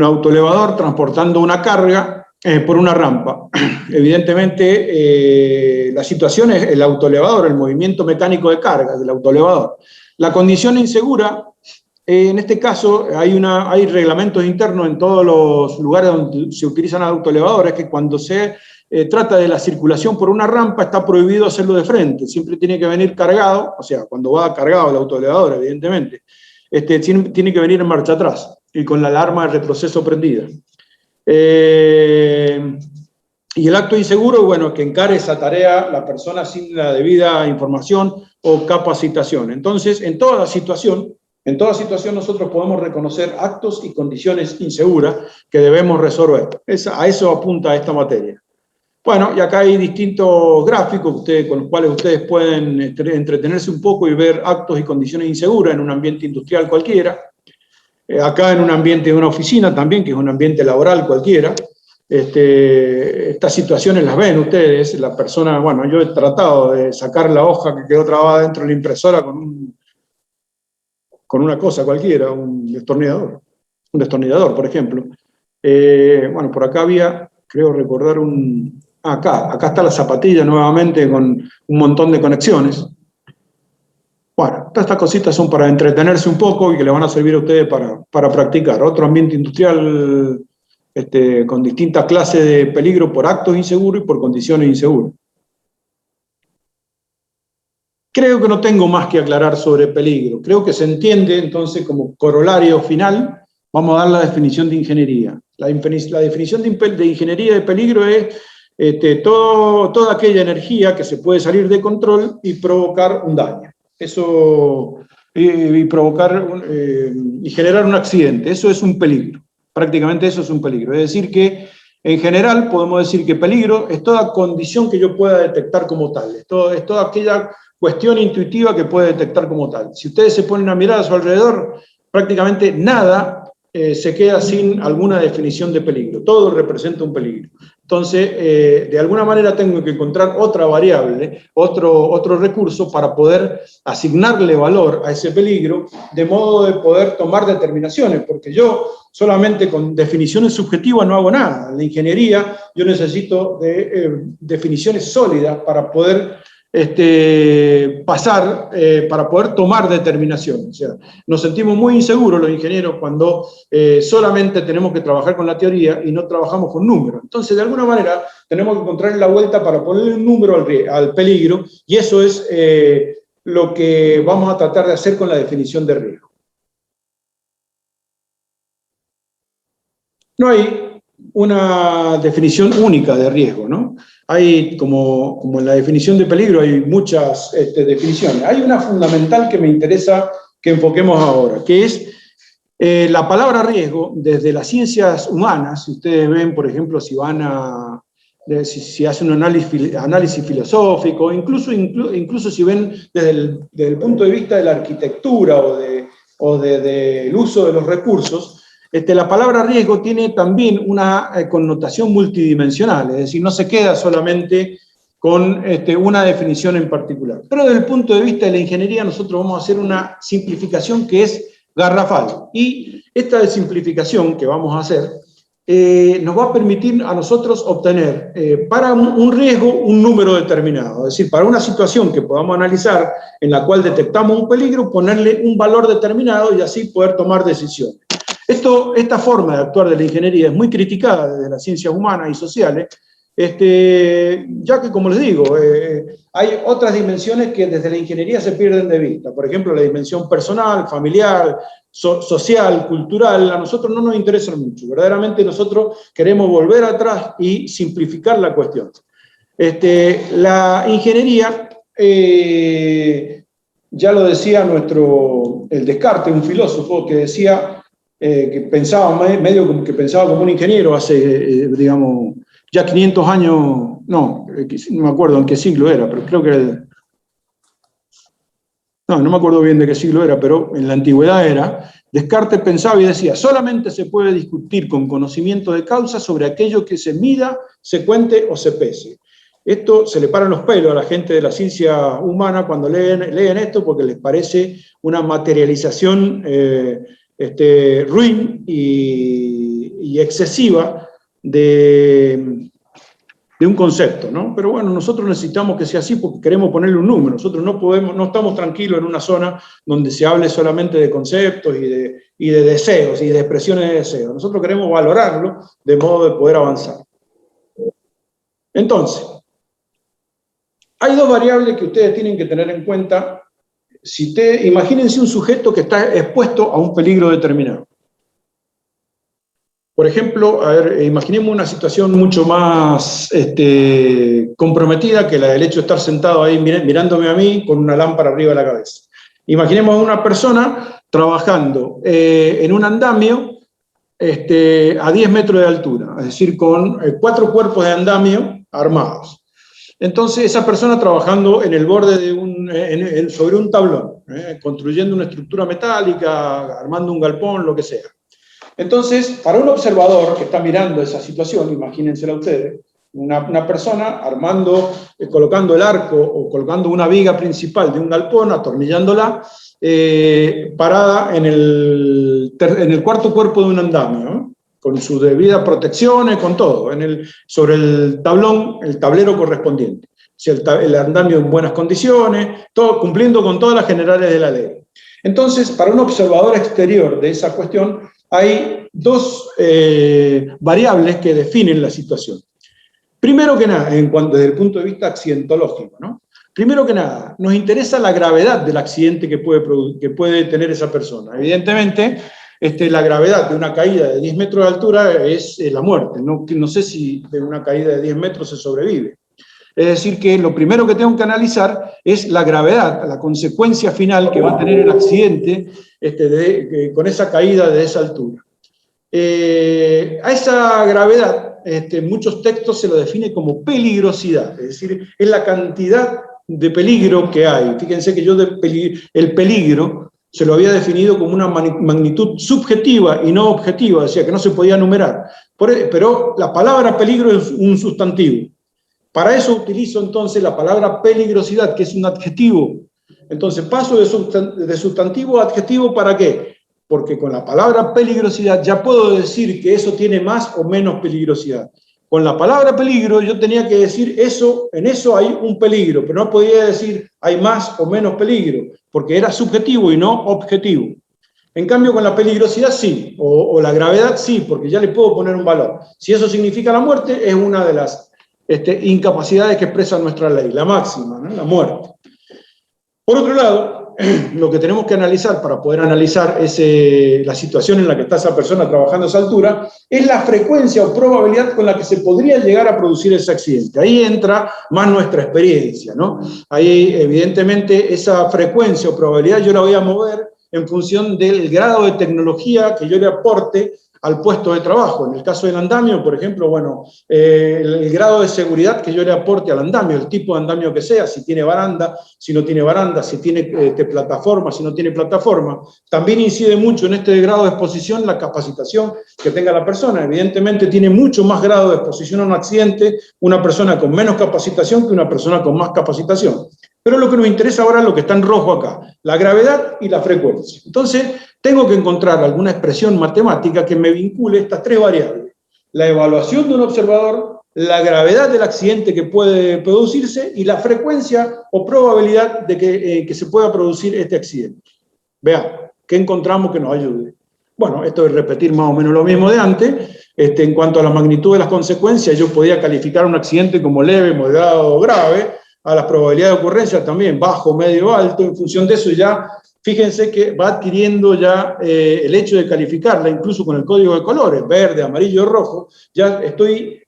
autoelevador transportando una carga por una rampa. Evidentemente, la situación es el autoelevador, el movimiento mecánico de carga del autoelevador. La condición insegura, en este caso, hay reglamentos internos en todos los lugares donde se utilizan autoelevadores, que cuando se trata de la circulación por una rampa, está prohibido hacerlo de frente, siempre tiene que venir cargado, o sea, cuando va cargado el autoelevador, evidentemente, tiene que venir en marcha atrás y con la alarma de retroceso prendida. Y el acto inseguro, bueno, que encare esa tarea la persona sin la debida información o capacitación. Entonces, en toda situación nosotros podemos reconocer actos y condiciones inseguras que debemos resolver. A eso apunta esta materia. Bueno, y acá hay distintos gráficos con los cuales ustedes pueden entretenerse un poco y ver actos y condiciones inseguras en un ambiente industrial cualquiera. Acá en un ambiente de una oficina también, que es un ambiente laboral cualquiera. Estas situaciones las ven ustedes. La persona, bueno, yo he tratado de sacar la hoja que quedó trabada dentro de la impresora con una cosa cualquiera, un destornillador, por ejemplo. Bueno, por acá había, creo recordar acá está la zapatilla nuevamente con un montón de conexiones. Bueno, todas estas cositas son para entretenerse un poco y que le van a servir a ustedes para practicar. Otro ambiente industrial con distintas clases de peligro por actos inseguros y por condiciones inseguras. Creo que no tengo más que aclarar sobre peligro. Creo que se entiende, entonces, como corolario final, vamos a dar la definición de ingeniería. La definición de ingeniería de peligro es toda aquella energía que se puede salir de control y provocar un daño. Eso, y generar un accidente. Eso es un peligro. Prácticamente eso es un peligro. Es decir que, en general, podemos decir que peligro es toda condición que yo pueda detectar como tal. Es toda aquella cuestión intuitiva que puede detectar como tal. Si ustedes se ponen a mirar a su alrededor, prácticamente nada se queda sin alguna definición de peligro. Todo representa un peligro. Entonces, de alguna manera tengo que encontrar otra variable, otro recurso para poder asignarle valor a ese peligro, de modo de poder tomar determinaciones, porque yo solamente con definiciones subjetivas no hago nada. En la ingeniería yo necesito de definiciones sólidas para poder para poder tomar determinaciones. O sea, nos sentimos muy inseguros los ingenieros cuando solamente tenemos que trabajar con la teoría y no trabajamos con números. Entonces, de alguna manera, tenemos que encontrar la vuelta para ponerle un número al peligro, y eso es lo que vamos a tratar de hacer con la definición de riesgo. No hay una definición única de riesgo, ¿no? Hay, como en la definición de peligro, hay muchas definiciones. Hay una fundamental que me interesa que enfoquemos ahora, que es la palabra riesgo. Desde las ciencias humanas, si ustedes ven, por ejemplo, si hacen un análisis filosófico, incluso si ven desde el punto de vista de la arquitectura o del uso de los recursos, la palabra riesgo tiene también una connotación multidimensional, es decir, no se queda solamente con una definición en particular. Pero desde el punto de vista de la ingeniería, nosotros vamos a hacer una simplificación que es garrafal. Y esta simplificación que vamos a hacer nos va a permitir a nosotros obtener para un riesgo un número determinado. Es decir, para una situación que podamos analizar en la cual detectamos un peligro, ponerle un valor determinado y así poder tomar decisiones. Esta forma de actuar de la ingeniería es muy criticada desde las ciencias humanas y sociales, ya que, como les digo, hay otras dimensiones que desde la ingeniería se pierden de vista. Por ejemplo, la dimensión personal, familiar, social, cultural, a nosotros no nos interesan mucho. Verdaderamente nosotros queremos volver atrás y simplificar la cuestión. La ingeniería, ya lo decía el Descartes, un filósofo que decía que pensaba como un ingeniero hace, digamos, ya 500 años, no me acuerdo en qué siglo era, pero creo que no me acuerdo bien de qué siglo era, pero en la antigüedad era. Descartes pensaba y decía: solamente se puede discutir con conocimiento de causa sobre aquello que se mida, se cuente o se pese. Esto se le paran los pelos a la gente de la ciencia humana cuando leen esto, porque les parece una materialización ruin y excesiva de un concepto, ¿no? Pero bueno, nosotros necesitamos que sea así porque queremos ponerle un número. Nosotros no estamos tranquilos en una zona donde se hable solamente de conceptos y de deseos y de expresiones de deseos. Nosotros queremos valorarlo de modo de poder avanzar. Entonces, hay dos variables que ustedes tienen que tener en cuenta. Imagínense un sujeto que está expuesto a un peligro determinado. Por ejemplo, imaginemos una situación mucho más comprometida que la del hecho de estar sentado ahí mirándome a mí con una lámpara arriba de la cabeza. Imaginemos a una persona trabajando en un andamio a 10 metros de altura, es decir, con 4 cuerpos de andamio armados. Entonces, esa persona trabajando en el borde sobre un tablón, construyendo una estructura metálica, armando un galpón, lo que sea. Entonces, para un observador que está mirando esa situación, imagínensela ustedes, una persona colocando el arco o colocando una viga principal de un galpón, atornillándola, parada en el cuarto cuerpo de un andamio, ¿no? Con sus debidas protecciones, con todo, sobre el tablero correspondiente. Si el andamio en buenas condiciones, todo cumpliendo con todas las generales de la ley. Entonces, para un observador exterior de esa cuestión, hay dos variables que definen la situación. Primero que nada, desde el punto de vista accidentológico, ¿no? Primero que nada, nos interesa la gravedad del accidente que puede tener esa persona. Evidentemente, la gravedad de una caída de 10 metros de altura es la muerte. No sé si de una caída de 10 metros se sobrevive. Es decir, que lo primero que tengo que analizar es la gravedad, la consecuencia final que va a tener el accidente con esa caída de esa altura. A esa gravedad, muchos textos se lo define como peligrosidad, es decir, es la cantidad de peligro que hay. Fíjense que yo el peligro se lo había definido como una magnitud subjetiva y no objetiva, decía que no se podía numerar. Pero la palabra peligro es un sustantivo. Para eso utilizo entonces la palabra peligrosidad, que es un adjetivo. Entonces paso de sustantivo a adjetivo, ¿para qué? Porque con la palabra peligrosidad ya puedo decir que eso tiene más o menos peligrosidad. Con la palabra peligro yo tenía que decir en eso hay un peligro, pero no podía decir hay más o menos peligro, porque era subjetivo y no objetivo. En cambio, con la peligrosidad sí, o la gravedad sí, porque ya le puedo poner un valor. Si eso significa la muerte, es una de las incapacidades que expresa nuestra ley, la máxima, ¿no? La muerte. Por otro lado, lo que tenemos que analizar para poder analizar la situación en la que está esa persona trabajando a esa altura, es la frecuencia o probabilidad con la que se podría llegar a producir ese accidente. Ahí entra más nuestra experiencia, ¿no? Ahí, evidentemente, esa frecuencia o probabilidad yo la voy a mover en función del grado de tecnología que yo le aporte al puesto de trabajo. En el caso del andamio, por ejemplo, bueno, el grado de seguridad que yo le aporte al andamio, el tipo de andamio que sea, si tiene baranda, si no tiene baranda, si tiene plataforma, si no tiene plataforma, también incide mucho en este grado de exposición la capacitación que tenga la persona. Evidentemente tiene mucho más grado de exposición a un accidente una persona con menos capacitación que una persona con más capacitación. Pero lo que nos interesa ahora es lo que está en rojo acá, la gravedad y la frecuencia. Entonces, tengo que encontrar alguna expresión matemática que me vincule estas tres variables. La evaluación de un observador, la gravedad del accidente que puede producirse y la frecuencia o probabilidad de que se pueda producir este accidente. Vean, ¿qué encontramos que nos ayude? Bueno, esto es repetir más o menos lo mismo de antes. En cuanto a la magnitud de las consecuencias, yo podía calificar un accidente como leve, moderado o grave. A la probabilidad de ocurrencia también, bajo, medio, alto. En función de eso ya, fíjense que va adquiriendo ya el hecho de calificarla, incluso con el código de colores, verde, amarillo, rojo, ya estoy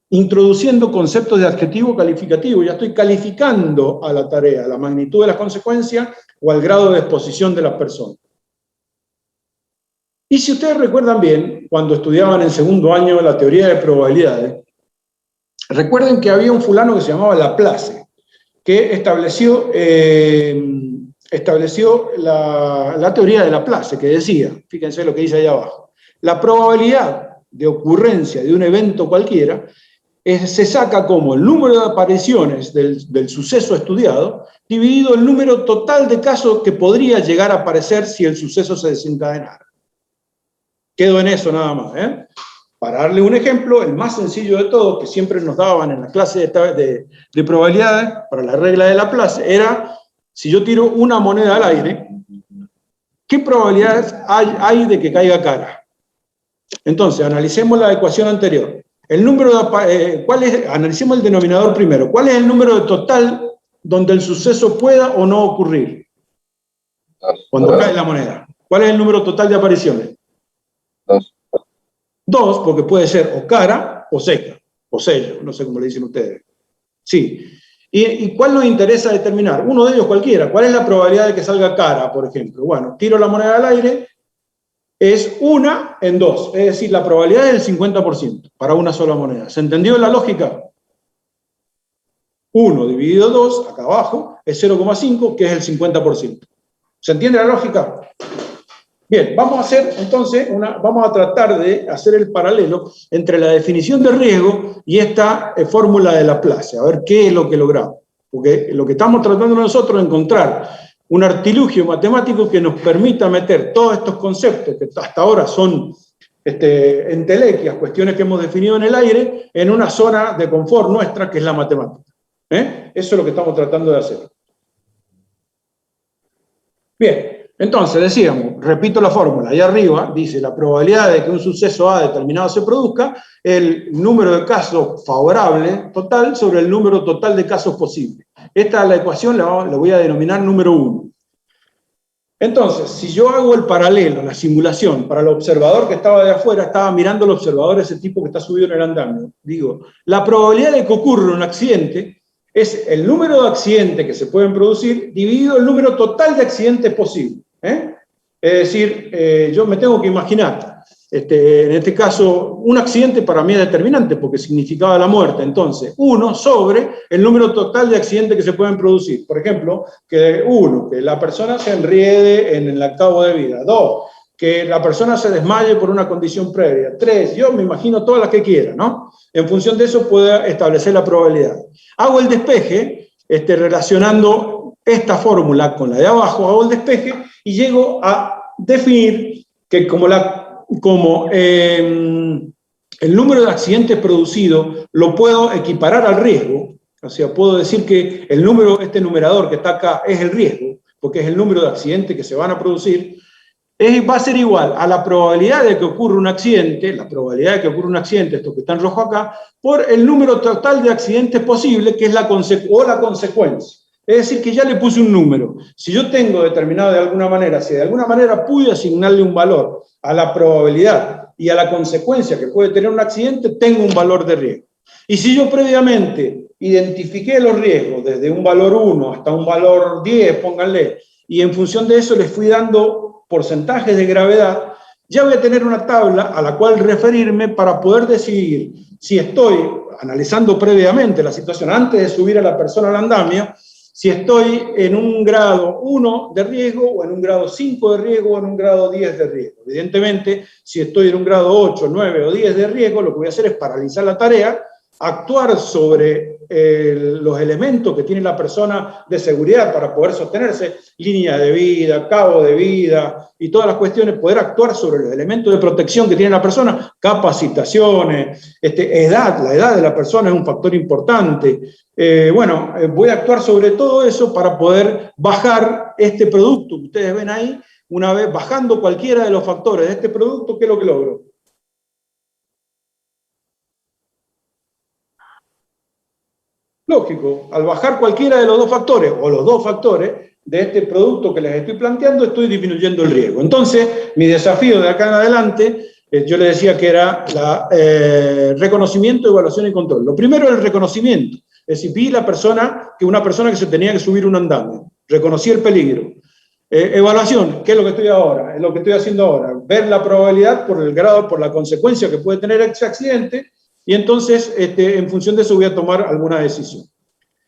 introduciendo conceptos de adjetivo calificativo, ya estoy calificando a la tarea, la magnitud de las consecuencias o al grado de exposición de las personas. Y si ustedes recuerdan bien, cuando estudiaban en segundo año la teoría de probabilidades, recuerden que había un fulano que se llamaba Laplace, que estableció la teoría de Laplace, que decía, fíjense lo que dice ahí abajo, la probabilidad de ocurrencia de un evento cualquiera se saca como el número de apariciones del suceso estudiado dividido el número total de casos que podría llegar a aparecer si el suceso se desencadenara. Quedo en eso nada más, ¿eh? Para darle un ejemplo, el más sencillo de todo, que siempre nos daban en la clase de probabilidades, para la regla de Laplace, era, si yo tiro una moneda al aire, ¿qué probabilidades hay de que caiga cara? Entonces, analicemos la ecuación anterior. Analicemos el denominador primero. ¿Cuál es el número de total donde el suceso pueda o no ocurrir? Cuando cae la moneda. ¿Cuál es el número total de apariciones? 2, porque puede ser o cara o seca, o sello, no sé cómo le dicen ustedes. Sí. ¿Y cuál nos interesa determinar? Uno de ellos cualquiera. ¿Cuál es la probabilidad de que salga cara, por ejemplo? Bueno, tiro la moneda al aire, es 1 en 2, es decir, la probabilidad es del 50% para una sola moneda. ¿Se entendió la lógica? 1 dividido 2, acá abajo, es 0,5, que es el 50%. ¿Se entiende la lógica? Bien, vamos a hacer entonces, vamos a tratar de hacer el paralelo entre la definición de riesgo y esta fórmula de Laplace, a ver qué es lo que logramos. Porque lo que estamos tratando nosotros es encontrar un artilugio matemático que nos permita meter todos estos conceptos que hasta ahora son entelequias, cuestiones que hemos definido en el aire, en una zona de confort nuestra que es la matemática. Eso es lo que estamos tratando de hacer. Bien. Entonces, decíamos, repito la fórmula, ahí arriba dice la probabilidad de que un suceso A determinado se produzca, el número de casos favorable total sobre el número total de casos posibles. Esta es la ecuación, la voy a denominar número 1. Entonces, si yo hago el paralelo, la simulación, para el observador que estaba de afuera, estaba mirando al observador, ese tipo que está subido en el andamio, digo, la probabilidad de que ocurra un accidente es el número de accidentes que se pueden producir dividido el número total de accidentes posibles. Es decir, yo me tengo que imaginar, en este caso, un accidente para mí es determinante porque significaba la muerte. Entonces, 1 sobre el número total de accidentes que se pueden producir. Por ejemplo, que la persona se enriede en el acabo de vida. 2, que la persona se desmaye por una condición previa. 3, yo me imagino todas las que quiera, ¿no? En función de eso puedo establecer la probabilidad. Hago el despeje, relacionando esta fórmula con la de abajo, hago el despeje y llego a definir que como el número de accidentes producidos lo puedo equiparar al riesgo, o sea, puedo decir que el número, este numerador que está acá es el riesgo, porque es el número de accidentes que se van a producir, va a ser igual a la probabilidad de que ocurra un accidente, esto que está en rojo acá, por el número total de accidentes posibles, que es la consecuencia. Es decir, que ya le puse un número. Si yo tengo determinado de alguna manera, si de alguna manera pude asignarle un valor a la probabilidad y a la consecuencia que puede tener un accidente, tengo un valor de riesgo. Y si yo previamente identifiqué los riesgos desde un valor 1 hasta un valor 10, pónganle, y en función de eso les fui dando porcentajes de gravedad, ya voy a tener una tabla a la cual referirme para poder decidir si estoy, analizando previamente la situación antes de subir a la persona al andamio, si estoy en un grado 1 de riesgo o en un grado 5 de riesgo o en un grado 10 de riesgo. Evidentemente, si estoy en un grado 8, 9 o 10 de riesgo, lo que voy a hacer es paralizar la tarea, actuar sobre los elementos que tiene la persona de seguridad para poder sostenerse, línea de vida, cabo de vida y todas las cuestiones, poder actuar sobre los elementos de protección que tiene la persona, capacitaciones, edad, la edad de la persona es un factor importante. Voy a actuar sobre todo eso para poder bajar este producto que ustedes ven ahí. Una vez bajando cualquiera de los factores de este producto, ¿qué es lo que logro? Lógico, al bajar cualquiera de los dos factores, o los dos factores de este producto que les estoy planteando, estoy disminuyendo el riesgo. Entonces, mi desafío de acá en adelante, yo les decía que era reconocimiento, evaluación y control. Lo primero es el reconocimiento. Es decir, vi una persona que se tenía que subir un andamio, reconocí el peligro. Evaluación, ¿qué es lo que estoy ahora? Es lo que estoy haciendo ahora. Ver la probabilidad por el grado, por la consecuencia que puede tener ese accidente, y entonces, en función de eso, voy a tomar alguna decisión.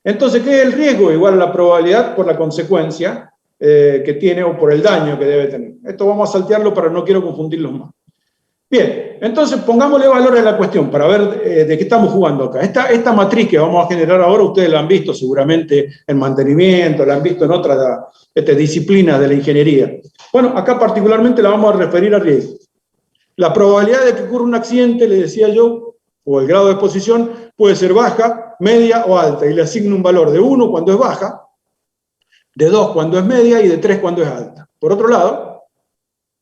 Entonces, ¿qué es el riesgo? Igual a la probabilidad por la consecuencia que tiene o por el daño que debe tener. Esto vamos a saltearlo para no quiero confundirlos más. Bien, entonces pongámosle valor a la cuestión para ver de qué estamos jugando acá. Esta matriz que vamos a generar ahora, ustedes la han visto seguramente en mantenimiento, la han visto en otras disciplinas de la ingeniería. Bueno, acá particularmente la vamos a referir a riesgo. La probabilidad de que ocurra un accidente, le decía yo, o el grado de exposición, puede ser baja, media o alta, y le asigno un valor de 1 cuando es baja, de 2 cuando es media y de 3 cuando es alta. Por otro lado,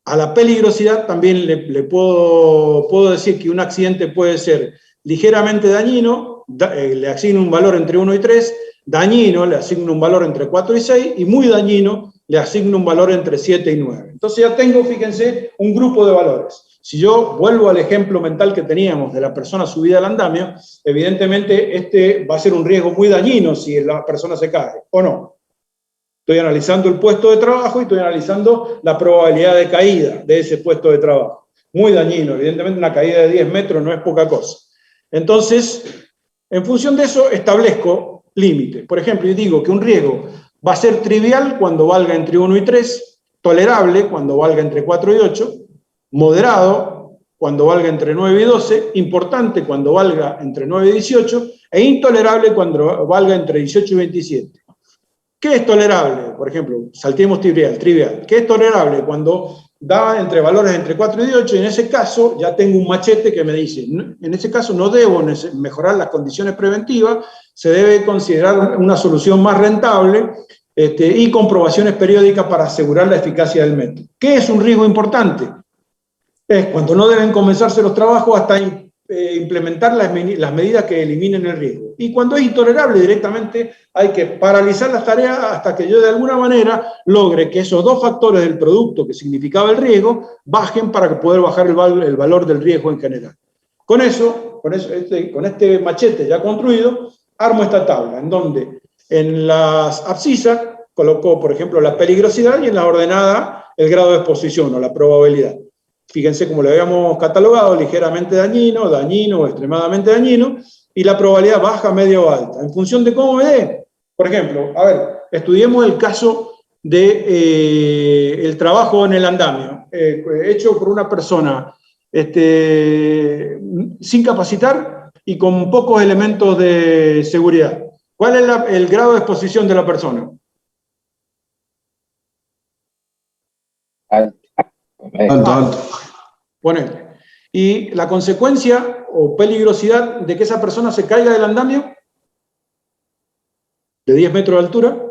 a la peligrosidad también le puedo decir que un accidente puede ser ligeramente dañino, le asigno un valor entre 1 y 3, dañino le asigno un valor entre 4 y 6, y muy dañino le asigno un valor entre 7 y 9. Entonces ya tengo, fíjense, un grupo de valores. Si yo vuelvo al ejemplo mental que teníamos de la persona subida al andamio, evidentemente este va a ser un riesgo muy dañino si la persona se cae, ¿o no? Estoy analizando el puesto de trabajo y estoy analizando la probabilidad de caída de ese puesto de trabajo. Muy dañino, evidentemente una caída de 10 metros no es poca cosa. Entonces, en función de eso establezco límites. Por ejemplo, yo digo que un riesgo va a ser trivial cuando valga entre 1 y 3, tolerable cuando valga entre 4 y 8, moderado cuando valga entre 9 y 12, importante cuando valga entre 9 y 18, e intolerable cuando valga entre 18 y 27. ¿Qué es tolerable? Por ejemplo, saltemos trivial. ¿Qué es tolerable? Cuando da entre valores entre 4 y 18, y en ese caso ya tengo un machete que me dice, en ese caso no debo mejorar las condiciones preventivas, se debe considerar una solución más rentable y comprobaciones periódicas para asegurar la eficacia del método. ¿Qué es un riesgo importante? Es cuando no deben comenzarse los trabajos hasta implementar las medidas que eliminen el riesgo. Y cuando es intolerable, directamente hay que paralizar las tareas hasta que yo de alguna manera logre que esos dos factores del producto que significaba el riesgo bajen para poder bajar el valor del riesgo en general. Con este machete ya construido, armo esta tabla en donde en las abscisas coloco, por ejemplo, la peligrosidad y en la ordenada el grado de exposición o la probabilidad. Fíjense cómo lo habíamos catalogado, ligeramente dañino, dañino o extremadamente dañino, y la probabilidad baja, media o alta. En función de cómo me dé. Por ejemplo, a ver, estudiemos el caso de el trabajo en el andamio, hecho por una persona sin capacitar y con pocos elementos de seguridad. ¿Cuál es el grado de exposición de la persona? Alto. Ponele. ¿Y la consecuencia o peligrosidad de que esa persona se caiga del andamio? ¿De 10 metros de altura?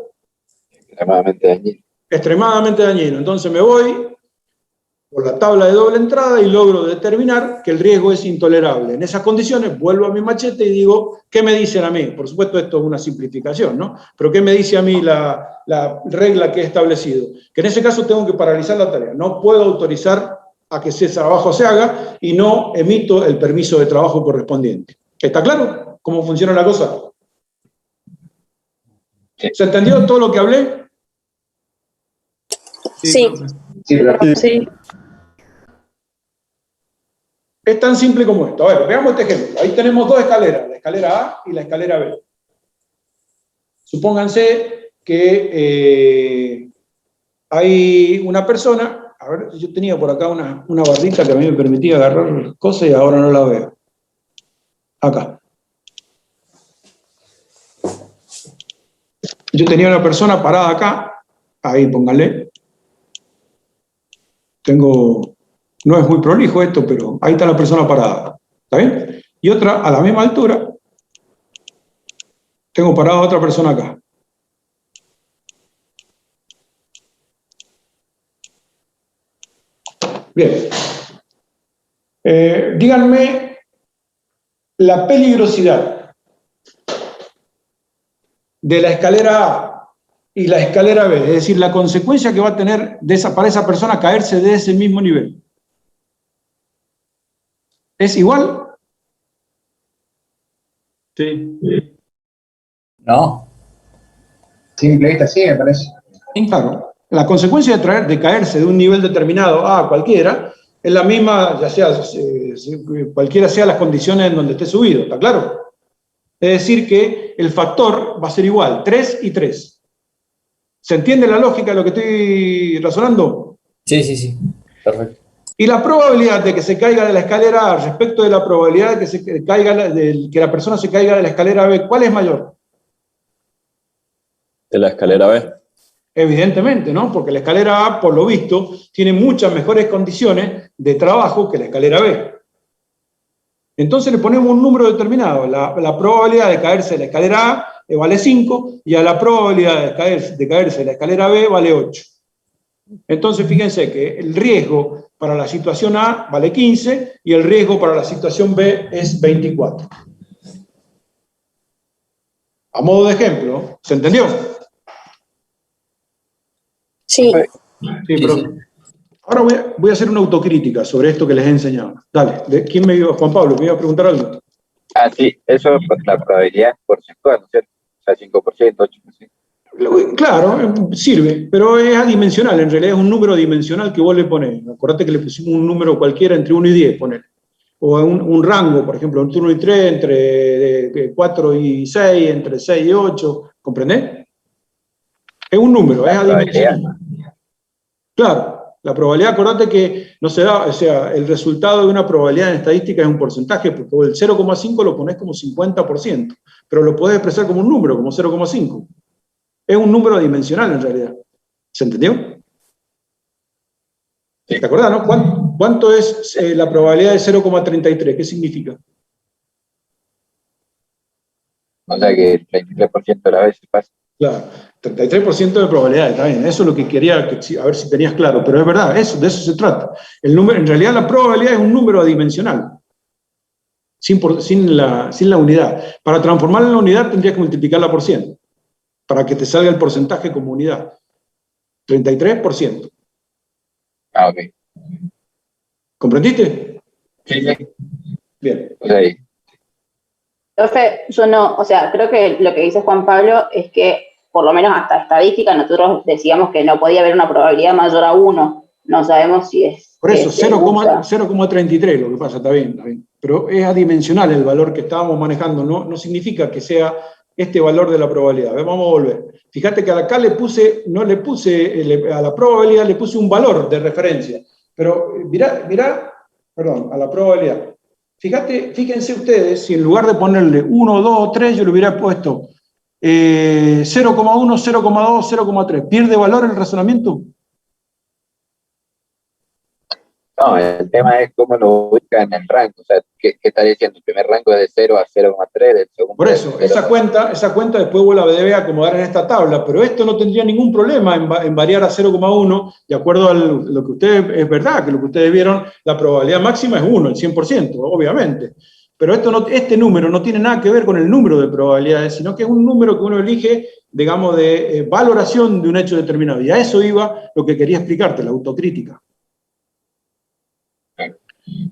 Extremadamente dañino. Extremadamente dañino. Entonces me voy, por la tabla de doble entrada y logro determinar que el riesgo es intolerable. En esas condiciones vuelvo a mi machete y digo, ¿qué me dicen a mí? Por supuesto esto es una simplificación, ¿no? Pero ¿qué me dice a mí la regla que he establecido? Que en ese caso tengo que paralizar la tarea. No puedo autorizar a que ese trabajo se haga y no emito el permiso de trabajo correspondiente. ¿Está claro cómo funciona la cosa? ¿Se entendió todo lo que hablé? Sí. Sí. Es tan simple como esto. A ver, veamos este ejemplo. Ahí tenemos dos escaleras, la escalera A y la escalera B. Supónganse que hay una persona, a ver, yo tenía por acá una barrita que a mí me permitía agarrar cosas y ahora no la veo. Acá. Yo tenía una persona parada acá, ahí pónganle. No es muy prolijo esto, pero ahí está la persona parada. ¿Está bien? Y otra, a la misma altura, tengo parada otra persona acá. Bien. Díganme la peligrosidad de la escalera A y la escalera B, es decir, la consecuencia que va a tener para esa persona caerse de ese mismo nivel. ¿Es igual? Sí. No. Simple vista, sí, me parece. Claro. La consecuencia de caerse de un nivel determinado a cualquiera es la misma, ya sea cualquiera sea las condiciones en donde esté subido, ¿está claro? Es decir que el factor va a ser igual, 3 y 3. ¿Se entiende la lógica de lo que estoy razonando? Sí. Perfecto. Y la probabilidad de que se caiga de la escalera A respecto de la probabilidad de que la persona se caiga de la escalera B, ¿cuál es mayor? De la escalera B. Evidentemente, ¿no? Porque la escalera A, por lo visto, tiene muchas mejores condiciones de trabajo que la escalera B. Entonces le ponemos un número determinado. La probabilidad de caerse de la escalera A vale 5 y a la probabilidad de caerse de la escalera B vale 8. Entonces fíjense que el riesgo para la situación A vale 15 y el riesgo para la situación B es 24. A modo de ejemplo, ¿se entendió? Sí. Sí, pero ahora voy a hacer una autocrítica sobre esto que les he enseñado. Dale, ¿quién me iba? Juan Pablo, ¿me iba a preguntar algo? Ah, sí, eso pues, la probabilidad es porcentual, ¿no es cierto? O sea, 5%, 8%. Claro, sirve, pero es adimensional, en realidad es un número dimensional que vos le ponés. Acordate que le pusimos un número cualquiera entre 1 y 10, ponele. O un rango, por ejemplo, entre 1 y 3, entre 4 y 6, entre 6 y 8, ¿comprendés? Es un número, es adimensional. Claro, la probabilidad, acordate que no se da, o sea, el resultado de una probabilidad en estadística es un porcentaje, porque el 0,5 lo ponés como 50%, pero lo podés expresar como un número, como 0,5. Es un número dimensional en realidad. ¿Se entendió? ¿Te acordás, no? ¿Cuánto es la probabilidad de 0,33? ¿Qué significa? O sea que el 33% de las veces pasa. Claro, 33% de probabilidad, está bien. Eso es lo que quería, a ver si tenías claro, pero es verdad, de eso se trata. El número, en realidad la probabilidad es un número adimensional, sin la unidad. Para transformarla en la unidad tendrías que multiplicarla por 100, para que te salga el porcentaje como unidad. 33%. Ah, ok. ¿Comprendiste? Sí. Bien. O sea, Profe, yo no, o sea, creo que lo que dice Juan Pablo es que, por lo menos hasta estadística, nosotros decíamos que no podía haber una probabilidad mayor a 1. No sabemos si es... Por eso, 0,33 lo que pasa, está bien. Pero es adimensional el valor que estábamos manejando, no significa que sea este valor de la probabilidad. A ver, vamos a volver. Fíjate que acá no le puse a la probabilidad, le puse un valor de referencia. Pero mirá, a la probabilidad. Fíjense ustedes, si en lugar de ponerle 1, 2, 3, yo le hubiera puesto 0,1, 0,2, 0,3. ¿Pierde valor el razonamiento? No, el tema es cómo lo ubica en el rango. O sea, ¿qué está diciendo? El primer rango es de 0 a 0,3, el segundo. Por eso, esa cuenta después vos la debe acomodar en esta tabla, pero esto no tendría ningún problema en variar a 0,1, de acuerdo a lo que ustedes, es verdad, que lo que ustedes vieron, la probabilidad máxima es 1, el 100%, obviamente. Pero este número no tiene nada que ver con el número de probabilidades, sino que es un número que uno elige, digamos, de valoración de un hecho determinado. Y a eso iba lo que quería explicarte, la autocrítica.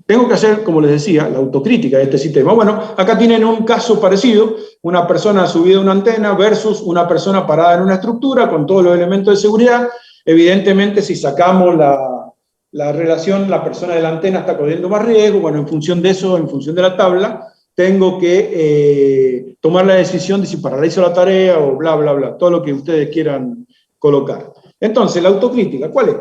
Tengo que hacer, como les decía, la autocrítica de este sistema. Bueno, acá tienen un caso parecido, una persona subida a una antena versus una persona parada en una estructura con todos los elementos de seguridad. Evidentemente, si sacamos la relación, la persona de la antena está corriendo más riesgo. Bueno, en función de eso, en función de la tabla, tengo que tomar la decisión de si paralizo la tarea o bla, bla, bla, todo lo que ustedes quieran colocar. Entonces, la autocrítica, ¿cuál es?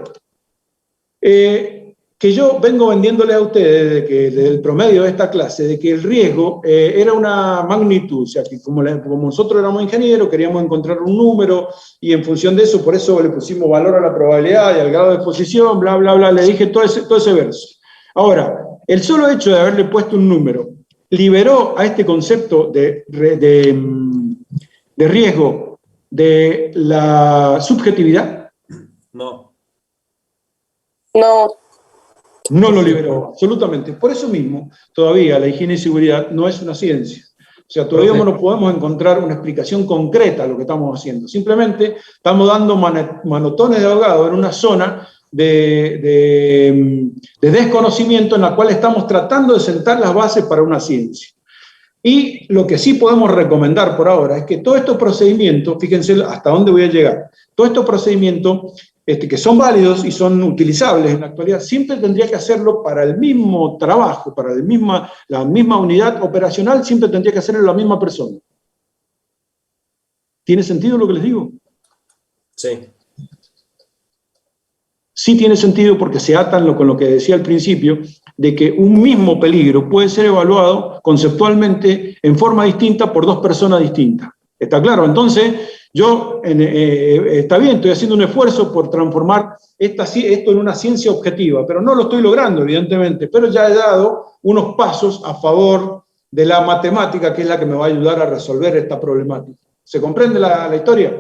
Que yo vengo vendiéndole a ustedes desde el promedio de esta clase, de que el riesgo era una magnitud, o sea, que como nosotros éramos ingenieros, queríamos encontrar un número, y en función de eso, por eso le pusimos valor a la probabilidad y al grado de exposición, bla, bla, bla, le dije todo ese verso. Ahora, el solo hecho de haberle puesto un número, liberó a este concepto de riesgo de la subjetividad. No. No. No lo liberó, absolutamente. Por eso mismo, todavía la higiene y seguridad no es una ciencia. O sea, todavía no podemos encontrar una explicación concreta a lo que estamos haciendo. Simplemente estamos dando manotones de ahogado en una zona de desconocimiento en la cual estamos tratando de sentar las bases para una ciencia. Y lo que sí podemos recomendar por ahora es que todos estos procedimientos, fíjense hasta dónde voy a llegar, todos estos procedimientos que son válidos y son utilizables en la actualidad, siempre tendría que hacerlo para el mismo trabajo, para la misma unidad operacional, siempre tendría que hacerlo la misma persona. ¿Tiene sentido lo que les digo? Sí. Sí tiene sentido porque se atan con lo que decía al principio, de que un mismo peligro puede ser evaluado conceptualmente en forma distinta por dos personas distintas. ¿Está claro? Entonces, yo, está bien, estoy haciendo un esfuerzo por transformar esto en una ciencia objetiva, pero no lo estoy logrando, evidentemente, pero ya he dado unos pasos a favor de la matemática, que es la que me va a ayudar a resolver esta problemática. ¿Se comprende la historia?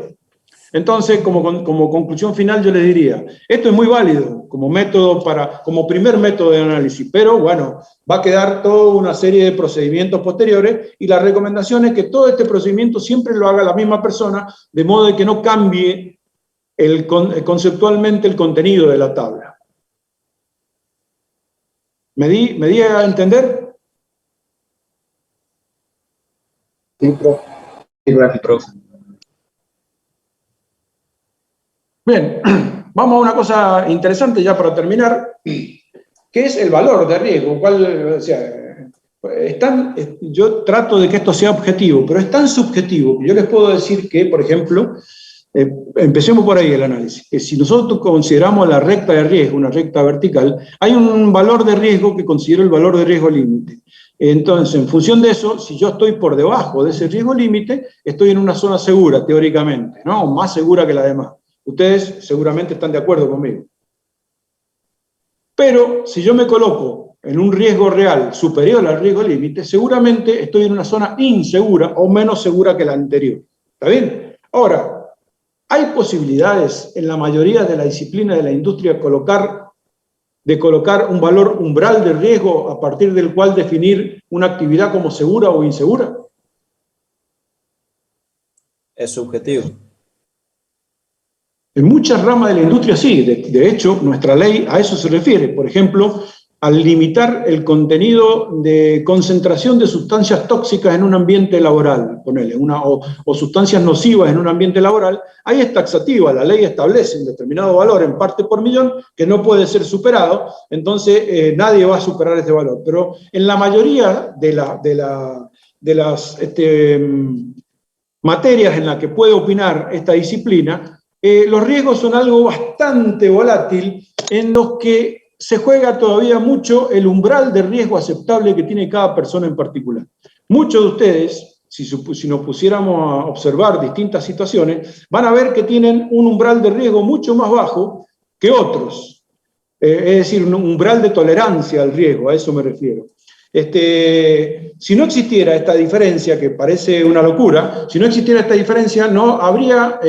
Entonces, como conclusión final, yo les diría, esto es muy válido como método como primer método de análisis, pero bueno, va a quedar toda una serie de procedimientos posteriores, y la recomendación es que todo este procedimiento siempre lo haga la misma persona, de modo de que no cambie conceptualmente el contenido de la tabla. ¿Me di a entender? Sí, profe. Sí, profe. Bien, vamos a una cosa interesante ya para terminar, que es el valor de riesgo. Yo trato de que esto sea objetivo, pero es tan subjetivo que yo les puedo decir que, por ejemplo, empecemos por ahí el análisis, que si nosotros consideramos la recta de riesgo, una recta vertical, hay un valor de riesgo que considero el valor de riesgo límite. Entonces, en función de eso, si yo estoy por debajo de ese riesgo límite, estoy en una zona segura, teóricamente, ¿no? Más segura que la demás. Ustedes seguramente están de acuerdo conmigo. Pero si yo me coloco en un riesgo real superior al riesgo límite, seguramente estoy en una zona insegura o menos segura que la anterior. ¿Está bien? Ahora, ¿hay posibilidades en la mayoría de la disciplina de la industria de colocar un valor umbral de riesgo a partir del cual definir una actividad como segura o insegura? Es subjetivo. En muchas ramas de la industria sí, de hecho, nuestra ley a eso se refiere. Por ejemplo, al limitar el contenido de concentración de sustancias tóxicas en un ambiente laboral, ponele, o sustancias nocivas en un ambiente laboral, ahí es taxativa, la ley establece un determinado valor en parte por millón que no puede ser superado, entonces nadie va a superar ese valor. Pero en la mayoría de las materias en las que puede opinar esta disciplina, los riesgos son algo bastante volátil, en los que se juega todavía mucho el umbral de riesgo aceptable que tiene cada persona en particular. Muchos de ustedes, si nos pusiéramos a observar distintas situaciones, van a ver que tienen un umbral de riesgo mucho más bajo que otros. es decir, un umbral de tolerancia al riesgo, a eso me refiero. Si no existiera esta diferencia, que parece una locura, si no existiera esta diferencia, no habría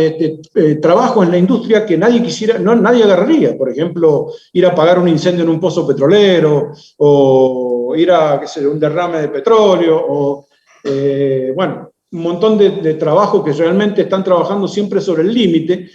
trabajos en la industria que nadie quisiera, nadie agarraría. Por ejemplo, ir a apagar un incendio en un pozo petrolero, o ir a, qué sé, un derrame de petróleo, o, bueno, un montón de trabajos que realmente están trabajando siempre sobre el límite,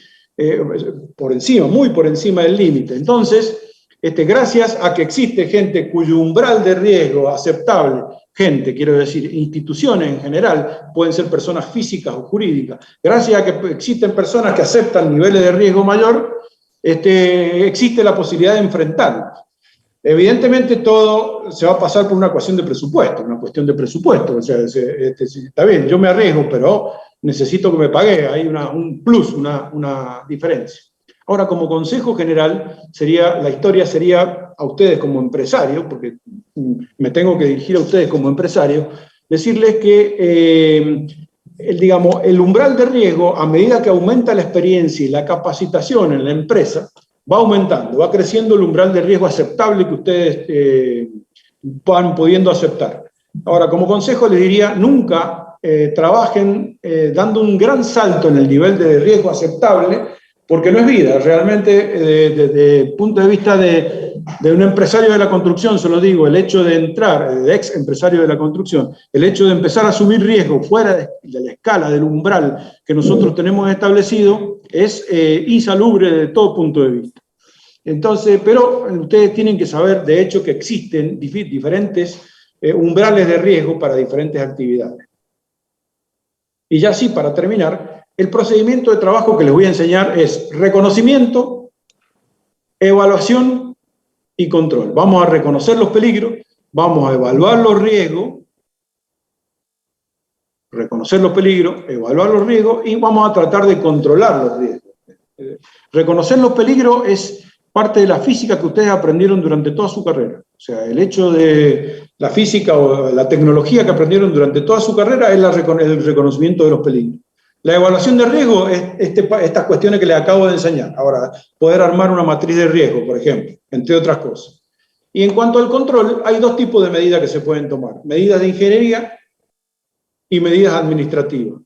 por encima, muy por encima del límite. Entonces, gracias a que existe gente cuyo umbral de riesgo aceptable, gente, quiero decir, instituciones en general, pueden ser personas físicas o jurídicas, gracias a que existen personas que aceptan niveles de riesgo mayor, existe la posibilidad de enfrentarlos. Evidentemente todo se va a pasar por una cuestión de presupuesto, o sea, está bien, yo me arriesgo, pero necesito que me pague, hay un plus, una diferencia. Ahora, como consejo general, la historia sería a ustedes como empresarios, porque me tengo que dirigir a ustedes como empresarios, decirles que el umbral de riesgo, a medida que aumenta la experiencia y la capacitación en la empresa, va aumentando, va creciendo el umbral de riesgo aceptable que ustedes van pudiendo aceptar. Ahora, como consejo les diría, nunca trabajen dando un gran salto en el nivel de riesgo aceptable, porque no es vida. Realmente, desde el punto de vista de un empresario de la construcción, se lo digo, el hecho de entrar, de ex empresario de la construcción, el hecho de empezar a asumir riesgo fuera de la escala, del umbral que nosotros tenemos establecido, es insalubre de todo punto de vista. Entonces, pero ustedes tienen que saber, de hecho, que existen diferentes umbrales de riesgo para diferentes actividades. Y ya sí, para terminar, el procedimiento de trabajo que les voy a enseñar es reconocimiento, evaluación y control. Vamos a reconocer los peligros, vamos a evaluar los riesgos, reconocer los peligros, evaluar los riesgos y vamos a tratar de controlar los riesgos. Reconocer los peligros es parte de la física que ustedes aprendieron durante toda su carrera. O sea, el hecho de la física o la tecnología que aprendieron durante toda su carrera es el reconocimiento de los peligros. La evaluación de riesgo es estas cuestiones que les acabo de enseñar. Ahora, poder armar una matriz de riesgo, por ejemplo, entre otras cosas. Y en cuanto al control, hay dos tipos de medidas que se pueden tomar. Medidas de ingeniería y medidas administrativas.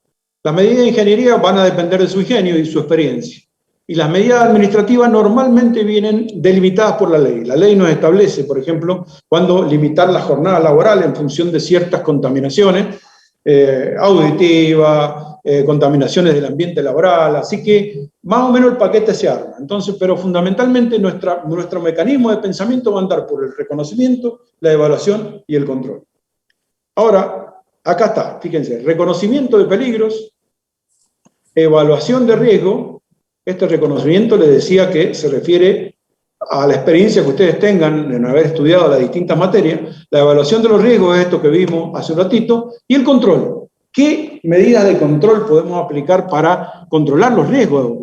Las medidas de ingeniería van a depender de su ingenio y su experiencia. Y las medidas administrativas normalmente vienen delimitadas por la ley. La ley nos establece, por ejemplo, cuándo limitar la jornada laboral en función de ciertas contaminaciones auditivas, contaminaciones del ambiente laboral, así que más o menos el paquete se arma. Entonces, pero fundamentalmente nuestro mecanismo de pensamiento va a andar por el reconocimiento, la evaluación y el control. Ahora, acá está, fíjense, reconocimiento de peligros, evaluación de riesgo. Este reconocimiento les decía que se refiere a la experiencia que ustedes tengan en haber estudiado las distintas materias. La evaluación de los riesgos es esto que vimos hace un ratito, y el control. ¿Qué medidas de control podemos aplicar para controlar los riesgos?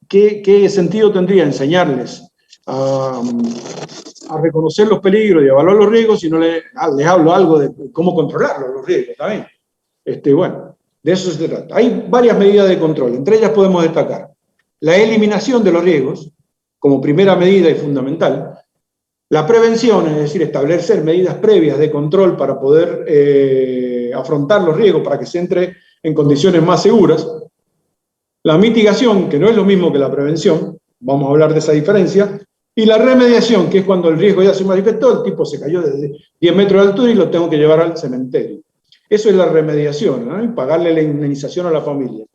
¿Qué sentido tendría enseñarles a reconocer los peligros y evaluar los riesgos si no les hablo algo de cómo controlarlos, los riesgos? ¿Está bien? Bueno, de eso se trata. Hay varias medidas de control, entre ellas podemos destacar la eliminación de los riesgos, como primera medida y fundamental, la prevención, es decir, establecer medidas previas de control para poder afrontar los riesgos, para que se entre en condiciones más seguras, la mitigación, que no es lo mismo que la prevención, vamos a hablar de esa diferencia, y la remediación, que es cuando el riesgo ya se manifestó, el tipo se cayó desde 10 metros de altura y lo tengo que llevar al cementerio. Eso es la remediación, ¿no? Y pagarle la indemnización a la familia.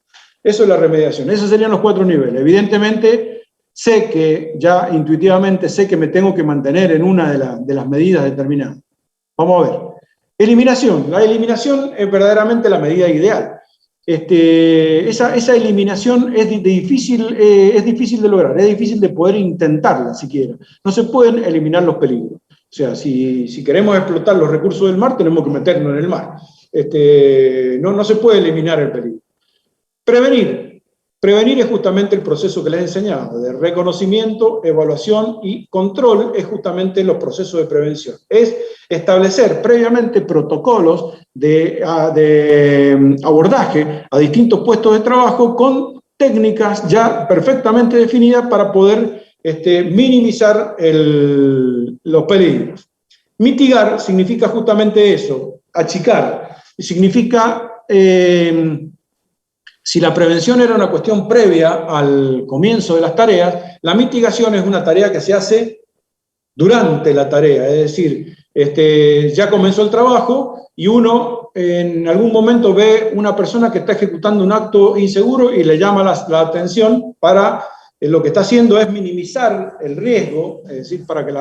Eso es la remediación. Esos serían los 4 niveles. Evidentemente, sé que ya intuitivamente sé que me tengo que mantener en una de las medidas determinadas. Vamos a ver. Eliminación. La eliminación es verdaderamente la medida ideal. Esa eliminación es difícil de lograr, es difícil de poder intentarla siquiera. No se pueden eliminar los peligros. O sea, si queremos explotar los recursos del mar, tenemos que meternos en el mar. No se puede eliminar el peligro. Prevenir. Prevenir es justamente el proceso que les he enseñado, de reconocimiento, evaluación y control es justamente los procesos de prevención. Es establecer previamente protocolos de abordaje a distintos puestos de trabajo con técnicas ya perfectamente definidas para poder minimizar los peligros. Mitigar significa justamente eso, achicar. Significa, si la prevención era una cuestión previa al comienzo de las tareas, la mitigación es una tarea que se hace durante la tarea, es decir, ya comenzó el trabajo y uno en algún momento ve una persona que está ejecutando un acto inseguro y le llama la atención para... lo que está haciendo es minimizar el riesgo, es decir, para que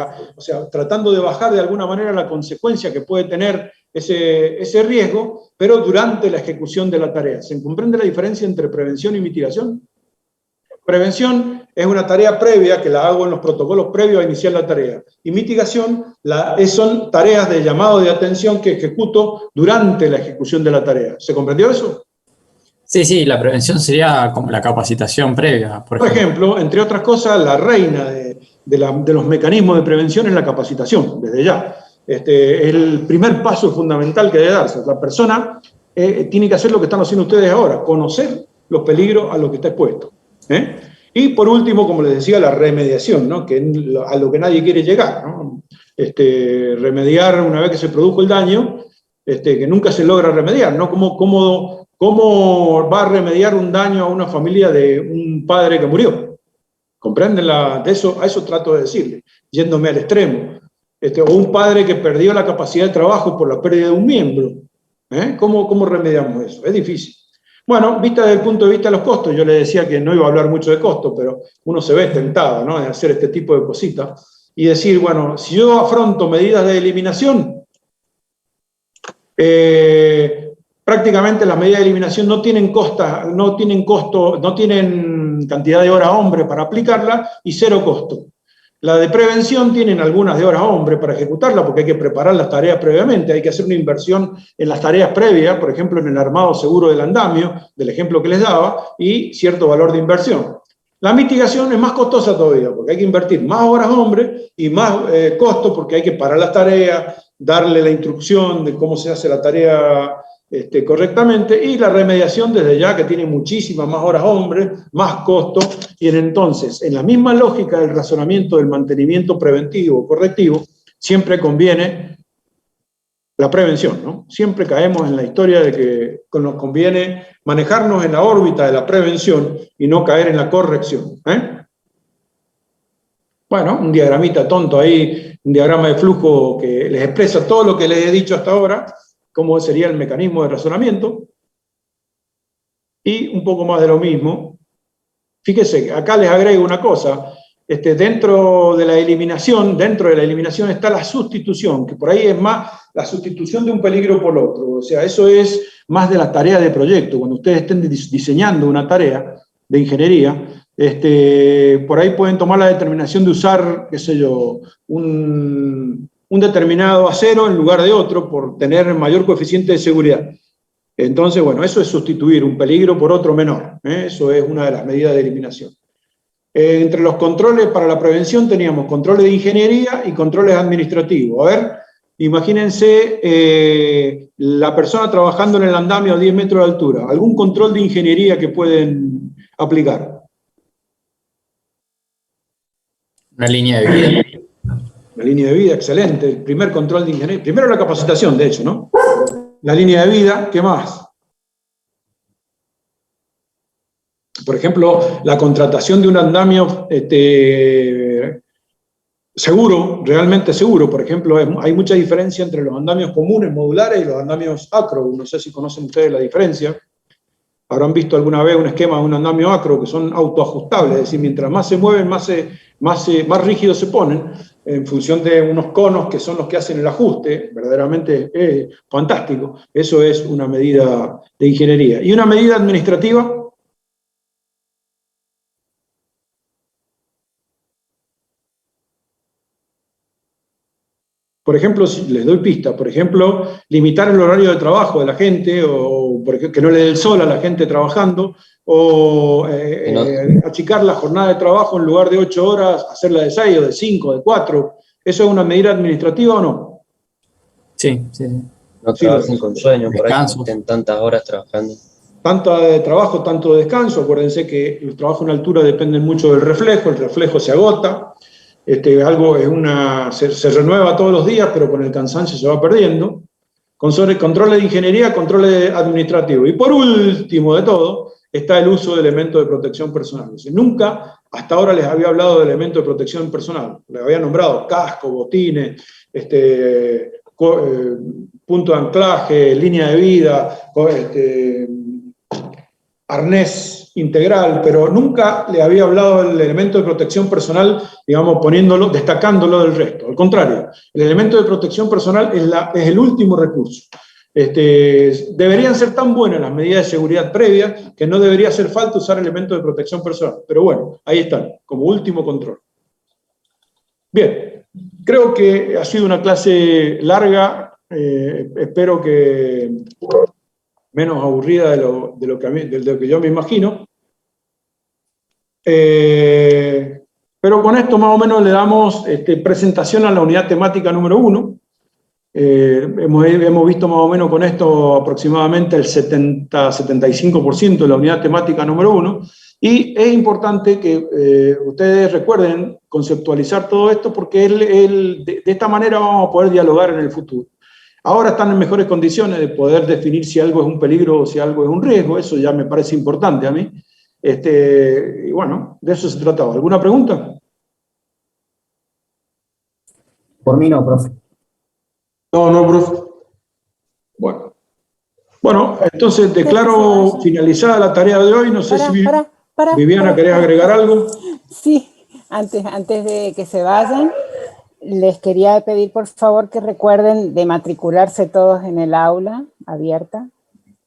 tratando de bajar de alguna manera la consecuencia que puede tener ese riesgo, pero durante la ejecución de la tarea. ¿Se comprende la diferencia entre prevención y mitigación? Prevención es una tarea previa que la hago en los protocolos previos a iniciar la tarea. Y mitigación son tareas de llamado de atención que ejecuto durante la ejecución de la tarea. ¿Se comprendió eso? Sí, la prevención sería como la capacitación previa. Por ejemplo, entre otras cosas, la reina de los mecanismos de prevención es la capacitación, desde ya. El primer paso fundamental que debe darse. La persona tiene que hacer lo que están haciendo ustedes ahora, conocer los peligros a los que está expuesto. Y por último, como les decía, la remediación, ¿no? Que a lo que nadie quiere llegar, ¿no? Remediar una vez que se produjo el daño, que nunca se logra remediar, ¿no? ¿Cómo va a remediar un daño a una familia de un padre que murió? ¿Comprenden? A eso trato de decirle, yéndome al extremo. O un padre que perdió la capacidad de trabajo por la pérdida de un miembro. ¿Cómo remediamos eso? Es difícil. Bueno, vista desde el punto de vista de los costos, yo le decía que no iba a hablar mucho de costos, pero uno se ve tentado, ¿no?, de hacer este tipo de cositas y decir, bueno, si yo afronto medidas de eliminación, prácticamente las medidas de eliminación no tienen cantidad de horas hombre para aplicarla y cero costo. La de prevención tienen algunas de horas hombre para ejecutarla porque hay que preparar las tareas previamente, hay que hacer una inversión en las tareas previas, por ejemplo en el armado seguro del andamio, del ejemplo que les daba, y cierto valor de inversión. La mitigación es más costosa todavía porque hay que invertir más horas hombre y más costo porque hay que parar las tareas, darle la instrucción de cómo se hace la tarea correctamente, y la remediación desde ya que tiene muchísimas más horas hombre, más costo, y entonces en la misma lógica del razonamiento del mantenimiento preventivo correctivo siempre conviene la prevención, ¿no? Siempre caemos en la historia de que nos conviene manejarnos en la órbita de la prevención y no caer en la corrección. Bueno, un diagramita tonto ahí, un diagrama de flujo que les expresa todo lo que les he dicho hasta ahora, cómo sería el mecanismo de razonamiento, y un poco más de lo mismo. Fíjese, acá les agrego una cosa, dentro de la eliminación está la sustitución, que por ahí es más la sustitución de un peligro por otro, o sea, eso es más de la tarea de proyecto, cuando ustedes estén diseñando una tarea de ingeniería, por ahí pueden tomar la determinación de usar, qué sé yo, un determinado acero en lugar de otro por tener mayor coeficiente de seguridad. Entonces, bueno, eso es sustituir un peligro por otro menor. Eso es una de las medidas de eliminación. Entre los controles para la prevención teníamos controles de ingeniería y controles administrativos. A ver, imagínense la persona trabajando en el andamio a 10 metros de altura. ¿Algún control de ingeniería que pueden aplicar? Una línea de vida. La línea de vida, excelente. El primer control de ingeniería. Primero la capacitación, de hecho, ¿no? La línea de vida, ¿qué más? Por ejemplo, la contratación de un andamio seguro, realmente seguro. Por ejemplo, hay mucha diferencia entre los andamios comunes, modulares, y los andamios acro. No sé si conocen ustedes la diferencia. Habrán visto alguna vez un esquema de un andamio acro que son autoajustables, es decir, mientras más se mueven, más rígidos se ponen, en función de unos conos que son los que hacen el ajuste. Verdaderamente es fantástico. Eso es una medida de ingeniería. ¿Y una medida administrativa? Por ejemplo, si les doy pista, por ejemplo, limitar el horario de trabajo de la gente, o que no le dé el sol a la gente trabajando, o achicar la jornada de trabajo en lugar de 8 horas, hacerla de 6 o de 5 o de 4. ¿Eso es una medida administrativa o no? Sí. No trabajen con sueño, por ahí estén tantas horas trabajando. tanto de trabajo, tanto de descanso. Acuérdense que el trabajo en altura depende mucho del reflejo, el reflejo se agota, se renueva todos los días, pero con el cansancio se va perdiendo. Controles de ingeniería, controles administrativos. Y por último de todo, está el uso de elementos de protección personal. Nunca hasta ahora les había hablado de elementos de protección personal. Les había nombrado casco, botines, punto de anclaje, línea de vida, arnés integral, pero nunca le había hablado del elemento de protección personal, digamos, destacándolo del resto. Al contrario, el elemento de protección personal es el último recurso. Deberían ser tan buenas las medidas de seguridad previas que no debería hacer falta usar elementos de protección personal. Pero bueno, ahí están, como último control. Bien, creo que ha sido una clase larga, espero que menos aburrida de lo que yo me imagino. Pero con esto más o menos le damos presentación a la unidad temática número 1. Hemos visto más o menos con esto aproximadamente el 70-75% de la unidad temática número 1. Y es importante que ustedes recuerden conceptualizar todo esto porque de esta manera vamos a poder dialogar en el futuro. Ahora están en mejores condiciones de poder definir si algo es un peligro o si algo es un riesgo. Eso ya me parece importante a mí. Y bueno, de eso se trataba. ¿Alguna pregunta? Por mí no, profe. No, profe. Bueno, entonces declaro finalizada la tarea de hoy. No sé si Viviana, ¿querés agregar algo? Sí, antes de que se vayan, les quería pedir por favor que recuerden de matricularse todos en el aula abierta,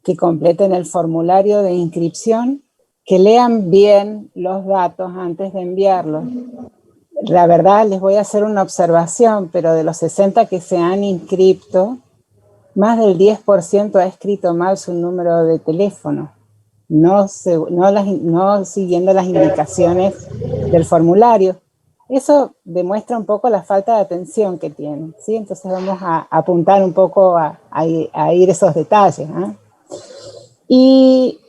que completen el formulario de inscripción, que lean bien los datos antes de enviarlos. La verdad, les voy a hacer una observación, pero de los 60 que se han inscrito, más del 10% ha escrito mal su número de teléfono, no siguiendo las indicaciones del formulario. Eso demuestra un poco la falta de atención que tienen, ¿sí? Entonces vamos a apuntar un poco a ir esos detalles, ¿eh? Y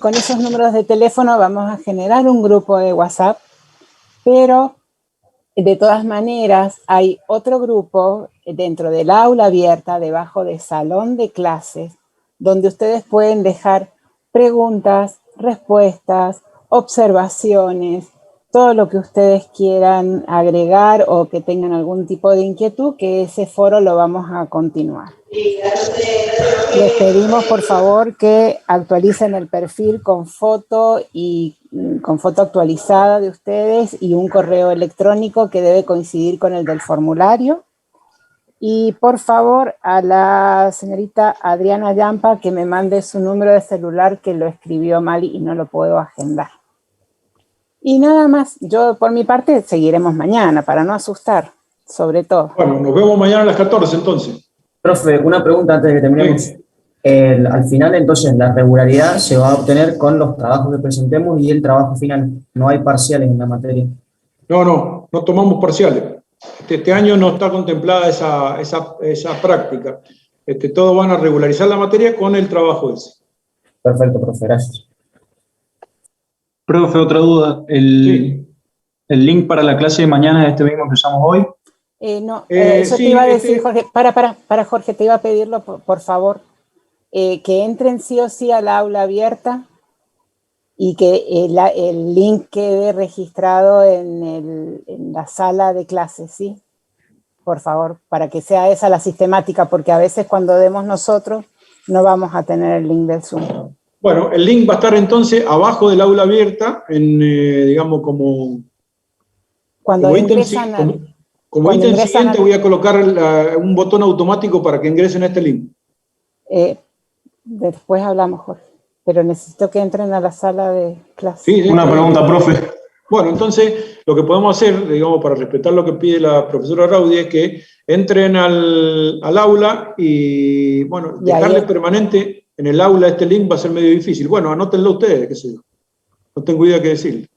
con esos números de teléfono vamos a generar un grupo de WhatsApp, pero de todas maneras hay otro grupo dentro del aula abierta, debajo del salón de clases, donde ustedes pueden dejar preguntas, respuestas, observaciones, todo lo que ustedes quieran agregar o que tengan algún tipo de inquietud, que ese foro lo vamos a continuar. Les pedimos por favor que actualicen el perfil con foto actualizada de ustedes y un correo electrónico que debe coincidir con el del formulario. Y por favor a la señorita Adriana Yampa que me mande su número de celular, que lo escribió mal y no lo puedo agendar. Y nada más, yo por mi parte seguiremos mañana para no asustar, sobre todo. Bueno, nos vemos mañana a las 14 entonces. Profe, una pregunta antes de que terminemos. Sí. Al final, entonces, la regularidad se va a obtener con los trabajos que presentemos y el trabajo final. No hay parciales en la materia. No tomamos parciales. Este año no está contemplada esa práctica. Todos van a regularizar la materia con el trabajo ese. Perfecto, profe, gracias. Profe, otra duda. ¿El link para la clase de mañana es este mismo que usamos hoy? Eso te iba a decir, Jorge. Para Jorge, te iba a pedirlo, por favor, que entren sí o sí al aula abierta y que el link quede registrado en la sala de clases, ¿sí? Por favor, para que sea esa la sistemática, porque a veces cuando demos nosotros no vamos a tener el link del Zoom. Bueno, el link va a estar entonces abajo del aula abierta, digamos como ítem siguiente voy a colocar un botón automático para que ingresen a este link. Después hablamos, Jorge, pero necesito que entren a la sala de clase. Sí, una pregunta, profe. Bueno, entonces lo que podemos hacer, digamos, para respetar lo que pide la profesora Raudy, es que entren al aula y, bueno, dejarle permanente en el aula este link va a ser medio difícil. Bueno, anótenlo ustedes, qué sé yo. No tengo idea qué decir.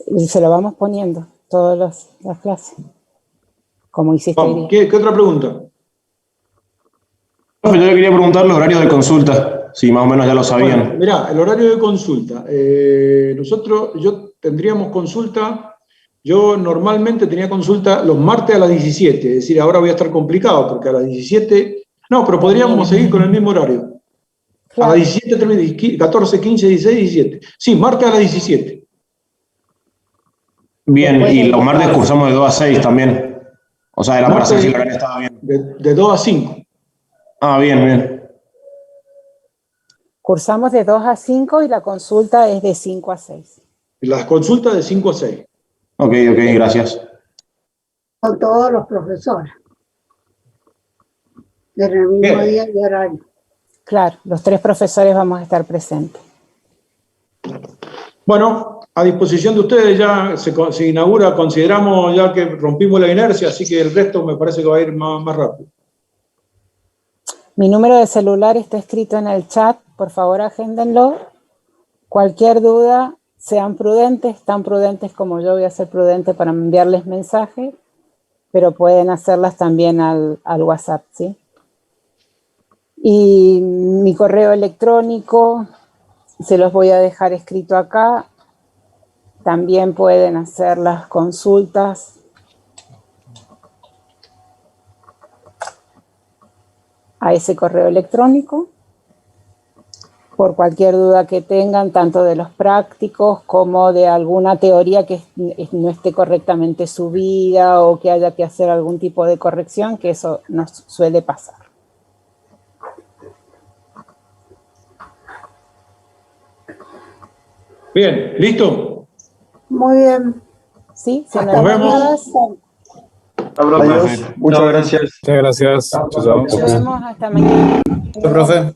Y se lo vamos poniendo todas las clases, como hiciste. Vamos, ¿qué otra pregunta? Profe, yo le quería preguntar los horarios de consulta. si más o menos ya lo sabían. Bueno, mirá, el horario de consulta. Yo tendríamos consulta, yo normalmente tenía consulta los martes a las 17, es decir, ahora voy a estar complicado porque a las 17, no, pero podríamos seguir con el mismo horario. Claro. A las 17, 14, 15, 16, 17. Sí, martes a las 17. Bien, y los martes cursamos de 2 a 6 también. O sea, era para saber si la carrera estaba bien. De 2 a 5. Ah, bien, bien. Cursamos de 2 a 5 y la consulta es de 5 a 6. Las consultas de 5 a 6. Ok, gracias. Con todos los profesores. En el mismo día y horario. Claro, los 3 profesores vamos a estar presentes. Bueno, a disposición de ustedes ya se inaugura, consideramos ya que rompimos la inercia, así que el resto me parece que va a ir más rápido. Mi número de celular está escrito en el chat, por favor agéndenlo. Cualquier duda, sean prudentes, tan prudentes como yo voy a ser prudente para enviarles mensajes, pero pueden hacerlas también al WhatsApp, ¿sí? Y mi correo electrónico, se los voy a dejar escrito acá. También pueden hacer las consultas a ese correo electrónico por cualquier duda que tengan, tanto de los prácticos como de alguna teoría que no esté correctamente subida o que haya que hacer algún tipo de corrección, que eso nos suele pasar. Bien, ¿listo? Muy bien. Sí, nos vemos. Adiós. Muchas gracias. Muchas gracias. Nos vemos hasta mañana. Profe.